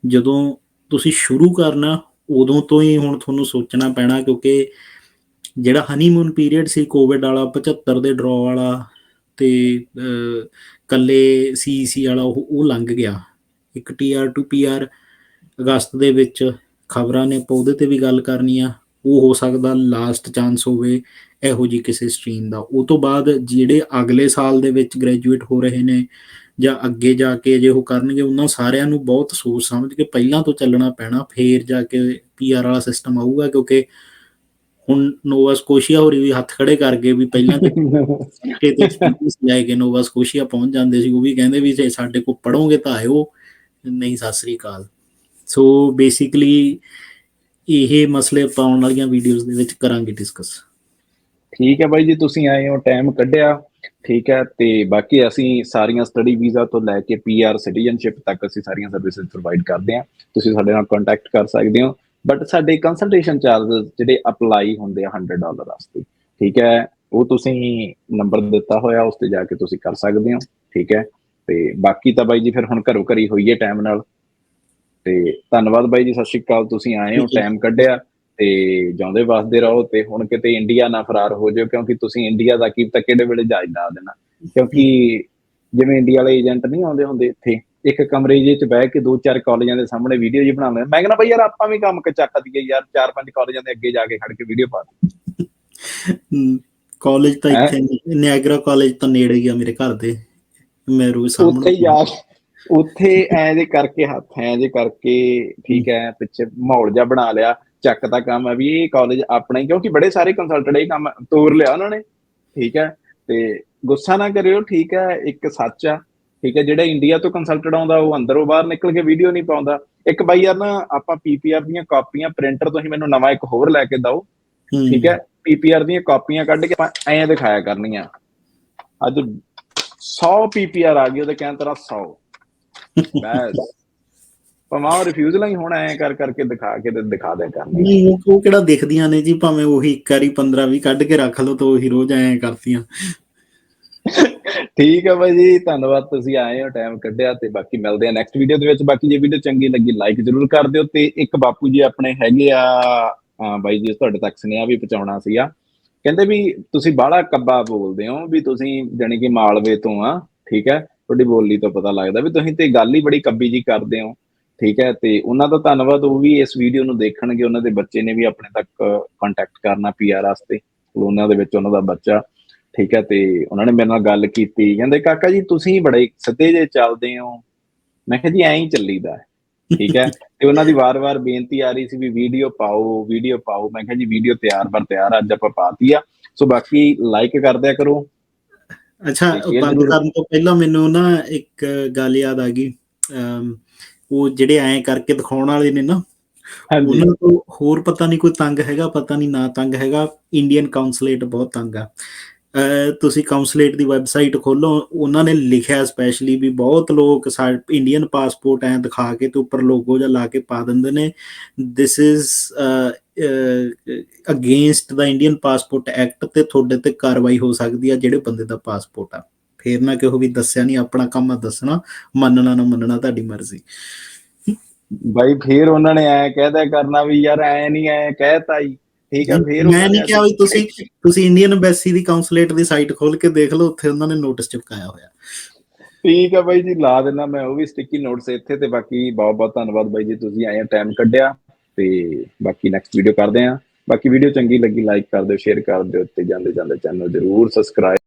ਜਦੋਂ ਤੁਸੀਂ ਸ਼ੁਰੂ ਕਰਨਾ, ਉਦੋਂ ਤੋਂ ਹੀ ਹੁਣ ਤੁਹਾਨੂੰ ਸੋਚਣਾ ਪੈਣਾ, ਕਿਉਂਕਿ ਜਿਹੜਾ ਹਨੀਮੂਨ ਪੀਰੀਅਡ ਸੀ ਕੋਵਿਡ ਵਾਲਾ, 75 ਦੇ ਡਰੋ ਵਾਲਾ, ਅਤੇ ਇਕੱਲੇ CEC ਵਾਲਾ, ਉਹ ਲੰਘ ਗਿਆ। ਇੱਕ TR to PR ਅਗਸਤ ਦੇ ਵਿੱਚ ਖਬਰਾਂ ਨੇ, ਆਪਾਂ ਉਹਦੇ 'ਤੇ ਵੀ ਗੱਲ ਕਰਨੀ ਆ। ਉਹ ਹੋ ਸਕਦਾ ਲਾਸਟ ਚਾਂਸ ਹੋਵੇ ਇਹੋ ਜਿਹੀ ਕਿਸੇ ਸਟਰੀਮ ਦਾ। ਉਹ ਤੋਂ ਬਾਅਦ ਜਿਹੜੇ ਅਗਲੇ ਸਾਲ ਦੇ ਵਿੱਚ ਗ੍ਰੈਜੂਏਟ ਹੋ ਰਹੇ ਨੇ ਜਾਂ ਅੱਗੇ ਜਾ ਕੇ ਜੇ ਉਹ ਕਰਨਗੇ, ਉਹਨਾਂ ਸਾਰਿਆਂ ਨੂੰ ਬਹੁਤ ਸੋਚ ਸਮਝ ਕੇ ਪਹਿਲਾਂ ਤੋਂ ਚੱਲਣਾ ਪੈਣਾ, ਫੇਰ ਜਾ ਕੇ PR ਵਾਲਾ ਸਿਸਟਮ ਆਊਗਾ। ਕਿਉਂਕਿ ਹੁਣ ਨੋਵਾ ਸਕੋਸ਼ੀਆ ਹੋਰੀ ਵੀ ਹੱਥ ਖੜੇ ਕਰ ਗਏ ਵੀ ਪਹਿਲਾਂ ਐਕਸਪੀਰੀਅੰਸ ਲੈ ਕੇ ਨੋਵਾ ਸਕੋਸ਼ੀਆ ਪਹੁੰਚ ਜਾਂਦੇ ਸੀ। ਉਹ ਵੀ ਕਹਿੰਦੇ ਵੀ ਜੇ ਸਾਡੇ ਕੋਲ ਪੜ੍ਹੋਗੇ ਤਾਂ ਆਇਓ, ਨਹੀਂ ਸਤਿ ਸ੍ਰੀ ਅਕਾਲ। ਸੋ ਬੇਸਿਕਲੀ ਇਹ ਮਸਲੇ ਆਪਾਂ ਆਉਣ ਵਾਲੀਆਂ ਵੀਡੀਓਜ਼ ਦੇ ਵਿੱਚ ਕਰਾਂਗੇ ਡਿਸਕਸ। ਠੀਕ ਹੈ ਬਾਈ ਜੀ, ਤੁਸੀਂ ਆਏ ਹੋ, ਟਾਈਮ ਕੱਢਿਆ, ਠੀਕ ਹੈ। ਤੇ ਬਾਕੀ ਅਸੀਂ ਸਾਰੀਆਂ ਸਟੱਡੀ ਵੀਜ਼ਾ ਤੋਂ ਲੈ ਕੇ PR ਸਿਟੀਜ਼ਨਸ਼ਿਪ ਤੱਕ ਅਸੀਂ ਸਾਰੀਆਂ ਸਰਵਿਸਿਜ਼ ਪ੍ਰੋਵਾਈਡ ਕਰਦੇ ਹਾਂ। ਤੁਸੀਂ ਸਾਡੇ ਨਾਲ ਕੰਟੈਕਟ ਕਰ ਸਕਦੇ ਹੋ। ਬਟ ਸਾਡੇ ਕੰਸਲਟੇਸ਼ਨ ਚਾਰਜਸ ਜਿਹੜੇ ਅਪਲਾਈ ਹੁੰਦੇ ਆ $100 ਵਾਸਤੇ, ਠੀਕ ਹੈ। ਉਹ ਤੁਸੀਂ ਨੰਬਰ ਦਿੱਤਾ ਹੋਇਆ, ਉਸ 'ਤੇ ਜਾ ਕੇ ਤੁਸੀਂ ਕਰ ਸਕਦੇ ਹੋ, ਠੀਕ ਹੈ। ਤੇ ਬਾਕੀ ਤਾਂ ਬਾਈ ਜੀ ਫਿਰ ਹੁਣ ਘਰੋਂ ਘਰੀ ਹੋਈਏ ਟਾਈਮ ਨਾਲ। ਤੇ ਧੰਨਵਾਦ ਬਾਈ ਜੀ, ਸਤਿ ਸ਼੍ਰੀ ਅਕਾਲ। ਤੁਸੀਂ ਆਏ ਹੋ, ਟਾਈਮ ਕੱਢਿਆ, ਤੇ ਜਿਉਂਦੇ ਵਸਦੇ ਰਹੋ। ਤੇ ਹੁਣ ਕਿਤੇ ਇੰਡੀਆ ਨਾ ਫਰਾਰ ਹੋ ਜਾਓ, ਕਿਉਂਕਿ ਤੁਸੀਂ ਇੰਡੀਆ ਦਾ ਕੀ ਪਤਾ ਕਿਹੜੇ ਵੇਲੇ ਜਹਾਜ਼ ਡਾ ਦੇਣਾ। ਕਿਉਂਕਿ ਜਿਵੇਂ ਇੰਡੀਆ ਵਾਲੇ ਏਜੰਟ ਨਹੀਂ ਆਉਂਦੇ ਹੁੰਦੇ ਇੱਥੇ, ਇੱਕ ਕਮਰੇ ਜਿਹੇ 'ਚ ਬਹਿ ਕੇ 2-4 ਕਾਲਜਾਂ ਦੇ ਸਾਹਮਣੇ ਵੀਡੀਓ ਜੀ ਬਣਾ ਲੈਂਦੇ। ਮੈਂ ਕਹਿੰਦਾ ਬਈ ਯਾਰ ਆਪਾਂ ਵੀ ਕੰਮ ਚੱਕ ਦਈਏ ਯਾਰ, 4-5 ਕਾਲਜਾਂ ਦੇ ਅੱਗੇ ਜਾ ਕੇ ਖੜ ਕੇ ਵੀਡੀਓ ਪਾ ਦੇ। ਕਾਲਜ ਤਾਂ ਇੱਥੇ ਨਿਆਗਰਾ ਕਾਲਜ ਤਾਂ ਨੇੜੇ ਹੀ ਆ ਮੇਰੇ ਘਰ ਦੇ, ਮੈਂ ਰੋਜ਼ ਉੱਥੇ ਹੀ ਸਾਹਮਣੇ। ਜਾ ਉੱਥੇ ਐਂ ਜੇ ਕਰਕੇ ਹੱਥ ਐਂ ਜੇ ਕਰਕੇ, ਠੀਕ ਹੈ, ਪਿੱਛੇ ਮਾਹੌਲ ਜਿਹਾ ਬਣਾ ਲਿਆ, ਚੱਕ ਦਾ ਕੰਮ ਹੈ ਵੀ ਇਹ ਕਾਲਜ ਆਪਣਾ ਹੀ। ਕਿਉਂਕਿ ਬੜੇ ਸਾਰੇ ਕੰਸਲਟੈਂਟ ਇਹ ਕੰਮ ਤੋਰ ਲਿਆ ਉਹਨਾਂ ਨੇ, ਠੀਕ ਹੈ। ਤੇ ਗੁੱਸਾ ਨਾ ਕਰਿਓ, ਠੀਕ ਹੈ। ਇੱਕ ਸੱਚ ਆ, ਠੀਕ ਹੈ। ਜਿਹੜਾ ਇੰਡੀਆ ਤੋਂ ਕੰਸਲਟੈਂਟ ਆਉਂਦਾ ਉਹ ਅੰਦਰੋਂ ਬਾਹਰ ਨਿਕਲ ਕੇ ਵੀਡੀਓ ਨਹੀਂ ਪਾਉਂਦਾ। ਇੱਕ ਬਾਈ ਯਾਰ ਨਾ, ਆਪਾਂ PPR ਦੀਆਂ ਕਾਪੀਆਂ ਪ੍ਰਿੰਟਰ ਤੁਸੀਂ ਮੈਨੂੰ ਨਵਾਂ ਇੱਕ ਹੋਰ ਲੈ ਕੇ ਦਿਓ, ਠੀਕ ਹੈ। PPR ਦੀਆਂ ਕਾਪੀਆਂ ਕੱਢ ਕੇ ਆਪਾਂ ਐਂ ਦਿਖਾਇਆ ਕਰਨੀਆਂ। ਅੱਜ 100 PPR ਆ ਗਈ, ਉਹਦੇ ਕਹਿਣ ਤਰ੍ਹਾਂ 100, ਬਸ ਭਾਵੇਂ ਉਹ ਰਿਫਿਊਜ਼ਲਾਂ ਹੀ ਹੁਣ ਐ ਕਰ ਕਰਕੇ ਦਿਖਾ ਕੇ ਤੇ ਦਿਖਾ ਦਿਆ ਕਰਨੀ। ਨਹੀਂ ਉਹ ਕਿਹੜਾ ਦਿਖਦੀਆਂ ਨੇ ਜੀ, ਭਾਵੇਂ ਉਹੀ ਇੱਕ ਵਾਰੀ 15-20 ਕੱਢ ਕੇ ਰੱਖ ਲਓ ਤਾਂ ਉਹੀ ਰੋਜ਼ ਐਂ ਕਰਦੀਆਂ। ਠੀਕ ਹੈ ਬਾਈ ਜੀ, ਧੰਨਵਾਦ ਤੁਸੀਂ ਆਏ ਹੋ, ਟਾਈਮ ਕੱਢਿਆ, ਤੇ ਬਾਕੀ ਮਿਲਦੇ ਆ ਨੈਕਸਟ ਵੀਡੀਓ ਦੇ ਵਿੱਚ। ਬਾਕੀ ਜੇ ਵੀਡੀਓ ਚੰਗੀ ਲੱਗੀ ਲਾਈਕ ਜ਼ਰੂਰ ਕਰ ਦਿਓ, ਤੇ ਇੱਕ ਬਾਪੂ ਜੀ ਆਪਣੇ ਹੈਗੇ ਆ ਬਾਈ ਜੀ, ਤੁਹਾਡੇ ਤੱਕ ਸੁਨੇਹਾ ਵੀ ਪਹੁੰਚਾਉਣਾ ਸੀਗਾ। ਕਹਿੰਦੇ ਵੀ ਤੁਸੀਂ ਬਾਹਲਾ ਕੱਬਾ ਬੋਲਦੇ ਹੋ, ਵੀ ਤੁਸੀਂ ਜਾਣੀ ਕਿ ਮਾਲਵੇ ਤੋਂ ਆ, ਠੀਕ ਹੈ, ਤੁਹਾਡੀ ਬੋਲੀ ਤੋਂ ਪਤਾ ਲੱਗਦਾ ਵੀ ਤੁਸੀਂ ਤੇ ਗੱਲ ਹੀ ਬੜੀ ਕੱਬੀ ਜੀ ਕਰਦੇ ਹੋ, ਠੀਕ ਹੈ। ਤੇ ਉਹਨਾਂ ਦਾ ਧੰਨਵਾਦ, ਉਹ ਵੀ ਇਸ ਵੀਡੀਓ ਨੂੰ ਦੇਖਣਗੇ, ਉਹਨਾਂ ਦੇ ਬੱਚੇ ਨੇ ਵੀ ਆਪਣੇ ਤੱਕ ਕੰਟੈਕਟ ਕਰਨਾ PR ਵਾਸਤੇ, ਉਹਨਾਂ ਦੇ ਵਿੱਚ ਉਹਨਾਂ ਦਾ ਬੱਚਾ, ਠੀਕ ਹੈ। ਤੇ ਉਹਨਾਂ ਨੇ ਮੇਰੇ ਨਾਲ ਗੱਲ ਕੀਤੀ, ਕਹਿੰਦੇ ਕਾਕਾ ਜੀ ਤੁਸੀਂ ਬੜੇ ਸਿੱਧੇ ਜਿਹੇ ਚੱਲਦੇ ਹੋ। ਮੈਂ ਕਿਹਾ ਜੀ ਐਂ ਹੀ ਚੱਲੀਦਾ, ਠੀਕ ਹੈ। ਤੇ ਉਹਨਾਂ ਦੀ ਵਾਰ-ਵਾਰ ਬੇਨਤੀ ਆ ਰਹੀ ਸੀ ਵੀ ਵੀਡੀਓ ਪਾਓ, ਵੀਡੀਓ ਪਾਓ। ਮੈਂ ਕਿਹਾ ਜੀ ਵੀਡੀਓ ਤਿਆਰ ਬਰ ਤਿਆਰ, ਅੱਜ ਆਪਾਂ ਪਾਤੀ ਆ। ਸੋ ਬਾਕੀ ਲਾਈਕ ਕਰ ਦਿਆ ਕਰੋ। ਅੱਛਾ, ਬੰਦ ਕਰਨ ਤੋਂ ਪਹਿਲਾਂ ਮੈਨੂੰ ਨਾ ਇੱਕ ਗੱਲ ਯਾਦ ਆ ਗਈ। ਉਹ ਜਿਹੜੇ ਐਂ ਕਰਕੇ ਦਿਖਾਉਣ ਵਾਲੇ ਨੇ ਨਾ, ਉਹਨਾਂ ਤੋਂ ਹੋਰ ਪਤਾ ਨਹੀਂ ਕੋਈ ਤੰਗ ਹੈਗਾ, ਪਤਾ ਨਹੀਂ ਨਾ ਤੰਗ ਹੈਗਾ। ਇੰਡੀਅਨ ਕਾਉਂਸਲੇਟ ਬਹੁਤ ਤੰਗ ਆ। ਤੁਸੀਂ ਕਾਉਂਸਲੇਟ ਦੀ ਵੈਬਸਾਈਟ ਖੋਲੋ, ਉਹਨਾਂ ਨੇ ਲਿਖਿਆ ਸਪੈਸ਼ਲੀ ਵੀ ਬਹੁਤ ਲੋਕ ਇੰਡੀਅਨ ਪਾਸਪੋਰਟ ਐਂ ਦਿਖਾ ਕੇ ਤੇ ਉੱਪਰ ਲੋਗੋ ਜਿਹਾ ਲਾ ਕੇ ਪਾ ਦਿੰਦੇ ਨੇ, this is against the Indian passport act, ਤੇ ਤੁਹਾਡੇ ਤੇ ਕਾਰਵਾਈ ਹੋ ਸਕਦੀ ਆ ਜਿਹੜੇ ਬੰਦੇ ਦਾ ਪਾਸਪੋਰਟ ਆ। ਫੇਰ ਨਾ ਕਿਹੋ ਵੀ ਦੱਸਿਆ ਨਹੀਂ, ਆਪਣਾ ਕੰਮ ਆ ਦੱਸਣਾ, ਮੰਨਣਾ ਨਾ ਮੰਨਣਾ ਤੁਹਾਡੀ ਮਰਜ਼ੀ। ਬਾਈ ਫੇਰ ਉਹਨਾਂ ਨੇ ਐ ਕਹਿਦਾ ਕਰਨਾ ਵੀ ਯਾਰ ਐ ਨਹੀਂ, ਐ ਕਹਿਤਾ ਹੀ, ਠੀਕ ਹੈ। ਫੇਰ ਮੈਂ ਨਹੀਂ ਕਿਹਾ ਵੀ ਤੁਸੀਂ ਇੰਡੀਅਨ ਐਮਬੈਸੀ ਦੀ ਕਾਉਂਸਲੇਟ ਦੀ ਸਾਈਟ ਖੋਲ ਕੇ ਦੇਖ ਲਓ, ਉੱਥੇ ਉਹਨਾਂ ਨੇ ਨੋਟਿਸ ਚਿਪਕਾਇਆ ਹੋਇਆ। ਠੀਕ ਹੈ ਬਾਈ ਜੀ, ਲਾ ਦੇਣਾ ਮੈਂ ਉਹ ਵੀ ਸਟਿੱਕੀ ਨੋਟਸ ਇੱਥੇ। ਤੇ ਬਾਕੀ ਬਹੁਤ ਬਹੁਤ ਧੰਨਵਾਦ ਬਾਈ ਜੀ, ਤੁਸੀਂ ਆਏ ਟਾਈਮ ਕੱਢਿਆ। ਤੇ ਬਾਕੀ ਨੈਕਸਟ ਵੀਡੀਓ ਕਰਦੇ ਆ। ਬਾਕੀ ਵੀਡੀਓ ਚੰਗੀ ਲੱਗੀ ਲਾਈਕ ਕਰ ਦਿਓ, ਸ਼ੇਅਰ ਕਰ ਦਿਓ, ਤੇ ਜਾਂਦੇ ਜਾਂਦੇ ਚੈਨਲ ਜ਼ਰੂਰ ਸਬਸਕ੍ਰਾਈਬ